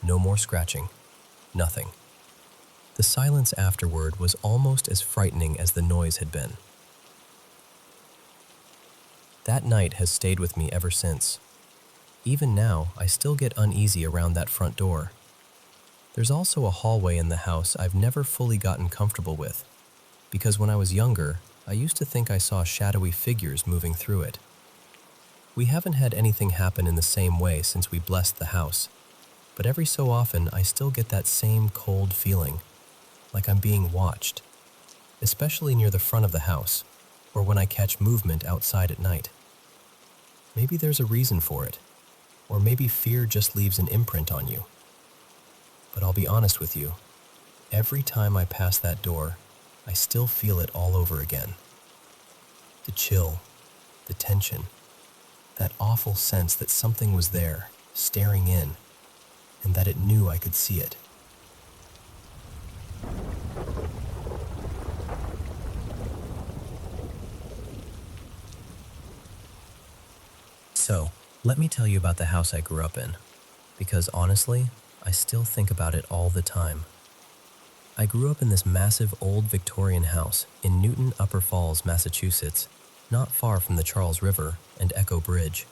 no more scratching, nothing. The silence afterward was almost as frightening as the noise had been. That night has stayed with me ever since. Even now, I still get uneasy around that front door. There's also a hallway in the house I've never fully gotten comfortable with, because when I was younger, I used to think I saw shadowy figures moving through it. We haven't had anything happen in the same way since we blessed the house, but every so often I still get that same cold feeling, like I'm being watched, especially near the front of the house, or when I catch movement outside at night. Maybe there's a reason for it, or maybe fear just leaves an imprint on you. But I'll be honest with you, every time I pass that door, I still feel it all over again. The chill, the tension, that awful sense that something was there, staring in, and that it knew I could see it. So, let me tell you about the house I grew up in, because honestly, I still think about it all the time. I grew up in this massive old Victorian house in Newton Upper Falls, Massachusetts, not far from the Charles River and Echo Bridge.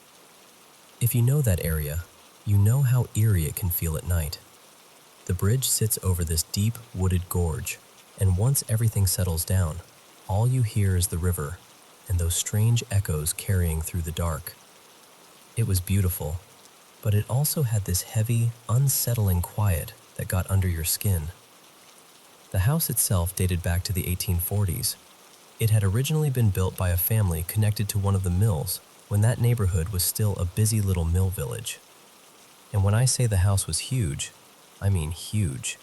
If you know that area, you know how eerie it can feel at night. The bridge sits over this deep, wooded gorge, and once everything settles down, all you hear is the river and those strange echoes carrying through the dark. It was beautiful, but it also had this heavy, unsettling quiet that got under your skin. The house itself dated back to the 1840s. It had originally been built by a family connected to one of the mills when that neighborhood was still a busy little mill village. And when I say the house was huge, I mean huge.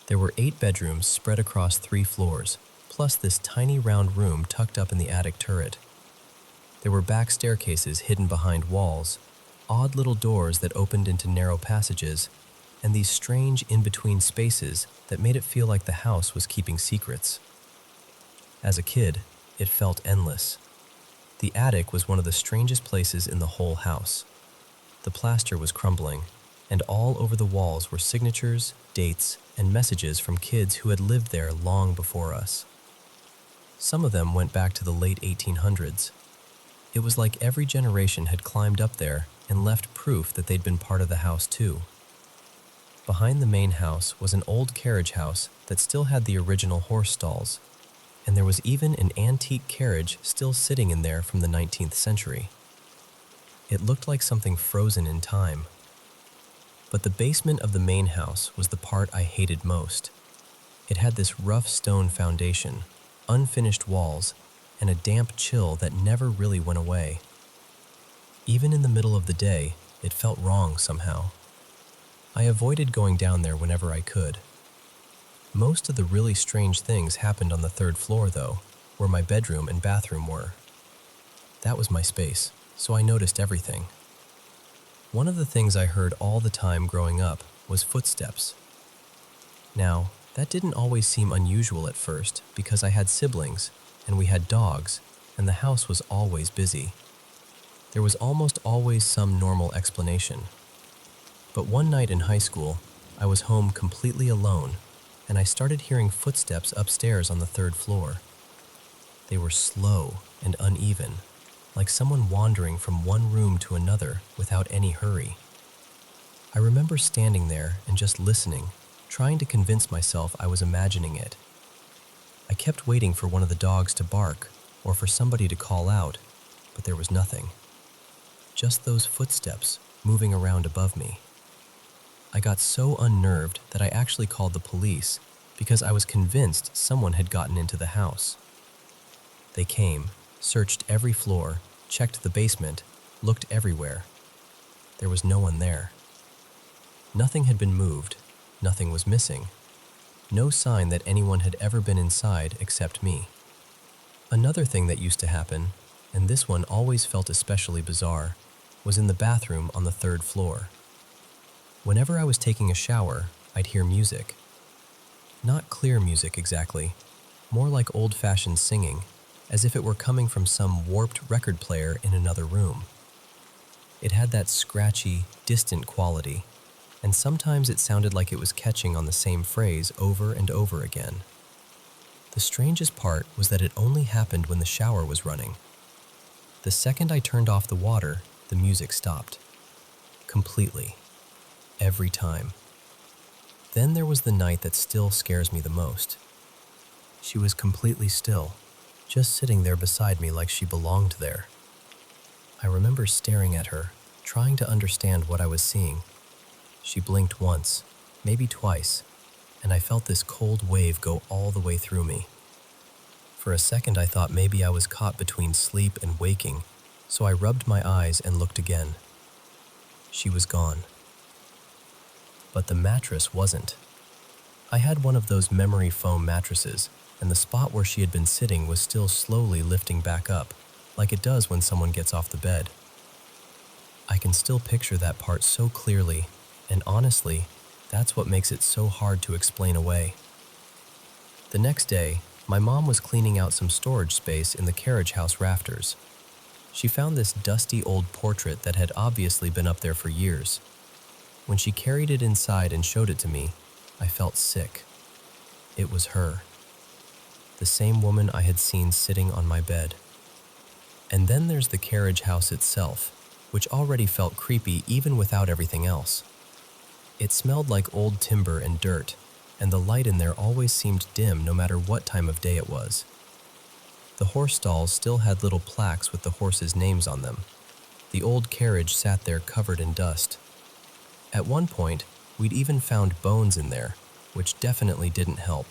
There were 8 bedrooms spread across 3 floors, plus this tiny round room tucked up in the attic turret. There were back staircases hidden behind walls, odd little doors that opened into narrow passages, and these strange in-between spaces that made it feel like the house was keeping secrets. As a kid, it felt endless. The attic was one of the strangest places in the whole house. The plaster was crumbling, and all over the walls were signatures, dates, and messages from kids who had lived there long before us. Some of them went back to the late 1800s. It was like every generation had climbed up there and left proof that they'd been part of the house too. Behind the main house was an old carriage house that still had the original horse stalls, and there was even an antique carriage still sitting in there from the 19th century. It looked like something frozen in time. But the basement of the main house was the part I hated most. It had this rough stone foundation, unfinished walls, and a damp chill that never really went away. Even in the middle of the day, it felt wrong somehow. I avoided going down there whenever I could. Most of the really strange things happened on the 3rd floor, though, where my bedroom and bathroom were. That was my space, so I noticed everything. One of the things I heard all the time growing up was footsteps. Now, that didn't always seem unusual at first because I had siblings, and we had dogs, and the house was always busy. There was almost always some normal explanation. But one night in high school, I was home completely alone, and I started hearing footsteps upstairs on the 3rd floor. They were slow and uneven, like someone wandering from one room to another without any hurry. I remember standing there and just listening, trying to convince myself I was imagining it. I kept waiting for one of the dogs to bark or for somebody to call out, but there was nothing. Just those footsteps moving around above me. I got so unnerved that I actually called the police because I was convinced someone had gotten into the house. They came, searched every floor, checked the basement, looked everywhere. There was no one there. Nothing had been moved, nothing was missing. No sign that anyone had ever been inside except me. Another thing that used to happen, and this one always felt especially bizarre, was in the bathroom on the 3rd floor. Whenever I was taking a shower, I'd hear music. Not clear music exactly, more like old-fashioned singing, as if it were coming from some warped record player in another room. It had that scratchy, distant quality, and sometimes it sounded like it was catching on the same phrase over and over again. The strangest part was that it only happened when the shower was running. The second I turned off the water, the music stopped. Completely. Every time. Then there was the night that still scares me the most. She was completely still, just sitting there beside me like she belonged there. I remember staring at her, trying to understand what I was seeing. She blinked once, maybe twice, and I felt this cold wave go all the way through me. For a second I thought maybe I was caught between sleep and waking, so I rubbed my eyes and looked again. She was gone. But the mattress wasn't. I had one of those memory foam mattresses, and the spot where she had been sitting was still slowly lifting back up, like it does when someone gets off the bed. I can still picture that part so clearly, and honestly, that's what makes it so hard to explain away. The next day, my mom was cleaning out some storage space in the carriage house rafters. She found this dusty old portrait that had obviously been up there for years. When she carried it inside and showed it to me, I felt sick. It was her. The same woman I had seen sitting on my bed. And then there's the carriage house itself, which already felt creepy even without everything else. It smelled like old timber and dirt, and the light in there always seemed dim no matter what time of day it was. The horse stalls still had little plaques with the horses' names on them. The old carriage sat there covered in dust. At one point, we'd even found bones in there, which definitely didn't help.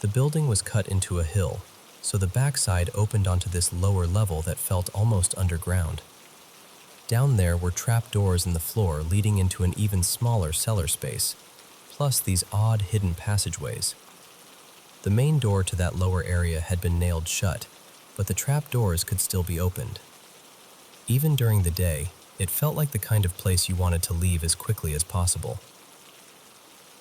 The building was cut into a hill, so the backside opened onto this lower level that felt almost underground. Down there were trapdoors in the floor leading into an even smaller cellar space, plus these odd hidden passageways. The main door to that lower area had been nailed shut, but the trapdoors could still be opened. Even during the day, it felt like the kind of place you wanted to leave as quickly as possible.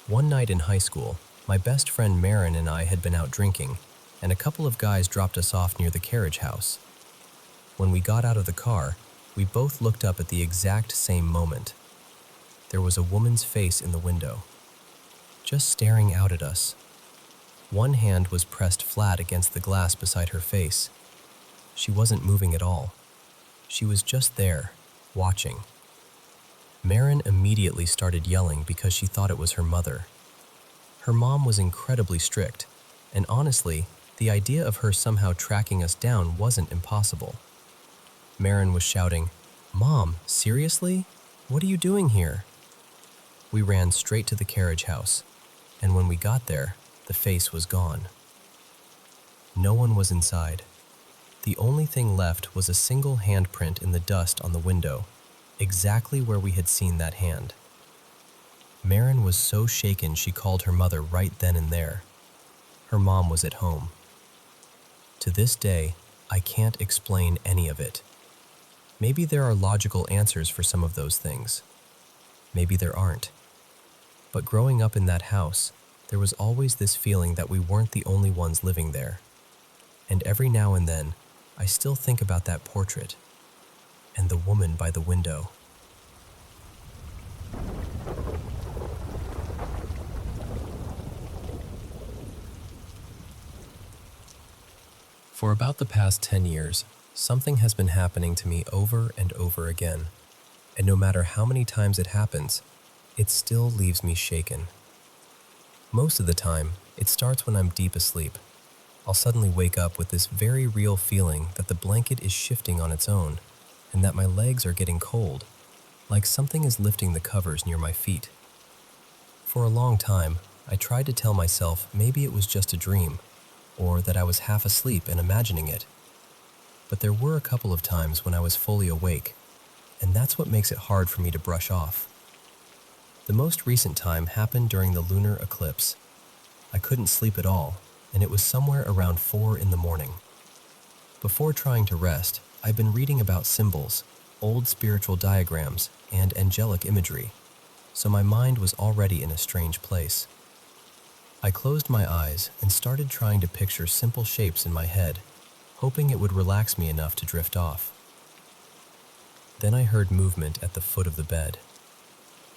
One night in high school, my best friend Marin and I had been out drinking, and a couple of guys dropped us off near the carriage house. When we got out of the car, we both looked up at the exact same moment. There was a woman's face in the window, just staring out at us. One hand was pressed flat against the glass beside her face. She wasn't moving at all. She was just there, watching. Marin immediately started yelling because she thought it was her mother. Her mom was incredibly strict, and honestly, the idea of her somehow tracking us down wasn't impossible. Marin was shouting, "Mom, seriously? What are you doing here?" We ran straight to the carriage house, and when we got there, the face was gone. No one was inside. The only thing left was a single handprint in the dust on the window, exactly where we had seen that hand. Marin was so shaken she called her mother right then and there. Her mom was at home. To this day, I can't explain any of it. Maybe there are logical answers for some of those things. Maybe there aren't. But growing up in that house, there was always this feeling that we weren't the only ones living there. And every now and then, I still think about that portrait and the woman by the window. For about the past 10 years, something has been happening to me over and over again. And no matter how many times it happens, it still leaves me shaken. Most of the time, it starts when I'm deep asleep. I'll suddenly wake up with this very real feeling that the blanket is shifting on its own, and that my legs are getting cold, like something is lifting the covers near my feet. For a long time, I tried to tell myself maybe it was just a dream, or that I was half asleep and imagining it. But there were a couple of times when I was fully awake, and that's what makes it hard for me to brush off. The most recent time happened during the lunar eclipse. I couldn't sleep at all, and it was somewhere around 4 in the morning. Before trying to rest, I'd been reading about symbols, old spiritual diagrams, and angelic imagery, so my mind was already in a strange place. I closed my eyes and started trying to picture simple shapes in my head, hoping it would relax me enough to drift off. Then I heard movement at the foot of the bed.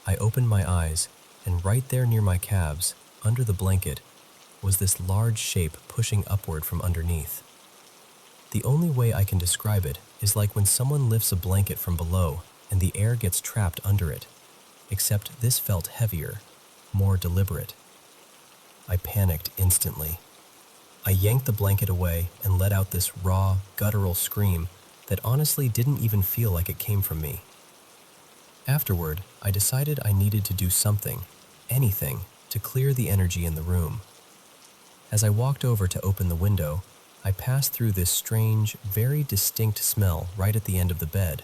I opened my eyes, and right there near my calves, under the blanket, was this large shape pushing upward from underneath. The only way I can describe it is like when someone lifts a blanket from below and the air gets trapped under it, except this felt heavier, more deliberate. I panicked instantly. I yanked the blanket away and let out this raw, guttural scream that honestly didn't even feel like it came from me. Afterward, I decided I needed to do something, anything, to clear the energy in the room. As I walked over to open the window, I passed through this strange, very distinct smell right at the end of the bed,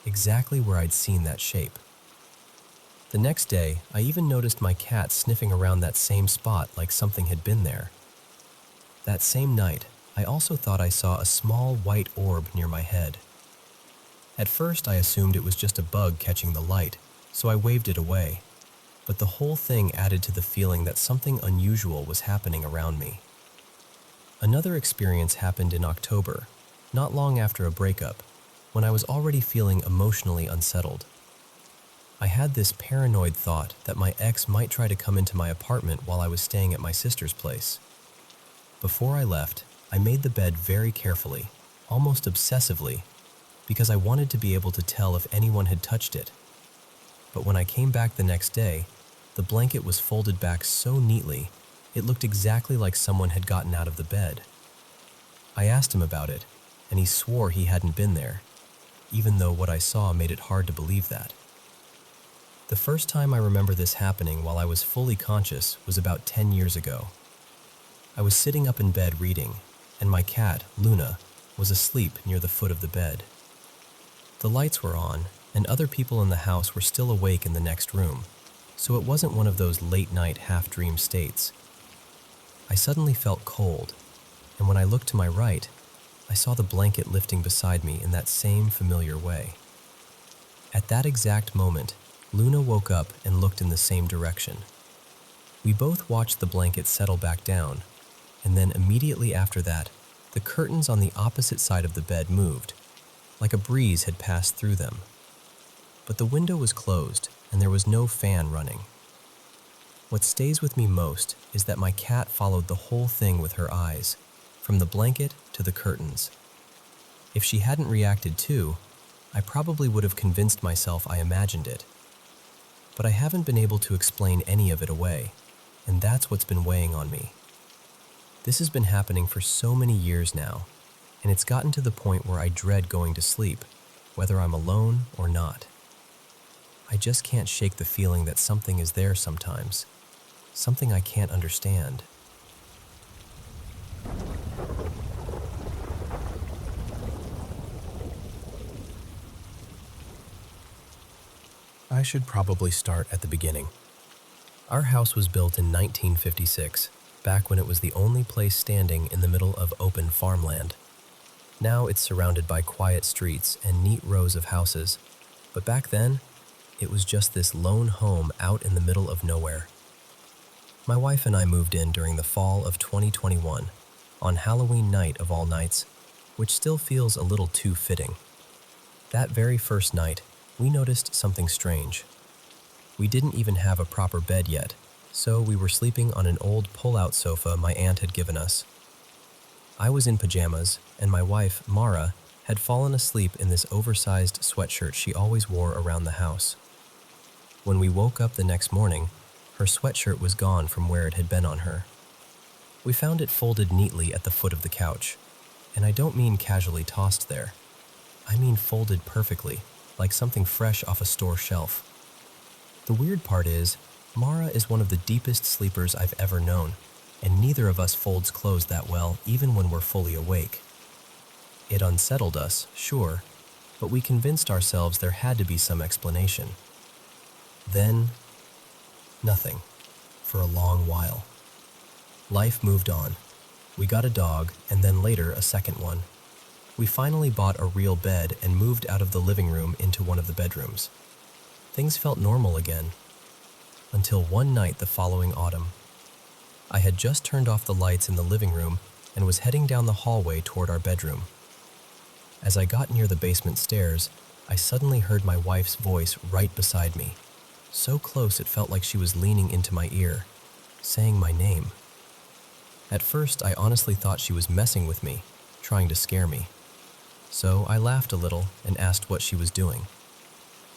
exactly where I'd seen that shape. The next day, I even noticed my cat sniffing around that same spot like something had been there. That same night, I also thought I saw a small white orb near my head. At first, I assumed it was just a bug catching the light, so I waved it away. But the whole thing added to the feeling that something unusual was happening around me. Another experience happened in October, not long after a breakup, when I was already feeling emotionally unsettled. I had this paranoid thought that my ex might try to come into my apartment while I was staying at my sister's place. Before I left, I made the bed very carefully, almost obsessively, because I wanted to be able to tell if anyone had touched it. But when I came back the next day, the blanket was folded back so neatly, it looked exactly like someone had gotten out of the bed. I asked him about it, and he swore he hadn't been there, even though what I saw made it hard to believe that. The first time I remember this happening while I was fully conscious was about 10 years ago. I was sitting up in bed reading, and my cat, Luna, was asleep near the foot of the bed. The lights were on, and other people in the house were still awake in the next room, so it wasn't one of those late-night half-dream states. I suddenly felt cold, and when I looked to my right, I saw the blanket lifting beside me in that same familiar way. At that exact moment, Luna woke up and looked in the same direction. We both watched the blanket settle back down, and then immediately after that, the curtains on the opposite side of the bed moved, like a breeze had passed through them. But the window was closed, and there was no fan running. What stays with me most is that my cat followed the whole thing with her eyes, from the blanket to the curtains. If she hadn't reacted too, I probably would have convinced myself I imagined it. But I haven't been able to explain any of it away, and that's what's been weighing on me. This has been happening for so many years now, and it's gotten to the point where I dread going to sleep, whether I'm alone or not. I just can't shake the feeling that something is there sometimes, something I can't understand. I should probably start at the beginning. Our house was built in 1956, back when it was the only place standing in the middle of open farmland. Now it's surrounded by quiet streets and neat rows of houses, but back then, it was just this lone home out in the middle of nowhere. My wife and I moved in during the fall of 2021, on Halloween night of all nights, which still feels a little too fitting. That very first night, we noticed something strange. We didn't even have a proper bed yet, so we were sleeping on an old pull-out sofa my aunt had given us. I was in pajamas, and my wife, Mara, had fallen asleep in this oversized sweatshirt she always wore around the house. When we woke up the next morning, her sweatshirt was gone from where it had been on her. We found it folded neatly at the foot of the couch, and I don't mean casually tossed there. I mean folded perfectly, like something fresh off a store shelf. The weird part is, Mara is one of the deepest sleepers I've ever known, and neither of us folds clothes that well even when we're fully awake. It unsettled us, sure, but we convinced ourselves there had to be some explanation. Then, nothing, for a long while. Life moved on. We got a dog, and then later a second one. We finally bought a real bed and moved out of the living room into one of the bedrooms. Things felt normal again, until one night the following autumn. I had just turned off the lights in the living room and was heading down the hallway toward our bedroom. As I got near the basement stairs, I suddenly heard my wife's voice right beside me, so close it felt like she was leaning into my ear, saying my name. At first, I honestly thought she was messing with me, trying to scare me. So I laughed a little and asked what she was doing.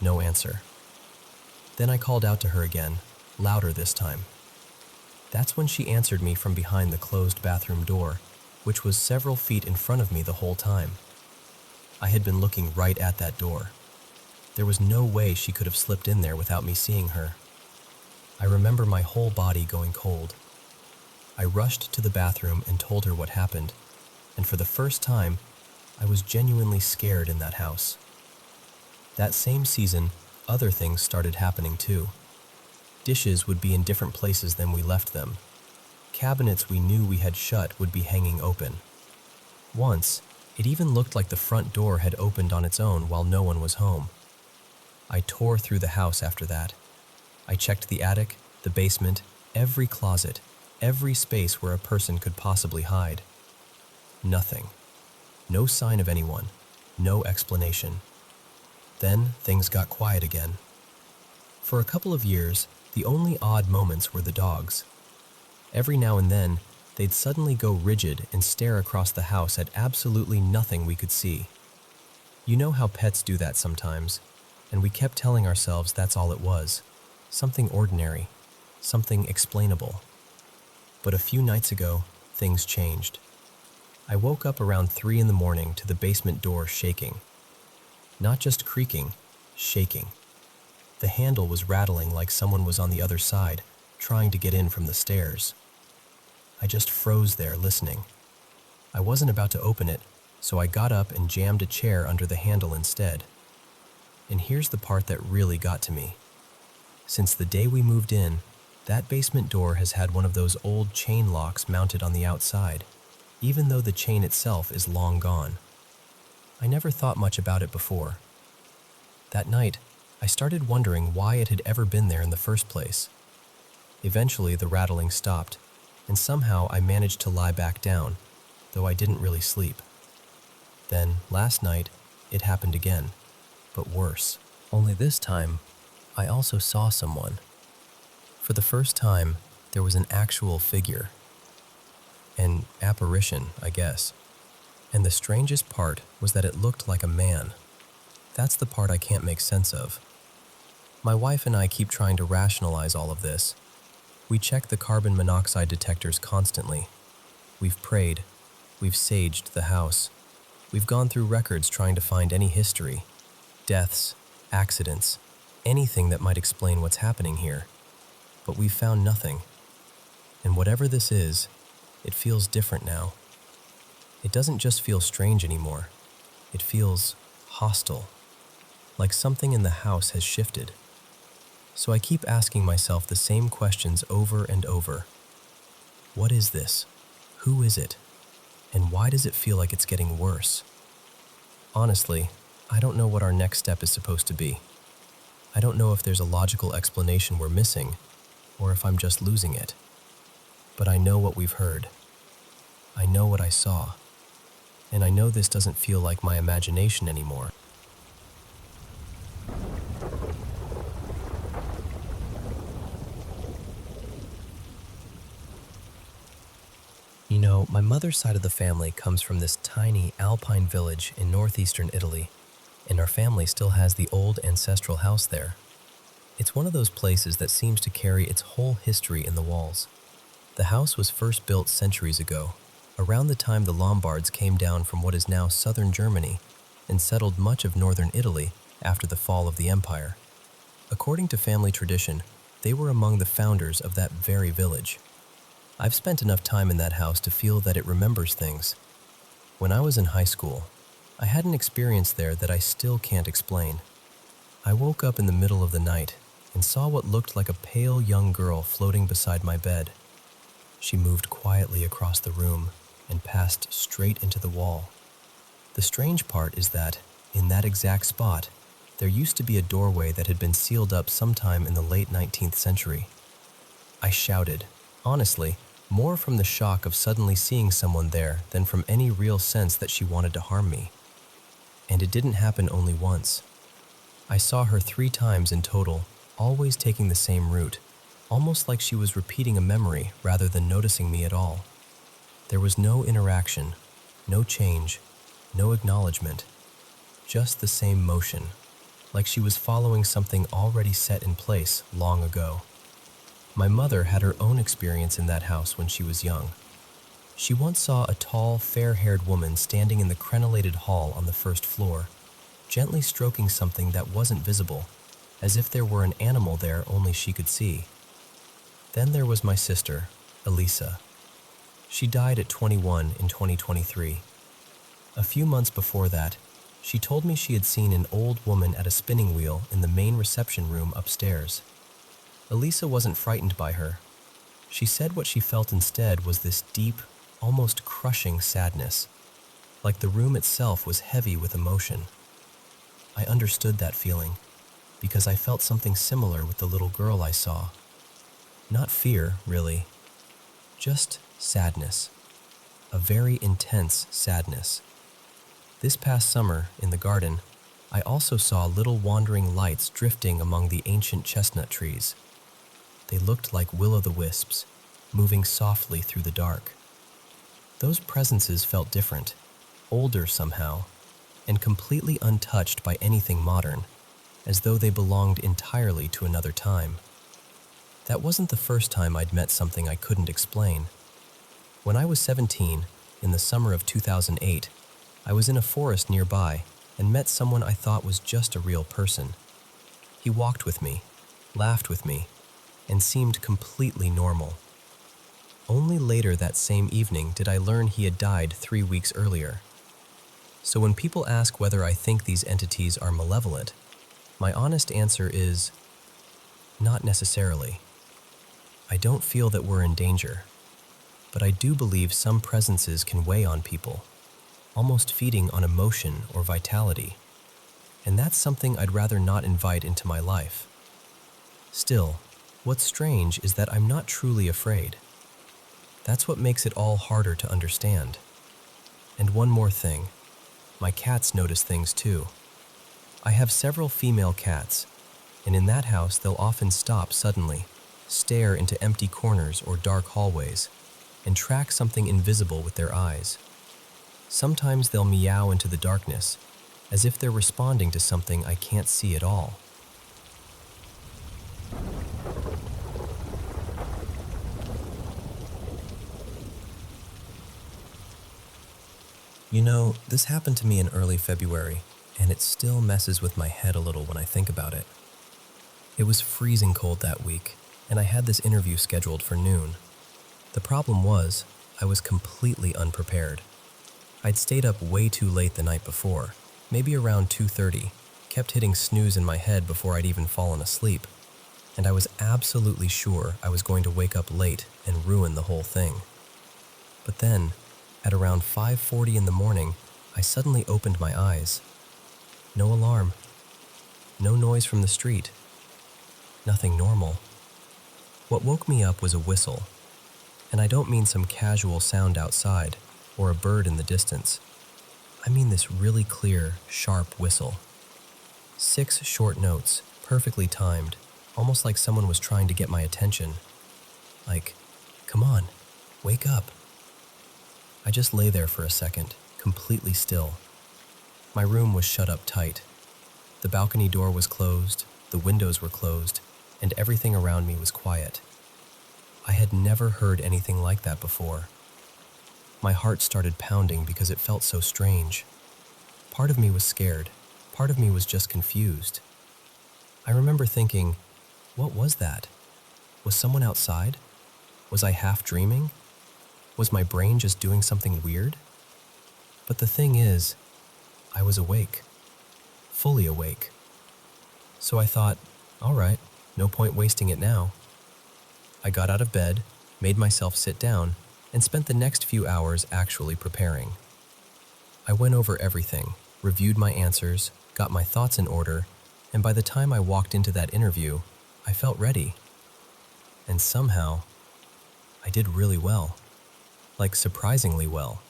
No answer. Then I called out to her again, louder this time. That's when she answered me from behind the closed bathroom door, which was several feet in front of me the whole time. I had been looking right at that door. There was no way she could have slipped in there without me seeing her. I remember my whole body going cold. I rushed to the bathroom and told her what happened, and for the first time, I was genuinely scared in that house. That same season, other things started happening too. Dishes would be in different places than we left them. Cabinets we knew we had shut would be hanging open. Once, it even looked like the front door had opened on its own while no one was home. I tore through the house after that. I checked the attic, the basement, every closet, every space where a person could possibly hide. Nothing. No sign of anyone. No explanation. Then things got quiet again. For a couple of years, the only odd moments were the dogs. Every now and then, they'd suddenly go rigid and stare across the house at absolutely nothing we could see. You know how pets do that sometimes, and we kept telling ourselves that's all it was. Something ordinary, something explainable. But a few nights ago, things changed. I woke up around 3 in the morning to the basement door shaking. Not just creaking, shaking. The handle was rattling like someone was on the other side, trying to get in from the stairs. I just froze there listening. I wasn't about to open it, so I got up and jammed a chair under the handle instead. And here's the part that really got to me. Since the day we moved in, that basement door has had one of those old chain locks mounted on the outside, even though the chain itself is long gone. I never thought much about it before. That night, I started wondering why it had ever been there in the first place. Eventually, the rattling stopped, and somehow I managed to lie back down, though I didn't really sleep. Then, last night, it happened again, but worse. Only this time, I also saw someone. For the first time, there was an actual figure. An apparition, I guess. And the strangest part was that it looked like a man. That's the part I can't make sense of. My wife and I keep trying to rationalize all of this. We check the carbon monoxide detectors constantly. We've prayed. We've saged the house. We've gone through records trying to find any history, deaths, accidents, anything that might explain what's happening here. But we've found nothing. And whatever this is, it feels different now. It doesn't just feel strange anymore. It feels hostile, like something in the house has shifted. So I keep asking myself the same questions over and over. What is this? Who is it? And why does it feel like it's getting worse? Honestly, I don't know what our next step is supposed to be. I don't know if there's a logical explanation we're missing, or if I'm just losing it. But I know what we've heard. I know what I saw. And I know this doesn't feel like my imagination anymore. You know, my mother's side of the family comes from this tiny alpine village in northeastern Italy, and our family still has the old ancestral house there. It's one of those places that seems to carry its whole history in the walls. The house was first built centuries ago, around the time the Lombards came down from what is now southern Germany and settled much of northern Italy after the fall of the empire. According to family tradition, they were among the founders of that very village. I've spent enough time in that house to feel that it remembers things. When I was in high school, I had an experience there that I still can't explain. I woke up in the middle of the night and saw what looked like a pale young girl floating beside my bed. She moved quietly across the room and passed straight into the wall. The strange part is that, in that exact spot, there used to be a doorway that had been sealed up sometime in the late 19th century. I shouted, honestly, more from the shock of suddenly seeing someone there than from any real sense that she wanted to harm me. And it didn't happen only once. I saw her 3 times in total, always taking the same route, almost like she was repeating a memory rather than noticing me at all. There was no interaction, no change, no acknowledgement, just the same motion, like she was following something already set in place long ago. My mother had her own experience in that house when she was young. She once saw a tall, fair-haired woman standing in the crenellated hall on the first floor. gently stroking something that wasn't visible, as if there were an animal there only she could see. Then there was my sister, Elisa. She died at 21 in 2023. A few months before that, she told me she had seen an old woman at a spinning wheel in the main reception room upstairs. Elisa wasn't frightened by her. She said what she felt instead was this deep, almost crushing sadness, like the room itself was heavy with emotion. I understood that feeling, because I felt something similar with the little girl I saw. Not fear, really, just sadness. A very intense sadness. This past summer, in the garden, I also saw little wandering lights drifting among the ancient chestnut trees. They looked like will-o'-the-wisps, moving softly through the dark. Those presences felt different, older somehow, and completely untouched by anything modern, as though they belonged entirely to another time. That wasn't the first time I'd met something I couldn't explain. When I was 17, in the summer of 2008, I was in a forest nearby and met someone I thought was just a real person. He walked with me, laughed with me, and seemed completely normal. Only later that same evening did I learn he had died 3 weeks earlier. So when people ask whether I think these entities are malevolent, my honest answer is, not necessarily. I don't feel that we're in danger, but I do believe some presences can weigh on people, almost feeding on emotion or vitality, and that's something I'd rather not invite into my life. Still, what's strange is that I'm not truly afraid. That's what makes it all harder to understand. And one more thing, my cats notice things too. I have several female cats, and in that house they'll often stop suddenly, stare into empty corners or dark hallways, and track something invisible with their eyes. Sometimes they'll meow into the darkness, as if they're responding to something I can't see at all. You know, this happened to me in early February, and it still messes with my head a little when I think about it. It was freezing cold that week, and I had this interview scheduled for noon. The problem was, I was completely unprepared. I'd stayed up way too late the night before, maybe around 2:30, kept hitting snooze in my head before I'd even fallen asleep, and I was absolutely sure I was going to wake up late and ruin the whole thing. But then, at around 5:40 in the morning, I suddenly opened my eyes. No alarm. No noise from the street. Nothing normal. What woke me up was a whistle. And I don't mean some casual sound outside or a bird in the distance. I mean this really clear, sharp whistle. 6 short notes, perfectly timed, almost like someone was trying to get my attention. Like, come on, wake up. I just lay there for a second, completely still. My room was shut up tight. The balcony door was closed, the windows were closed, and everything around me was quiet. I had never heard anything like that before. My heart started pounding because it felt so strange. Part of me was scared. Part of me was just confused. I remember thinking, what was that? Was someone outside? Was I half dreaming? Was my brain just doing something weird? But the thing is, I was awake. Fully awake. So I thought, all right, no point wasting it now. I got out of bed, made myself sit down, and spent the next few hours actually preparing. I went over everything, reviewed my answers, got my thoughts in order, and by the time I walked into that interview, I felt ready. And somehow, I did really well. Like surprisingly well.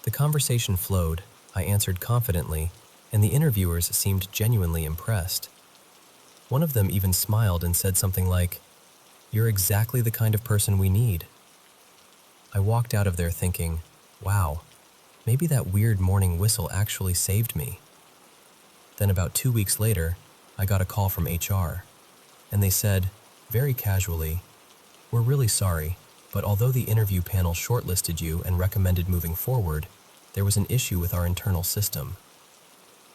The conversation flowed, I answered confidently, and the interviewers seemed genuinely impressed. One of them even smiled and said something like, "You're exactly the kind of person we need." I walked out of there thinking, wow, maybe that weird morning whistle actually saved me. Then about 2 weeks later, I got a call from HR, and they said, very casually, "We're really sorry, but although the interview panel shortlisted you and recommended moving forward, there was an issue with our internal system."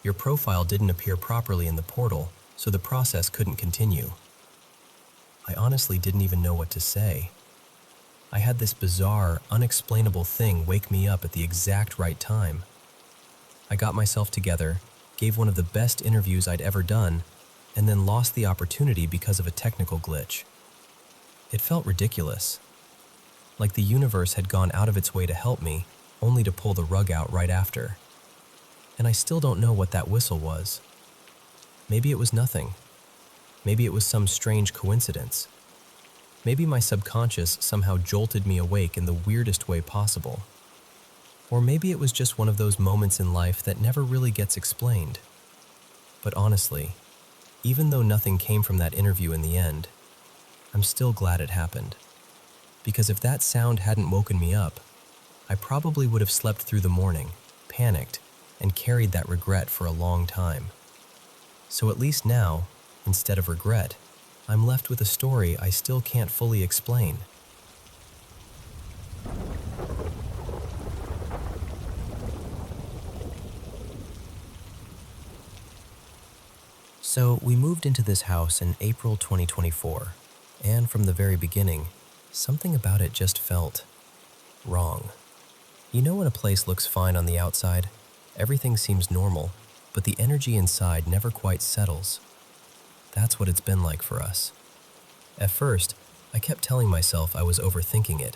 Your profile didn't appear properly in the portal, so the process couldn't continue. I honestly didn't even know what to say. I had this bizarre, unexplainable thing wake me up at the exact right time. I got myself together, gave one of the best interviews I'd ever done, and then lost the opportunity because of a technical glitch. It felt ridiculous. Like the universe had gone out of its way to help me, only to pull the rug out right after. And I still don't know what that whistle was. Maybe it was nothing. Maybe it was some strange coincidence. Maybe my subconscious somehow jolted me awake in the weirdest way possible. Or maybe it was just one of those moments in life that never really gets explained. But honestly, even though nothing came from that interview in the end, I'm still glad it happened. Because if that sound hadn't woken me up, I probably would have slept through the morning, panicked, and carried that regret for a long time. So at least now, instead of regret, I'm left with a story I still can't fully explain. So we moved into this house in April 2024, and from the very beginning, something about it just felt wrong. You know when a place looks fine on the outside, everything seems normal, but the energy inside never quite settles? That's what it's been like for us. At first, I kept telling myself I was overthinking it.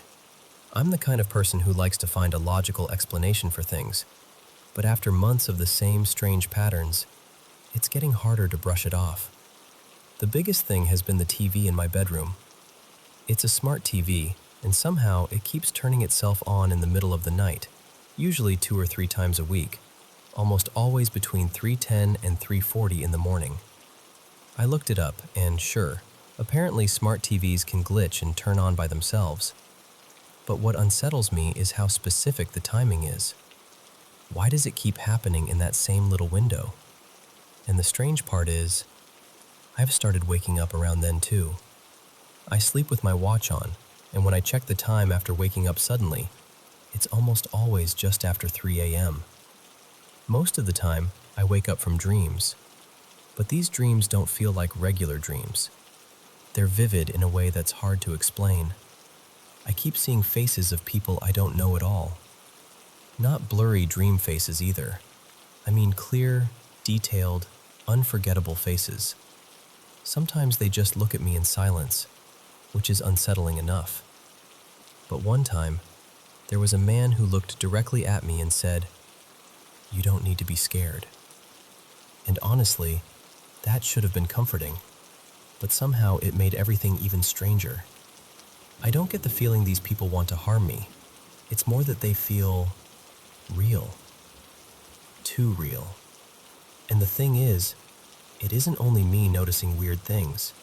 I'm the kind of person who likes to find a logical explanation for things, but after months of the same strange patterns, it's getting harder to brush it off. The biggest thing has been the TV in my bedroom. It's a smart TV, and somehow it keeps turning itself on in the middle of the night, usually 2 or 3 times a week, almost always between 3:10 and 3:40 in the morning. I looked it up, and sure, apparently smart TVs can glitch and turn on by themselves. But what unsettles me is how specific the timing is. Why does it keep happening in that same little window? And the strange part is, I've started waking up around then too. I sleep with my watch on, and when I check the time after waking up suddenly, it's almost always just after 3 a.m. Most of the time, I wake up from dreams. But these dreams don't feel like regular dreams. They're vivid in a way that's hard to explain. I keep seeing faces of people I don't know at all. Not blurry dream faces either. I mean clear, detailed, unforgettable faces. Sometimes they just look at me in silence, which is unsettling enough. But one time, there was a man who looked directly at me and said, "You don't need to be scared." And honestly, that should have been comforting, but somehow it made everything even stranger. I don't get the feeling these people want to harm me. It's more that they feel real. Too real. And the thing is, it isn't only me noticing weird things.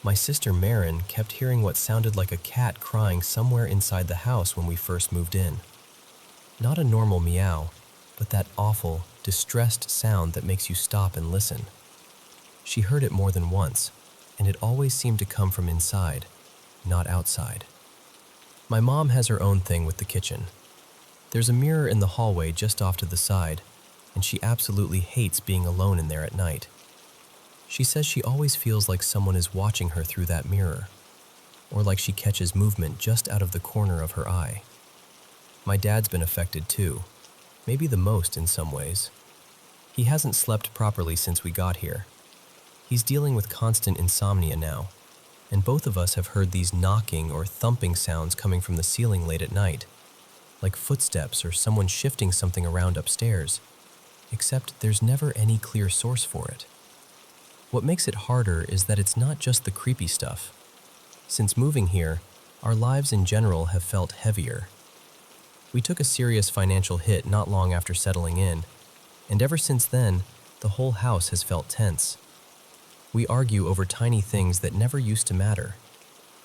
My sister Marin kept hearing what sounded like a cat crying somewhere inside the house when we first moved in. Not a normal meow, but that awful, distressed sound that makes you stop and listen. She heard it more than once, and it always seemed to come from inside, not outside. My mom has her own thing with the kitchen. There's a mirror in the hallway just off to the side, and she absolutely hates being alone in there at night. She says she always feels like someone is watching her through that mirror, or like she catches movement just out of the corner of her eye. My dad's been affected too, maybe the most in some ways. He hasn't slept properly since we got here. He's dealing with constant insomnia now, and both of us have heard these knocking or thumping sounds coming from the ceiling late at night, like footsteps or someone shifting something around upstairs, except there's never any clear source for it. What makes it harder is that it's not just the creepy stuff. Since moving here, our lives in general have felt heavier. We took a serious financial hit not long after settling in, and ever since then, the whole house has felt tense. We argue over tiny things that never used to matter.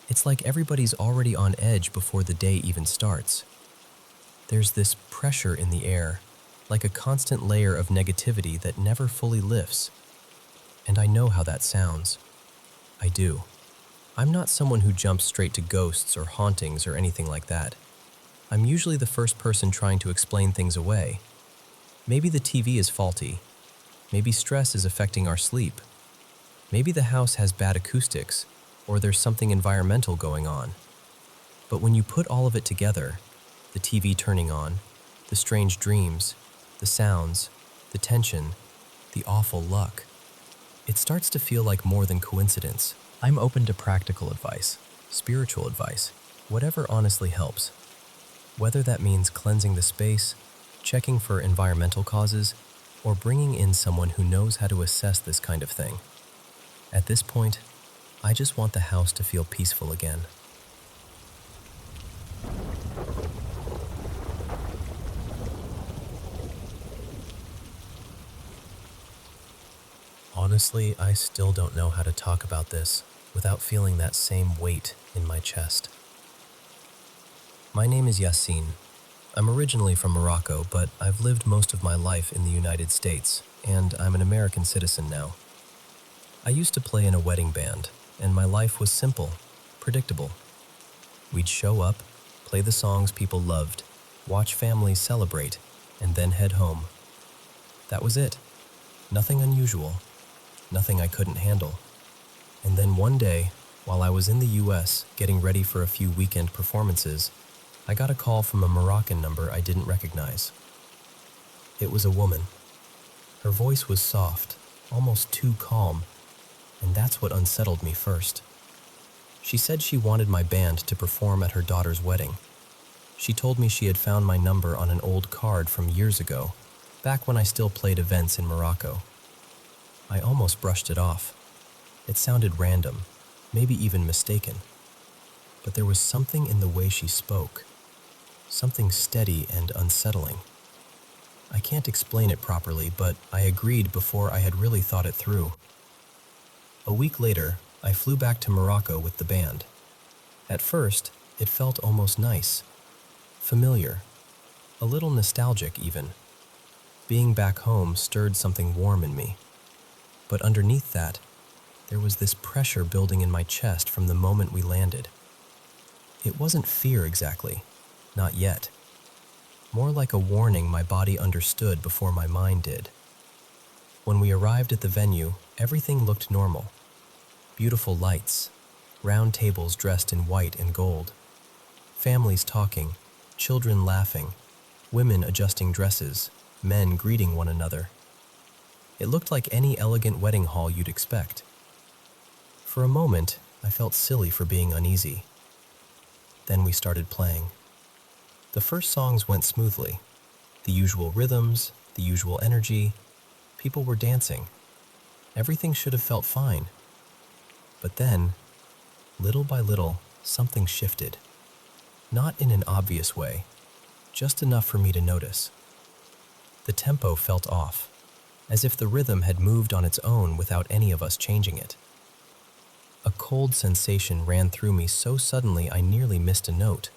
It's like everybody's already on edge before the day even starts. There's this pressure in the air, like a constant layer of negativity that never fully lifts. And I know how that sounds. I do. I'm not someone who jumps straight to ghosts or hauntings or anything like that. I'm usually the first person trying to explain things away. Maybe the TV is faulty. Maybe stress is affecting our sleep. Maybe the house has bad acoustics, or there's something environmental going on. But when you put all of it together, the TV turning on, the strange dreams, the sounds, the tension, the awful luck, it starts to feel like more than coincidence. I'm open to practical advice, spiritual advice, whatever honestly helps. Whether that means cleansing the space, checking for environmental causes, or bringing in someone who knows how to assess this kind of thing. At this point, I just want the house to feel peaceful again. Honestly, I still don't know how to talk about this without feeling that same weight in my chest. My name is Yassine. I'm originally from Morocco, but I've lived most of my life in the United States, and I'm an American citizen now. I used to play in a wedding band, and my life was simple, predictable. We'd show up, play the songs people loved, watch families celebrate, and then head home. That was it. Nothing unusual, nothing I couldn't handle. And then one day, while I was in the US getting ready for a few weekend performances, I got a call from a Moroccan number I didn't recognize. It was a woman. Her voice was soft, almost too calm, and that's what unsettled me first. She said she wanted my band to perform at her daughter's wedding. She told me she had found my number on an old card from years ago, back when I still played events in Morocco. I almost brushed it off. It sounded random, maybe even mistaken. But there was something in the way she spoke, something steady and unsettling. I can't explain it properly, but I agreed before I had really thought it through. A week later, I flew back to Morocco with the band. At first, it felt almost nice, familiar, a little nostalgic even. Being back home stirred something warm in me. But underneath that, there was this pressure building in my chest from the moment we landed. It wasn't fear exactly, not yet. More like a warning my body understood before my mind did. When we arrived at the venue, everything looked normal. Beautiful lights, round tables dressed in white and gold, families talking, children laughing, women adjusting dresses, men greeting one another. It looked like any elegant wedding hall you'd expect. For a moment, I felt silly for being uneasy. Then we started playing. The first songs went smoothly. The usual rhythms, the usual energy. People were dancing. Everything should have felt fine. But then, little by little, something shifted. Not in an obvious way, just enough for me to notice. The tempo felt off, as if the rhythm had moved on its own without any of us changing it. A cold sensation ran through me so suddenly I nearly missed a note.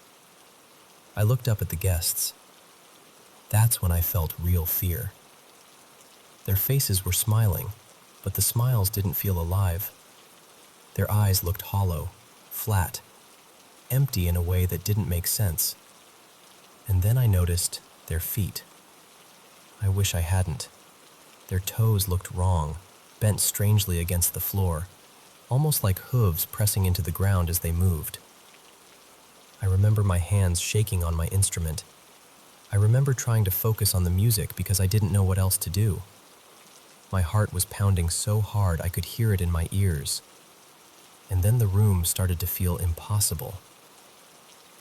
I looked up at the guests. That's when I felt real fear. Their faces were smiling, but the smiles didn't feel alive. Their eyes looked hollow, flat, empty in a way that didn't make sense. And then I noticed their feet. I wish I hadn't. Their toes looked wrong, bent strangely against the floor, almost like hooves pressing into the ground as they moved. I remember my hands shaking on my instrument. I remember trying to focus on the music because I didn't know what else to do. My heart was pounding so hard I could hear it in my ears. And then the room started to feel impossible.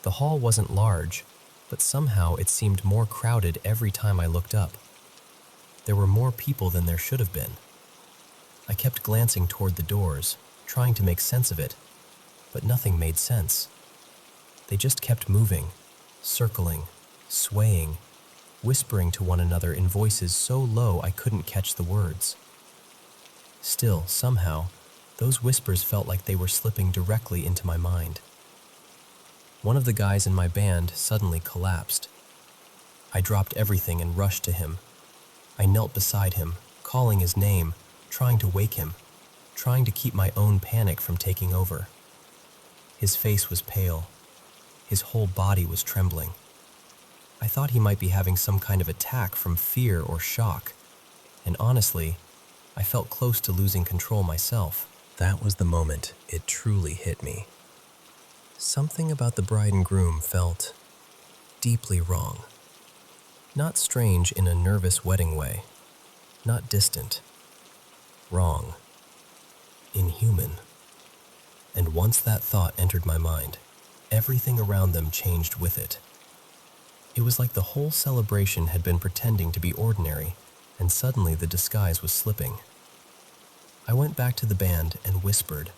The hall wasn't large, but somehow it seemed more crowded every time I looked up. There were more people than there should have been. I kept glancing toward the doors, trying to make sense of it, but nothing made sense. They just kept moving, circling, swaying, whispering to one another in voices so low I couldn't catch the words. Still, somehow, those whispers felt like they were slipping directly into my mind. One of the guys in my band suddenly collapsed. I dropped everything and rushed to him. I knelt beside him, calling his name, trying to wake him, trying to keep my own panic from taking over. His face was pale. His whole body was trembling. I thought he might be having some kind of attack from fear or shock, and honestly, I felt close to losing control myself. That was the moment it truly hit me. Something about the bride and groom felt deeply wrong. Not strange in a nervous wedding way, not distant. Wrong. Inhuman. And once that thought entered my mind, everything around them changed with it. It was like the whole celebration had been pretending to be ordinary, and suddenly the disguise was slipping. I went back to the band and whispered,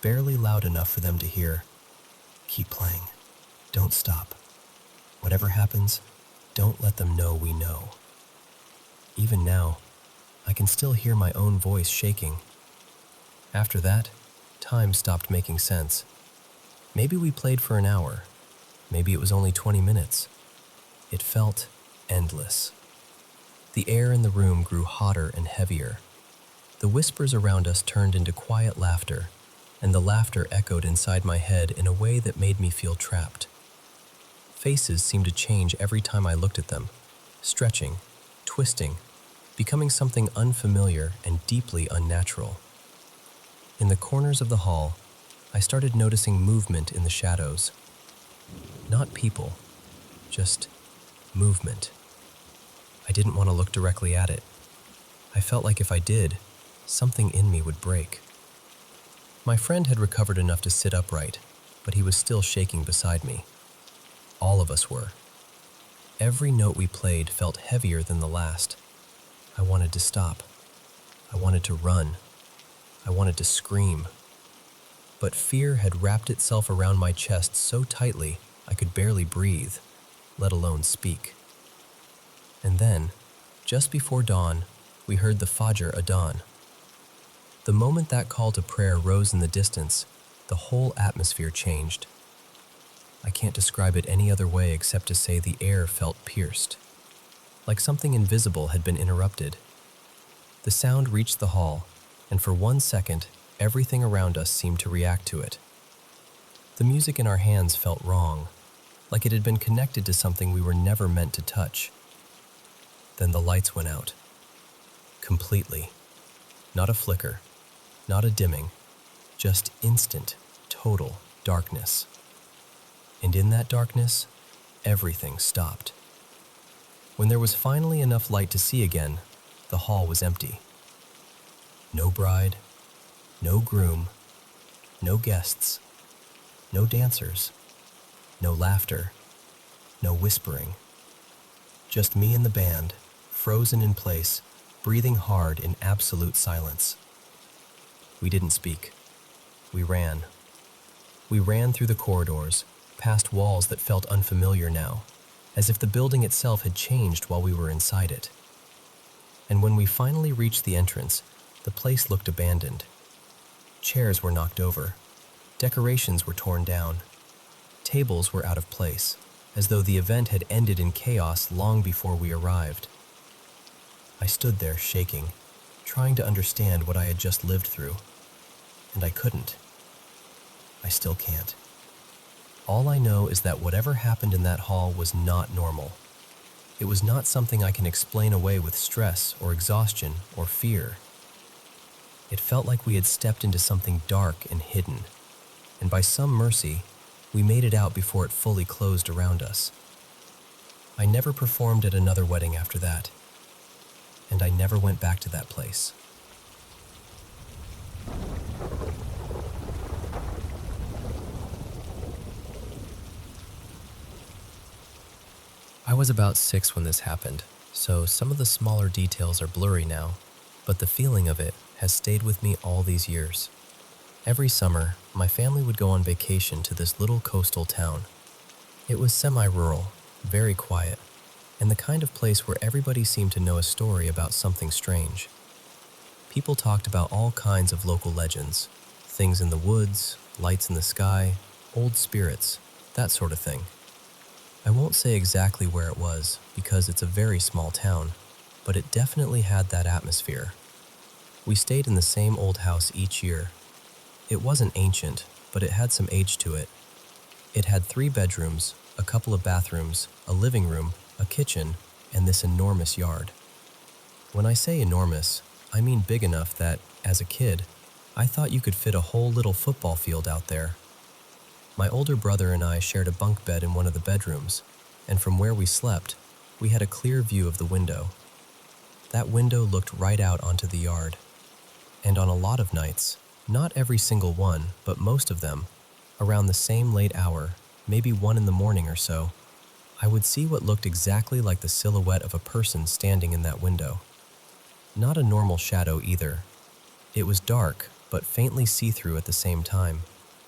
barely loud enough for them to hear, "Keep playing. Don't stop. Whatever happens, don't let them know we know." Even now, I can still hear my own voice shaking. After that, time stopped making sense. Maybe we played for an hour. Maybe it was only 20 minutes. It felt endless. The air in the room grew hotter and heavier. The whispers around us turned into quiet laughter, and the laughter echoed inside my head in a way that made me feel trapped. Faces seemed to change every time I looked at them, stretching, twisting, becoming something unfamiliar and deeply unnatural. In the corners of the hall, I started noticing movement in the shadows. Not people, just movement. I didn't want to look directly at it. I felt like if I did, something in me would break. My friend had recovered enough to sit upright, but he was still shaking beside me. All of us were. Every note we played felt heavier than the last. I wanted to stop. I wanted to run. I wanted to scream. But fear had wrapped itself around my chest so tightly I could barely breathe, let alone speak. And then, just before dawn, we heard the Fajr Adhan. The moment that call to prayer rose in the distance, the whole atmosphere changed. I can't describe it any other way except to say the air felt pierced, like something invisible had been interrupted. The sound reached the hall, and for 1 second, everything around us seemed to react to it. The music in our hands felt wrong, like it had been connected to something we were never meant to touch. Then the lights went out. Completely. Not a flicker, not a dimming, just instant, total darkness. And in that darkness, everything stopped. When there was finally enough light to see again, the hall was empty. No bride, no groom, no guests, no dancers, no laughter, no whispering. Just me and the band, frozen in place, breathing hard in absolute silence. We didn't speak. We ran. We ran through the corridors, past walls that felt unfamiliar now, as if the building itself had changed while we were inside it. And when we finally reached the entrance, the place looked abandoned. Chairs were knocked over. Decorations were torn down. Tables were out of place, as though the event had ended in chaos long before we arrived. I stood there shaking, trying to understand what I had just lived through. And I couldn't. I still can't. All I know is that whatever happened in that hall was not normal. It was not something I can explain away with stress or exhaustion or fear. It felt like we had stepped into something dark and hidden, and by some mercy, we made it out before it fully closed around us. I never performed at another wedding after that, and I never went back to that place. I was about 6 when this happened, so some of the smaller details are blurry now, but the feeling of it has stayed with me all these years. Every summer, my family would go on vacation to this little coastal town. It was semi-rural, very quiet, and the kind of place where everybody seemed to know a story about something strange. People talked about all kinds of local legends, things in the woods, lights in the sky, old spirits, that sort of thing. I won't say exactly where it was because it's a very small town, but it definitely had that atmosphere. We stayed in the same old house each year. It wasn't ancient, but it had some age to it. It had 3 bedrooms, a couple of bathrooms, a living room, a kitchen, and this enormous yard. When I say enormous, I mean big enough that, as a kid, I thought you could fit a whole little football field out there. My older brother and I shared a bunk bed in one of the bedrooms, and from where we slept, we had a clear view of the window. That window looked right out onto the yard. And on a lot of nights, not every single one, but most of them, around the same late hour, maybe 1 in the morning or so, I would see what looked exactly like the silhouette of a person standing in that window. Not a normal shadow either. It was dark, but faintly see-through at the same time.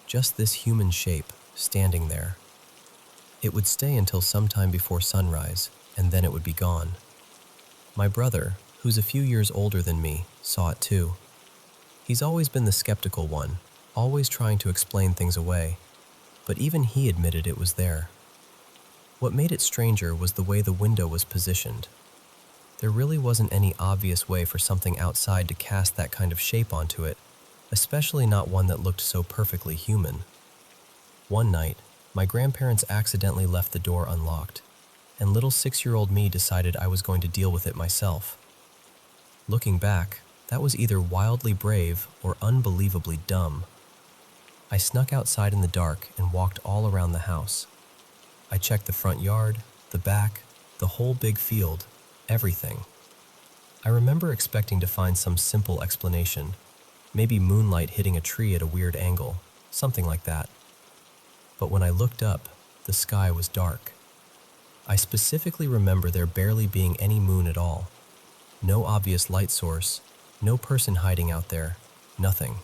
Just this human shape, standing there. It would stay until sometime before sunrise, and then it would be gone. My brother, who's a few years older than me, saw it too. He's always been the skeptical one, always trying to explain things away, but even he admitted it was there. What made it stranger was the way the window was positioned. There really wasn't any obvious way for something outside to cast that kind of shape onto it, especially not one that looked so perfectly human. One night, my grandparents accidentally left the door unlocked, and little 6-year-old me decided I was going to deal with it myself. Looking back, that was either wildly brave or unbelievably dumb. I snuck outside in the dark and walked all around the house. I checked the front yard, the back, the whole big field, everything. I remember expecting to find some simple explanation, maybe moonlight hitting a tree at a weird angle, something like that. But when I looked up, the sky was dark. I specifically remember there barely being any moon at all. No obvious light source, no person hiding out there, nothing.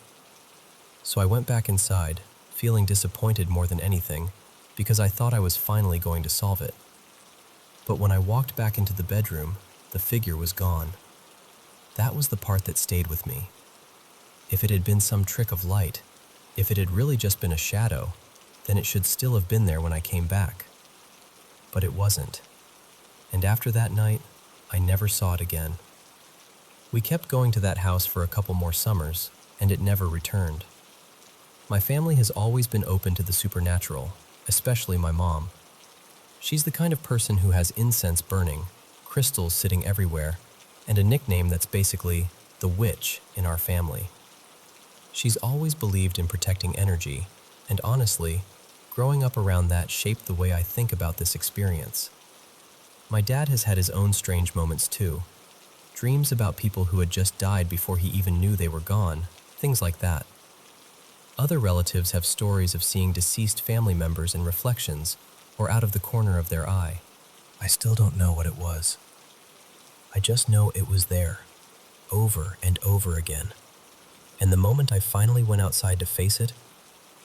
So I went back inside, feeling disappointed more than anything, because I thought I was finally going to solve it. But when I walked back into the bedroom, the figure was gone. That was the part that stayed with me. If it had been some trick of light, if it had really just been a shadow, then it should still have been there when I came back. But it wasn't. And after that night, I never saw it again. We kept going to that house for a couple more summers, and it never returned. My family has always been open to the supernatural, especially my mom. She's the kind of person who has incense burning, crystals sitting everywhere, and a nickname that's basically the witch in our family. She's always believed in protecting energy, and honestly, growing up around that shaped the way I think about this experience. My dad has had his own strange moments too. Dreams about people who had just died before he even knew they were gone, things like that. Other relatives have stories of seeing deceased family members in reflections or out of the corner of their eye. I still don't know what it was. I just know it was there, over and over again. And the moment I finally went outside to face it,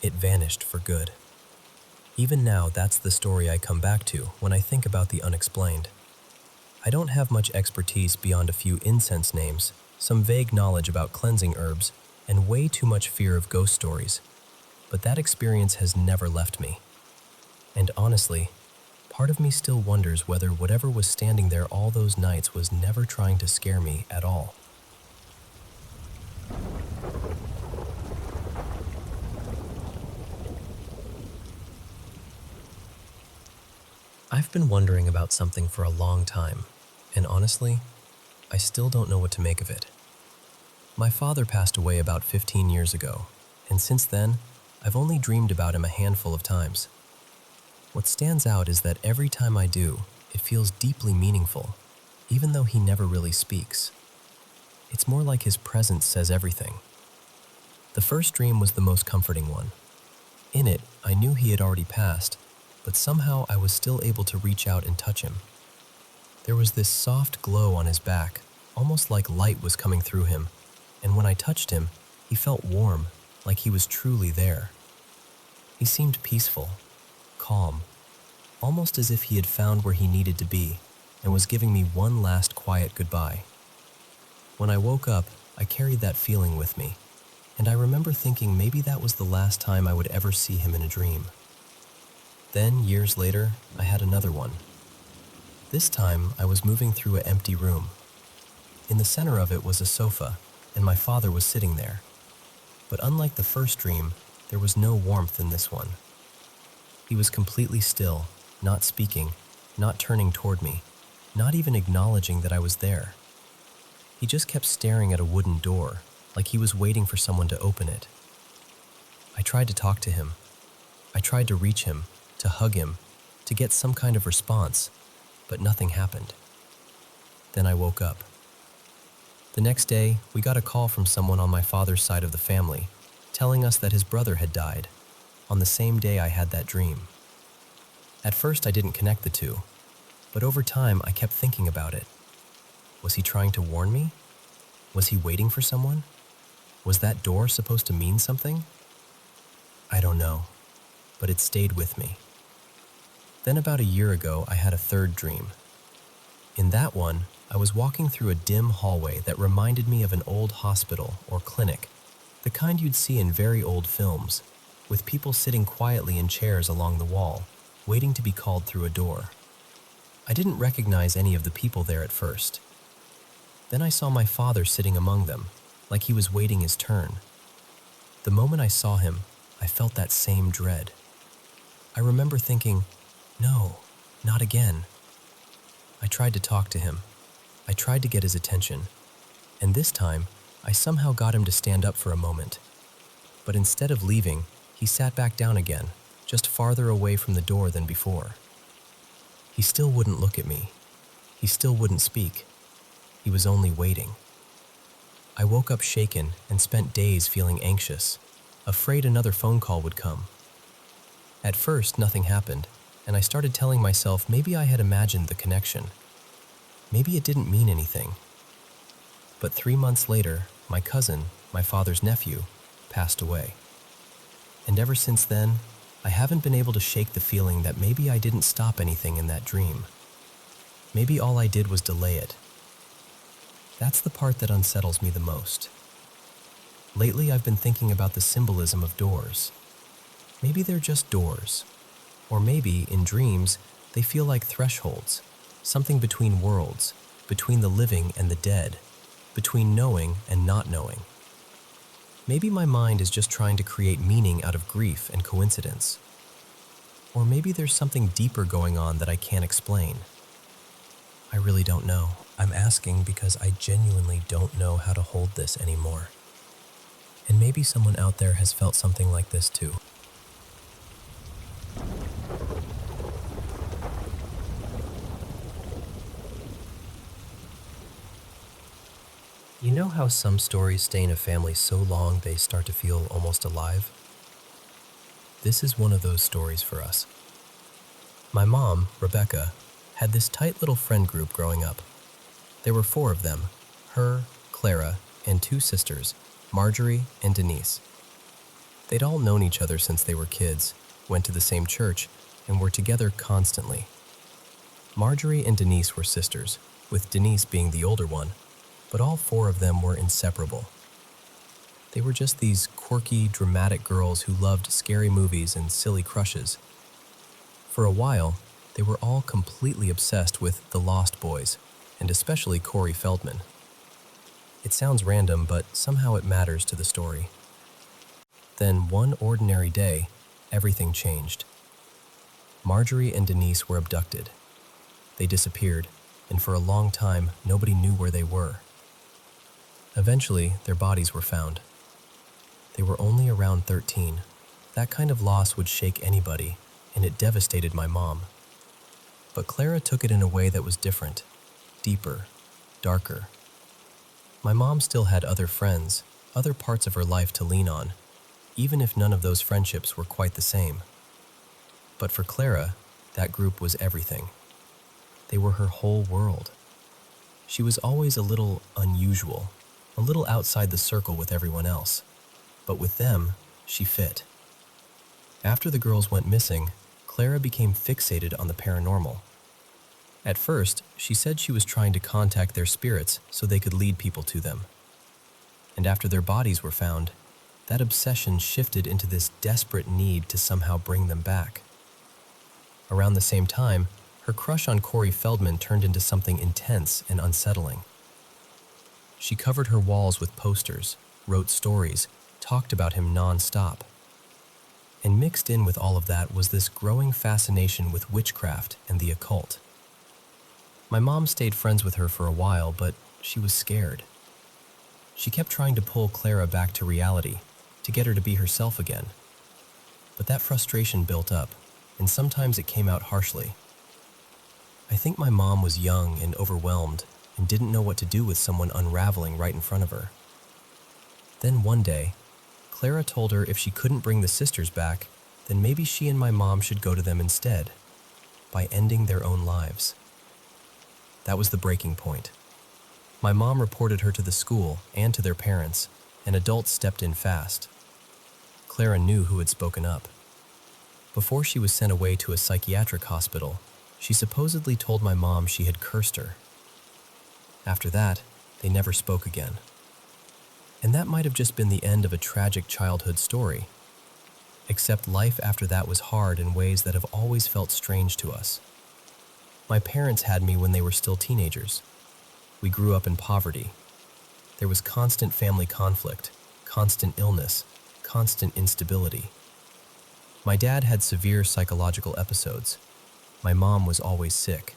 it vanished for good. Even now, that's the story I come back to when I think about the unexplained. I don't have much expertise beyond a few incense names, some vague knowledge about cleansing herbs, and way too much fear of ghost stories. But that experience has never left me. And honestly, part of me still wonders whether whatever was standing there all those nights was never trying to scare me at all. I've been wondering about something for a long time, and honestly, I still don't know what to make of it. My father passed away about 15 years ago, and since then, I've only dreamed about him a handful of times. What stands out is that every time I do, it feels deeply meaningful, even though he never really speaks. It's more like his presence says everything. The first dream was the most comforting one. In it, I knew he had already passed, but somehow I was still able to reach out and touch him. There was this soft glow on his back, almost like light was coming through him, and when I touched him, he felt warm, like he was truly there. He seemed peaceful, calm, almost as if he had found where he needed to be and was giving me one last quiet goodbye. When I woke up, I carried that feeling with me, and I remember thinking maybe that was the last time I would ever see him in a dream. Then, years later, I had another one. This time, I was moving through an empty room. In the center of it was a sofa, and my father was sitting there. But unlike the first dream, there was no warmth in this one. He was completely still, not speaking, not turning toward me, not even acknowledging that I was there. He just kept staring at a wooden door, like he was waiting for someone to open it. I tried to talk to him. I tried to reach him, to hug him, to get some kind of response, but nothing happened. Then I woke up. The next day, we got a call from someone on my father's side of the family, telling us that his brother had died, on the same day I had that dream. At first, I didn't connect the two, but over time, I kept thinking about it. Was he trying to warn me? Was he waiting for someone? Was that door supposed to mean something? I don't know, but it stayed with me. Then about a year ago, I had a third dream. In that one, I was walking through a dim hallway that reminded me of an old hospital or clinic, the kind you'd see in very old films, with people sitting quietly in chairs along the wall, waiting to be called through a door. I didn't recognize any of the people there at first. Then I saw my father sitting among them, like he was waiting his turn. The moment I saw him, I felt that same dread. I remember thinking, no, not again. I tried to talk to him. I tried to get his attention. And this time, I somehow got him to stand up for a moment. But instead of leaving, he sat back down again, just farther away from the door than before. He still wouldn't look at me. He still wouldn't speak. He was only waiting. I woke up shaken and spent days feeling anxious, afraid another phone call would come. At first, nothing happened, and I started telling myself maybe I had imagined the connection. Maybe it didn't mean anything. But 3 months later, my cousin, my father's nephew, passed away. And ever since then, I haven't been able to shake the feeling that maybe I didn't stop anything in that dream. Maybe all I did was delay it. That's the part that unsettles me the most. Lately, I've been thinking about the symbolism of doors. Maybe they're just doors. Or maybe, in dreams, they feel like thresholds, something between worlds, between the living and the dead, between knowing and not knowing. Maybe my mind is just trying to create meaning out of grief and coincidence. Or maybe there's something deeper going on that I can't explain. I really don't know. I'm asking because I genuinely don't know how to hold this anymore. And maybe someone out there has felt something like this too. You know how some stories stay in a family so long they start to feel almost alive? This is one of those stories for us. My mom, Rebecca, had this tight little friend group growing up. There were 4 of them, her, Clara, and 2 sisters, Marjorie and Denise. They'd all known each other since they were kids, went to the same church, and were together constantly. Marjorie and Denise were sisters, with Denise being the older one, but all 4 of them were inseparable. They were just these quirky, dramatic girls who loved scary movies and silly crushes. For a while, they were all completely obsessed with The Lost Boys, and especially Corey Feldman. It sounds random, but somehow it matters to the story. Then, one ordinary day, everything changed. Marjorie and Denise were abducted. They disappeared, and for a long time, nobody knew where they were. Eventually, their bodies were found. They were only around 13. That kind of loss would shake anybody, and it devastated my mom. But Clara took it in a way that was different, deeper, darker. My mom still had other friends, other parts of her life to lean on, even if none of those friendships were quite the same. But for Clara, that group was everything. They were her whole world. She was always a little unusual, a little outside the circle with everyone else. But with them, she fit. After the girls went missing, Clara became fixated on the paranormal. At first, she said she was trying to contact their spirits so they could lead people to them. And after their bodies were found, that obsession shifted into this desperate need to somehow bring them back. Around the same time, her crush on Corey Feldman turned into something intense and unsettling. She covered her walls with posters, wrote stories, talked about him non-stop. And mixed in with all of that was this growing fascination with witchcraft and the occult. My mom stayed friends with her for a while, but she was scared. She kept trying to pull Clara back to reality, to get her to be herself again. But that frustration built up, and sometimes it came out harshly. I think my mom was young and overwhelmed and didn't know what to do with someone unraveling right in front of her. Then one day, Clara told her if she couldn't bring the sisters back, then maybe she and my mom should go to them instead, by ending their own lives. That was the breaking point. My mom reported her to the school and to their parents, and adults stepped in fast. Clara knew who had spoken up. Before she was sent away to a psychiatric hospital, she supposedly told my mom she had cursed her. After that, they never spoke again. And that might have just been the end of a tragic childhood story. Except life after that was hard in ways that have always felt strange to us. My parents had me when they were still teenagers. We grew up in poverty. There was constant family conflict, constant illness, constant instability. My dad had severe psychological episodes. My mom was always sick.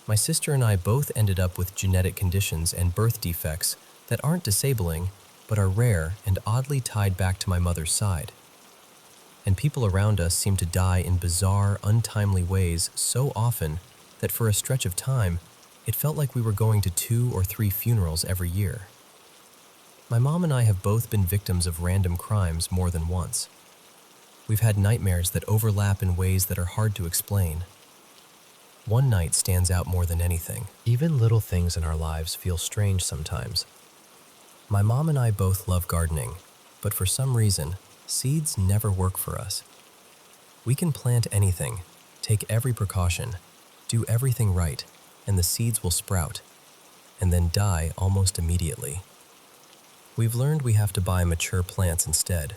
My sister and I both ended up with genetic conditions and birth defects that aren't disabling, but are rare and oddly tied back to my mother's side. And people around us seem to die in bizarre, untimely ways so often that for a stretch of time, it felt like we were going to 2 or 3 funerals every year. My mom and I have both been victims of random crimes more than once. We've had nightmares that overlap in ways that are hard to explain. One night stands out more than anything. Even little things in our lives feel strange sometimes. My mom and I both love gardening, but for some reason, seeds never work for us. We can plant anything, take every precaution, do everything right, and the seeds will sprout, and then die almost immediately. We've learned we have to buy mature plants instead.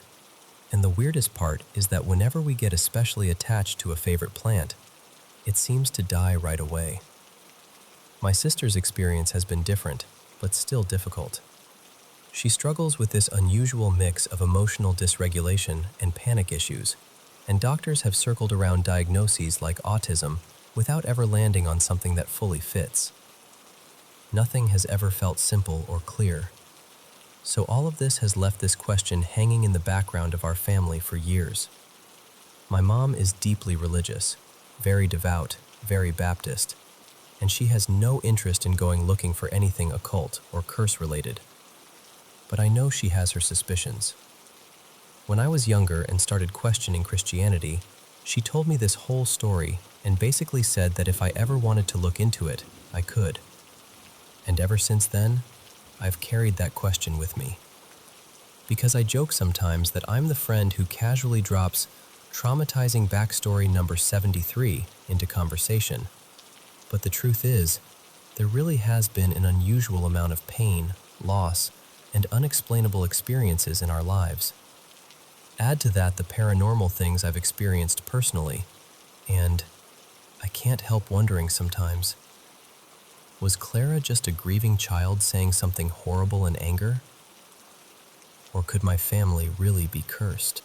And the weirdest part is that whenever we get especially attached to a favorite plant, it seems to die right away. My sister's experience has been different, but still difficult. She struggles with this unusual mix of emotional dysregulation and panic issues, and doctors have circled around diagnoses like autism without ever landing on something that fully fits. Nothing has ever felt simple or clear. So all of this has left this question hanging in the background of our family for years. My mom is deeply religious, very devout, very Baptist, and she has no interest in going looking for anything occult or curse-related. But I know she has her suspicions. When I was younger and started questioning Christianity, she told me this whole story and basically said that if I ever wanted to look into it, I could. And ever since then, I've carried that question with me. Because I joke sometimes that I'm the friend who casually drops traumatizing backstory number 73 into conversation. But the truth is, there really has been an unusual amount of pain, loss, and unexplainable experiences in our lives. Add to that the paranormal things I've experienced personally, and I can't help wondering sometimes, was Clara just a grieving child saying something horrible in anger? Or could my family really be cursed?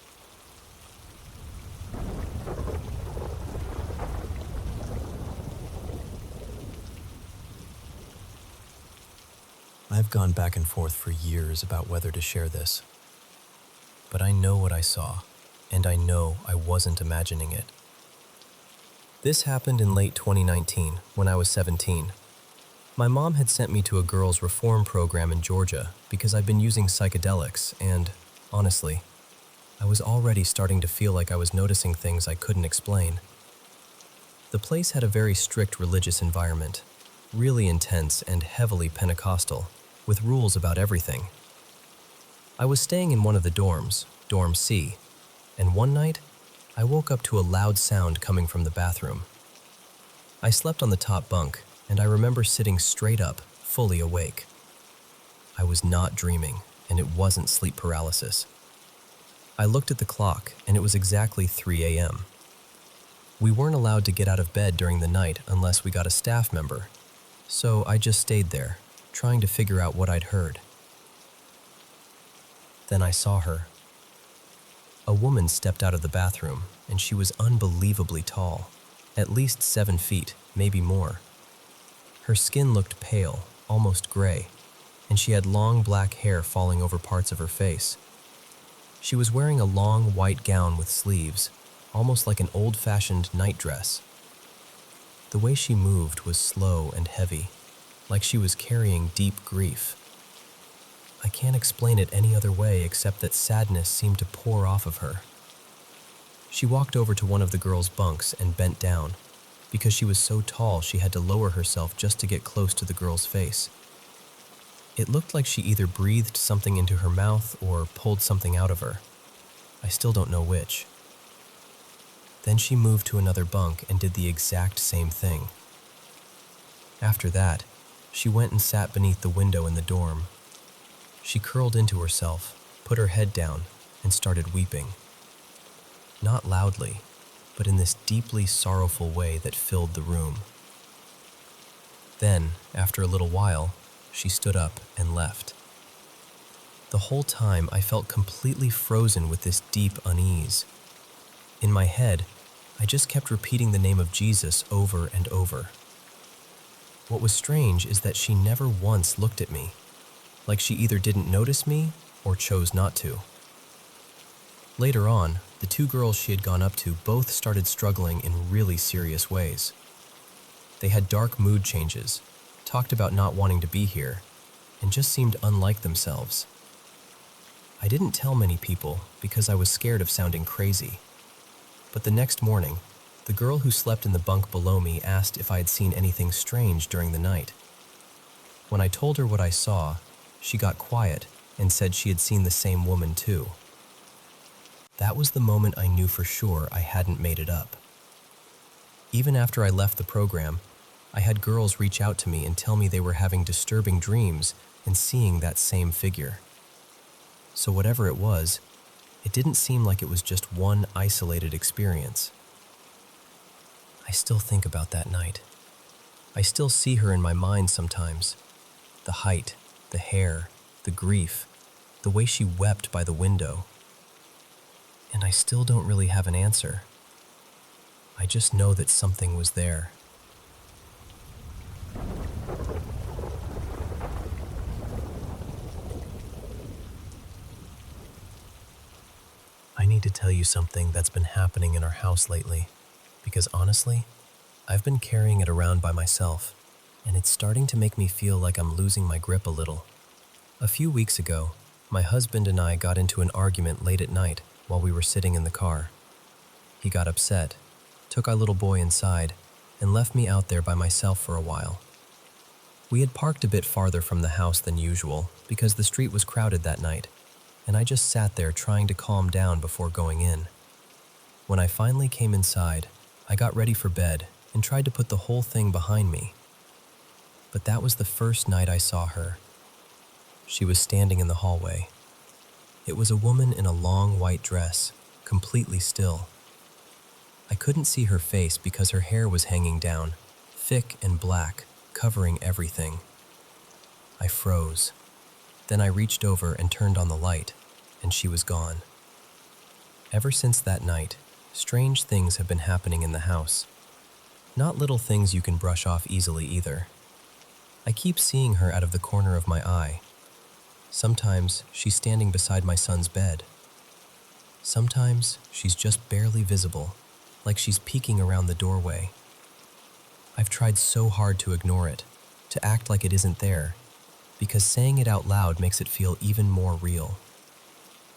I've gone back and forth for years about whether to share this. But I know what I saw, and I know I wasn't imagining it. This happened in late 2019, when I was 17. My mom had sent me to a girls' reform program in Georgia because I'd been using psychedelics and, honestly, I was already starting to feel like I was noticing things I couldn't explain. The place had a very strict religious environment, really intense and heavily Pentecostal, with rules about everything. I was staying in one of the dorms, Dorm C, and one night, I woke up to a loud sound coming from the bathroom. I slept on the top bunk, and I remember sitting straight up, fully awake. I was not dreaming, and it wasn't sleep paralysis. I looked at the clock, and it was exactly 3 a.m. We weren't allowed to get out of bed during the night unless we got a staff member, so I just stayed there, trying to figure out what I'd heard. Then I saw her. A woman stepped out of the bathroom, and she was unbelievably tall, at least 7 feet, maybe more. Her skin looked pale, almost gray, and she had long black hair falling over parts of her face. She was wearing a long white gown with sleeves, almost like an old-fashioned night dress. The way she moved was slow and heavy, like she was carrying deep grief. I can't explain it any other way except that sadness seemed to pour off of her. She walked over to one of the girls' bunks and bent down. Because she was so tall, she had to lower herself just to get close to the girl's face. It looked like she either breathed something into her mouth or pulled something out of her. I still don't know which. Then she moved to another bunk and did the exact same thing. After that, she went and sat beneath the window in the dorm. She curled into herself, put her head down, and started weeping. Not loudly, but in this deeply sorrowful way that filled the room. Then, after a little while, she stood up and left. The whole time I felt completely frozen with this deep unease. In my head, I just kept repeating the name of Jesus over and over. What was strange is that she never once looked at me, like she either didn't notice me or chose not to. Later on, the two girls she had gone up to both started struggling in really serious ways. They had dark mood changes, talked about not wanting to be here, and just seemed unlike themselves. I didn't tell many people because I was scared of sounding crazy. But the next morning, the girl who slept in the bunk below me asked if I had seen anything strange during the night. When I told her what I saw, she got quiet and said she had seen the same woman too. That was the moment I knew for sure I hadn't made it up. Even after I left the program, I had girls reach out to me and tell me they were having disturbing dreams and seeing that same figure. So whatever it was, it didn't seem like it was just one isolated experience. I still think about that night. I still see her in my mind sometimes. The height, the hair, the grief, the way she wept by the window. And I still don't really have an answer. I just know that something was there. I need to tell you something that's been happening in our house lately, because honestly, I've been carrying it around by myself, and it's starting to make me feel like I'm losing my grip a little. A few weeks ago, my husband and I got into an argument late at night while we were sitting in the car. He got upset, took our little boy inside, and left me out there by myself for a while. We had parked a bit farther from the house than usual because the street was crowded that night, and I just sat there trying to calm down before going in. When I finally came inside, I got ready for bed and tried to put the whole thing behind me. But that was the first night I saw her. She was standing in the hallway. It was a woman in a long white dress, completely still. I couldn't see her face because her hair was hanging down, thick and black, covering everything. I froze. Then I reached over and turned on the light, and she was gone. Ever since that night, strange things have been happening in the house. Not little things you can brush off easily either. I keep seeing her out of the corner of my eye. Sometimes she's standing beside my son's bed. Sometimes she's just barely visible, like she's peeking around the doorway. I've tried so hard to ignore it, to act like it isn't there, because saying it out loud makes it feel even more real.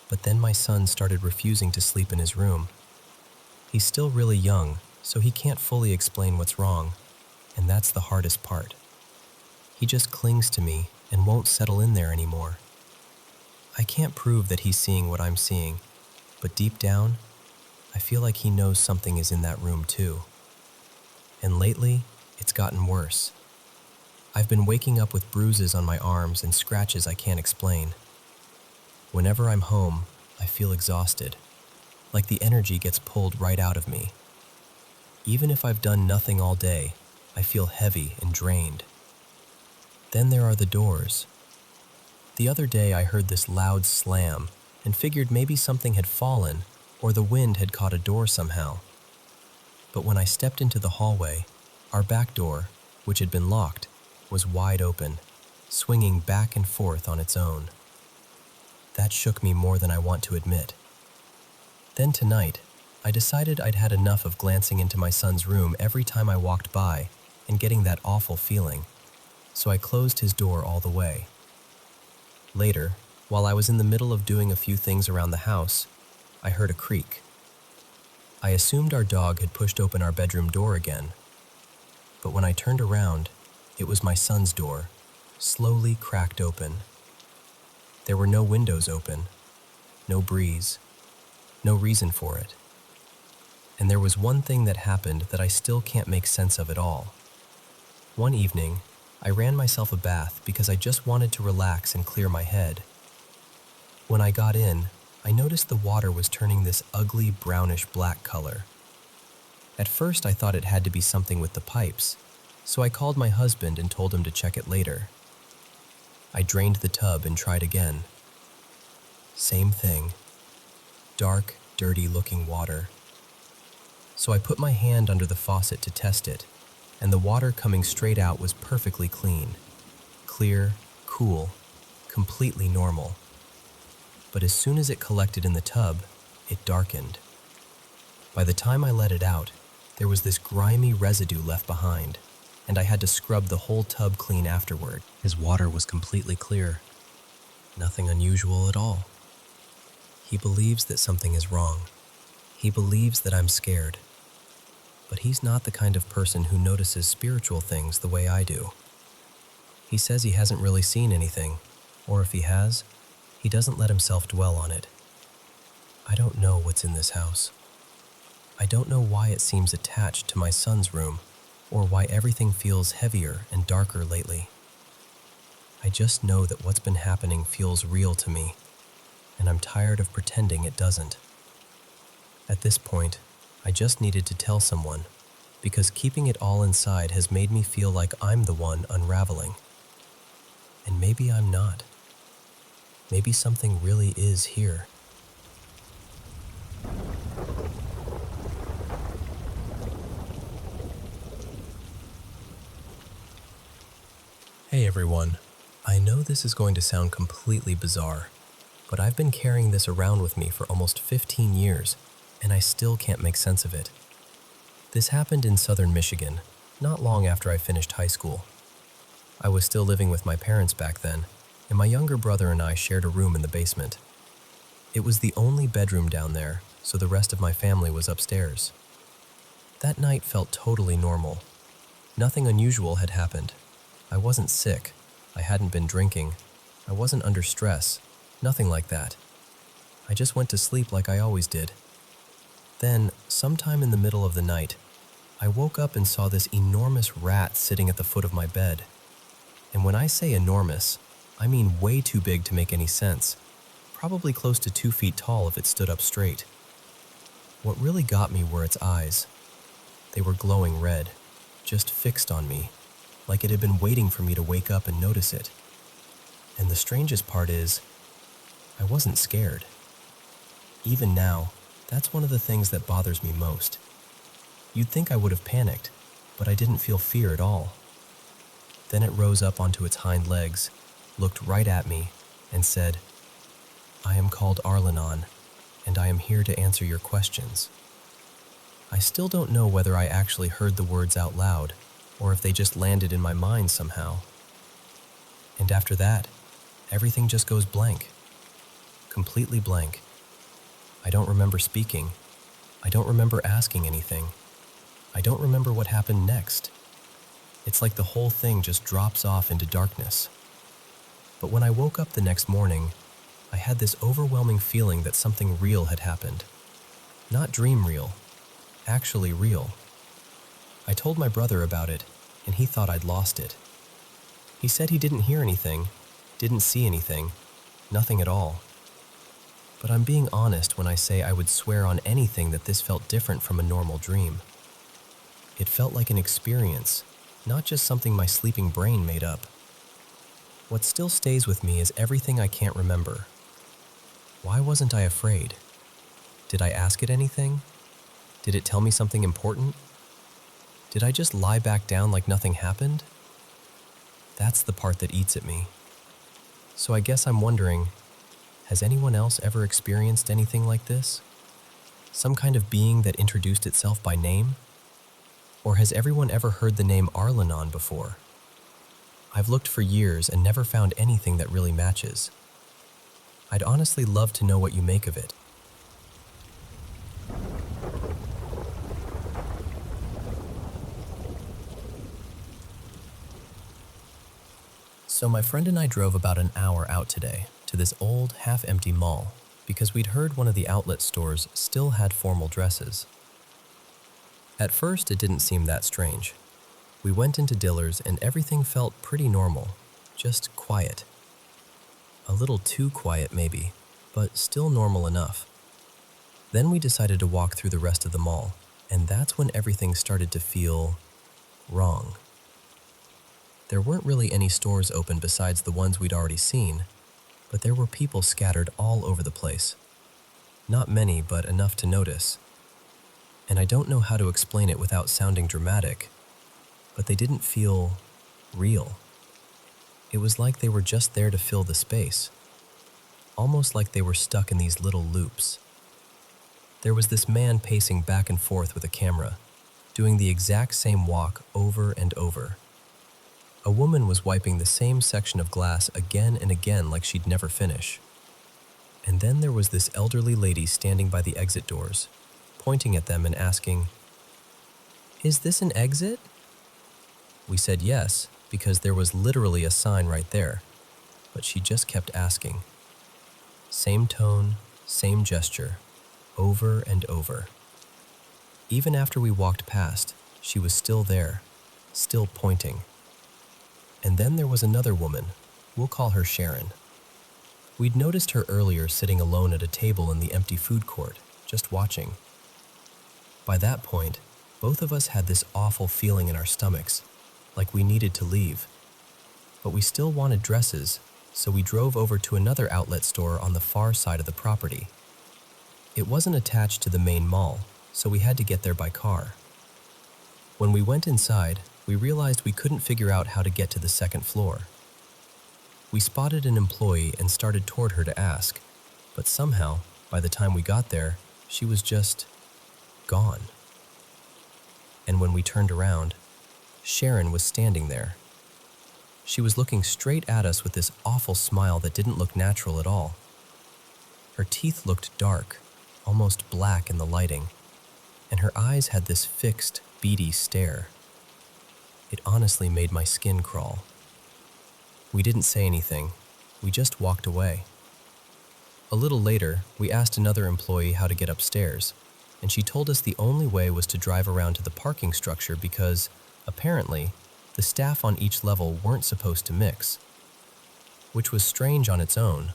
But then my son started refusing to sleep in his room. He's still really young, so he can't fully explain what's wrong, and that's the hardest part. He just clings to me and won't settle in there anymore. I can't prove that he's seeing what I'm seeing, but deep down, I feel like he knows something is in that room too. And lately, it's gotten worse. I've been waking up with bruises on my arms and scratches I can't explain. Whenever I'm home, I feel exhausted, like the energy gets pulled right out of me. Even if I've done nothing all day, I feel heavy and drained. Then there are the doors. The other day I heard this loud slam and figured maybe something had fallen or the wind had caught a door somehow. But when I stepped into the hallway, our back door, which had been locked, was wide open. swinging back and forth on its own. That shook me more than I want to admit. Then tonight, I decided I'd had enough of glancing into my son's room every time I walked by and getting that awful feeling, so I closed his door all the way. Later, while I was in the middle of doing a few things around the house, I heard a creak. I assumed our dog had pushed open our bedroom door again, but when I turned around, it was my son's door, slowly cracked open. There were no windows open, no breeze, no reason for it. And there was one thing that happened that I still can't make sense of at all. One evening, I ran myself a bath because I just wanted to relax and clear my head. When I got in, I noticed the water was turning this ugly brownish-black color. At first, I thought it had to be something with the pipes, so I called my husband and told him to check it later. I drained the tub and tried again. Same thing. Dark, dirty-looking water. So I put my hand under the faucet to test it, and the water coming straight out was perfectly clean. Clear, cool, completely normal. But as soon as it collected in the tub, it darkened. By the time I let it out, there was this grimy residue left behind, and I had to scrub the whole tub clean afterward. His water was completely clear. Nothing unusual at all. He believes that something is wrong. He believes that I'm scared. But he's not the kind of person who notices spiritual things the way I do. He says he hasn't really seen anything, or if he has, he doesn't let himself dwell on it. I don't know what's in this house. I don't know why it seems attached to my son's room, or why everything feels heavier and darker lately. I just know that what's been happening feels real to me, and I'm tired of pretending it doesn't. At this point, I just needed to tell someone, because keeping it all inside has made me feel like I'm the one unraveling. And maybe I'm not. Maybe something really is here. Hey everyone, I know this is going to sound completely bizarre, but I've been carrying this around with me for almost 15 years, and I still can't make sense of it. This happened in southern Michigan, not long after I finished high school. I was still living with my parents back then, and my younger brother and I shared a room in the basement. It was the only bedroom down there, so the rest of my family was upstairs. That night felt totally normal. Nothing unusual had happened. I wasn't sick. I hadn't been drinking. I wasn't under stress. Nothing like that. I just went to sleep like I always did. Then, sometime in the middle of the night, I woke up and saw this enormous rat sitting at the foot of my bed. And when I say enormous, I mean way too big to make any sense. Probably close to 2 feet tall if it stood up straight. What really got me were its eyes. They were glowing red, just fixed on me, like it had been waiting for me to wake up and notice it. And the strangest part is, I wasn't scared. Even now, that's one of the things that bothers me most. You'd think I would have panicked, but I didn't feel fear at all. Then it rose up onto its hind legs, looked right at me, and said, "I am called Arlenon, and I am here to answer your questions." I still don't know whether I actually heard the words out loud, or if they just landed in my mind somehow. And after that, everything just goes blank. Completely blank. I don't remember speaking. I don't remember asking anything. I don't remember what happened next. It's like the whole thing just drops off into darkness. But when I woke up the next morning, I had this overwhelming feeling that something real had happened. Not dream real, actually real. I told my brother about it, and he thought I'd lost it. He said he didn't hear anything, didn't see anything, nothing at all. But I'm being honest when I say I would swear on anything that this felt different from a normal dream. It felt like an experience, not just something my sleeping brain made up. What still stays with me is everything I can't remember. Why wasn't I afraid? Did I ask it anything? Did it tell me something important? Did I just lie back down like nothing happened? That's the part that eats at me. So I guess I'm wondering, has anyone else ever experienced anything like this? Some kind of being that introduced itself by name? Or has everyone ever heard the name Arlanon before? I've looked for years and never found anything that really matches. I'd honestly love to know what you make of it. So my friend and I drove about an hour out today to this old, half-empty mall because we'd heard one of the outlet stores still had formal dresses. At first, it didn't seem that strange. We went into Diller's and everything felt pretty normal, just quiet. A little too quiet maybe, but still normal enough. Then we decided to walk through the rest of the mall, and that's when everything started to feel wrong. There weren't really any stores open besides the ones we'd already seen, but there were people scattered all over the place. Not many, but enough to notice. And I don't know how to explain it without sounding dramatic, but they didn't feel real. It was like they were just there to fill the space, almost like they were stuck in these little loops. There was this man pacing back and forth with a camera, doing the exact same walk over and over. A woman was wiping the same section of glass again and again like she'd never finish. And then there was this elderly lady standing by the exit doors, pointing at them and asking, "Is this an exit?" We said yes, because there was literally a sign right there, but she just kept asking. Same tone, same gesture, over and over. Even after we walked past, she was still there, still pointing. And then there was another woman, we'll call her Sharon. We'd noticed her earlier sitting alone at a table in the empty food court, just watching. By that point, both of us had this awful feeling in our stomachs, like we needed to leave. But we still wanted dresses, so we drove over to another outlet store on the far side of the property. It wasn't attached to the main mall, so we had to get there by car. When we went inside, we realized we couldn't figure out how to get to the second floor. We spotted an employee and started toward her to ask, but somehow, by the time we got there, she was just gone. And when we turned around, Sharon was standing there. She was looking straight at us with this awful smile that didn't look natural at all. Her teeth looked dark, almost black in the lighting, and her eyes had this fixed, beady stare. It honestly made my skin crawl. We didn't say anything, we just walked away. A little later, we asked another employee how to get upstairs, and she told us the only way was to drive around to the parking structure because, apparently, the staff on each level weren't supposed to mix. Which was strange on its own,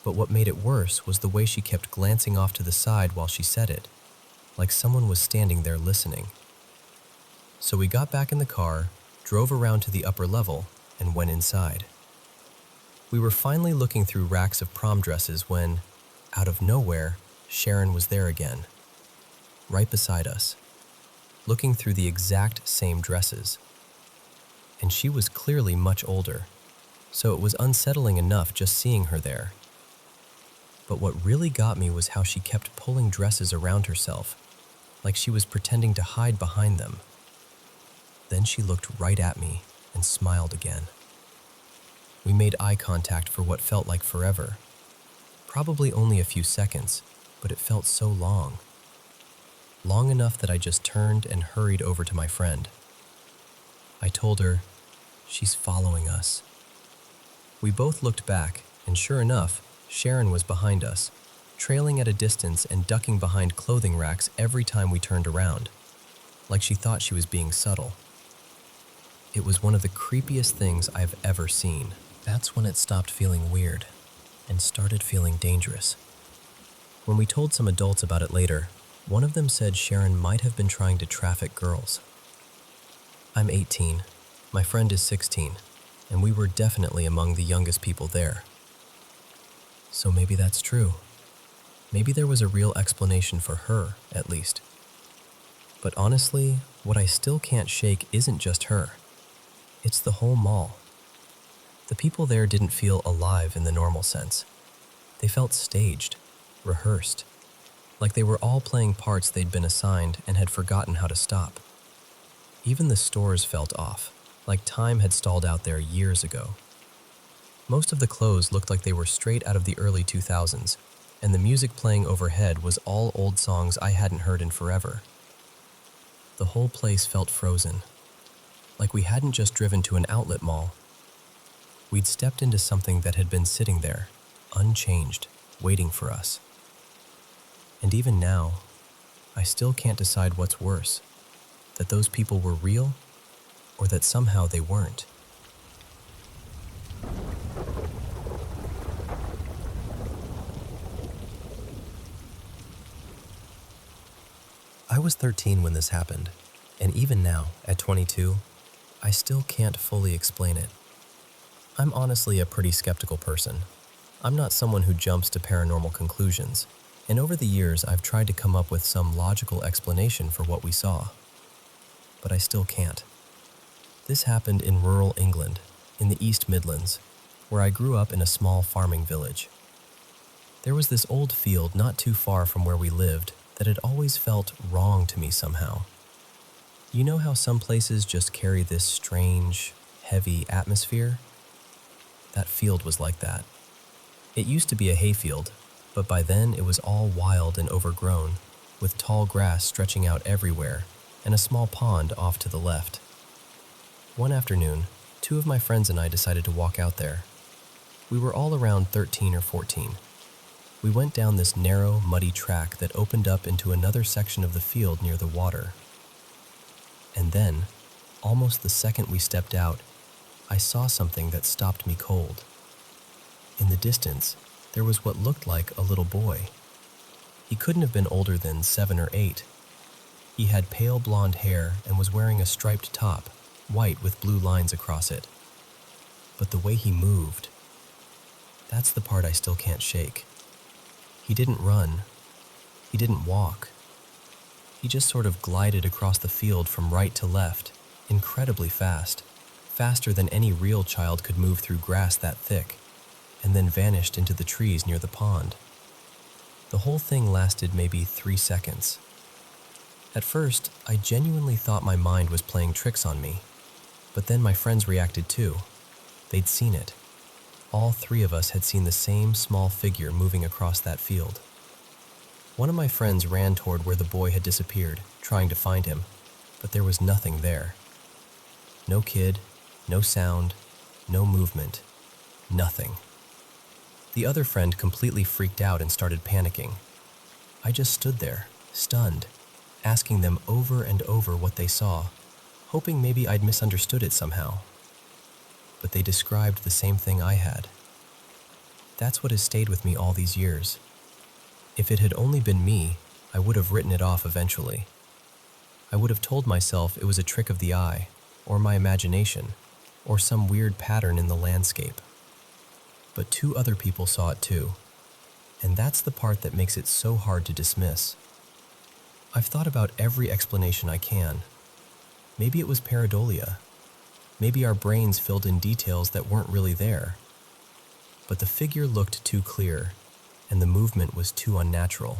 but what made it worse was the way she kept glancing off to the side while she said it, like someone was standing there listening. So we got back in the car, drove around to the upper level, and went inside. We were finally looking through racks of prom dresses when, out of nowhere, Sharon was there again, right beside us, looking through the exact same dresses. And she was clearly much older, so it was unsettling enough just seeing her there. But what really got me was how she kept pulling dresses around herself, like she was pretending to hide behind them. Then she looked right at me and smiled again. We made eye contact for what felt like forever. Probably only a few seconds, but it felt so long. Long enough that I just turned and hurried over to my friend. I told her, "She's following us." We both looked back, and sure enough, Sharon was behind us, trailing at a distance and ducking behind clothing racks every time we turned around, like she thought she was being subtle. It was one of the creepiest things I've ever seen. That's when it stopped feeling weird and started feeling dangerous. When we told some adults about it later, one of them said Sharon might have been trying to traffic girls. I'm 18, my friend is 16, and we were definitely among the youngest people there. So maybe that's true. Maybe there was a real explanation for her, at least. But honestly, what I still can't shake isn't just her. It's the whole mall. The people there didn't feel alive in the normal sense. They felt staged, rehearsed, like they were all playing parts they'd been assigned and had forgotten how to stop. Even the stores felt off, like time had stalled out there years ago. Most of the clothes looked like they were straight out of the early 2000s, and the music playing overhead was all old songs I hadn't heard in forever. The whole place felt frozen, like we hadn't just driven to an outlet mall. We'd stepped into something that had been sitting there, unchanged, waiting for us. And even now, I still can't decide what's worse, that those people were real, or that somehow they weren't. I was 13 when this happened, and even now, at 22, I still can't fully explain it. I'm honestly a pretty skeptical person. I'm not someone who jumps to paranormal conclusions, and over the years I've tried to come up with some logical explanation for what we saw. But I still can't. This happened in rural England, in the East Midlands, where I grew up in a small farming village. There was this old field not too far from where we lived that had always felt wrong to me somehow. You know how some places just carry this strange, heavy atmosphere? That field was like that. It used to be a hayfield, but by then it was all wild and overgrown, with tall grass stretching out everywhere and a small pond off to the left. One afternoon, 2 of my friends and I decided to walk out there. We were all around 13 or 14. We went down this narrow, muddy track that opened up into another section of the field near the water. And then, almost the second we stepped out, I saw something that stopped me cold. In the distance, there was what looked like a little boy. He couldn't have been older than 7 or 8. He had pale blonde hair and was wearing a striped top, white with blue lines across it. But the way he moved, that's the part I still can't shake. He didn't run. He didn't walk. He just sort of glided across the field from right to left, incredibly fast, faster than any real child could move through grass that thick, and then vanished into the trees near the pond. The whole thing lasted maybe 3 seconds. At first, I genuinely thought my mind was playing tricks on me, but then my friends reacted too. They'd seen it. All 3 of us had seen the same small figure moving across that field. One of my friends ran toward where the boy had disappeared, trying to find him, but there was nothing there. No kid, no sound, no movement, nothing. The other friend completely freaked out and started panicking. I just stood there, stunned, asking them over and over what they saw, hoping maybe I'd misunderstood it somehow. But they described the same thing I had. That's what has stayed with me all these years. If it had only been me, I would have written it off eventually. I would have told myself it was a trick of the eye, or my imagination, or some weird pattern in the landscape. But 2 other people saw it too, and that's the part that makes it so hard to dismiss. I've thought about every explanation I can. Maybe it was pareidolia. Maybe our brains filled in details that weren't really there. But the figure looked too clear, and the movement was too unnatural.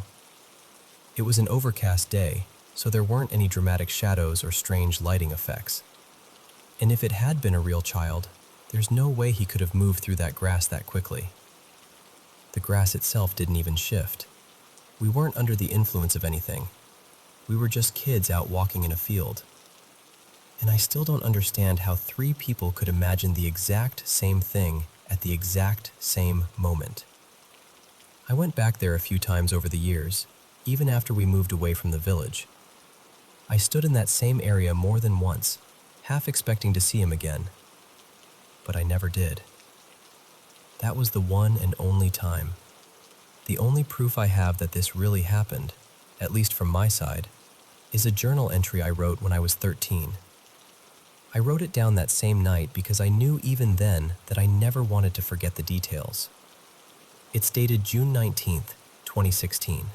It was an overcast day, so there weren't any dramatic shadows or strange lighting effects. And if it had been a real child, there's no way he could have moved through that grass that quickly. The grass itself didn't even shift. We weren't under the influence of anything. We were just kids out walking in a field. And I still don't understand how 3 people could imagine the exact same thing at the exact same moment. I went back there a few times over the years, even after we moved away from the village. I stood in that same area more than once, half expecting to see him again. But I never did. That was the one and only time. The only proof I have that this really happened, at least from my side, is a journal entry I wrote when I was 13. I wrote it down that same night because I knew even then that I never wanted to forget the details. It's dated June 19th, 2016.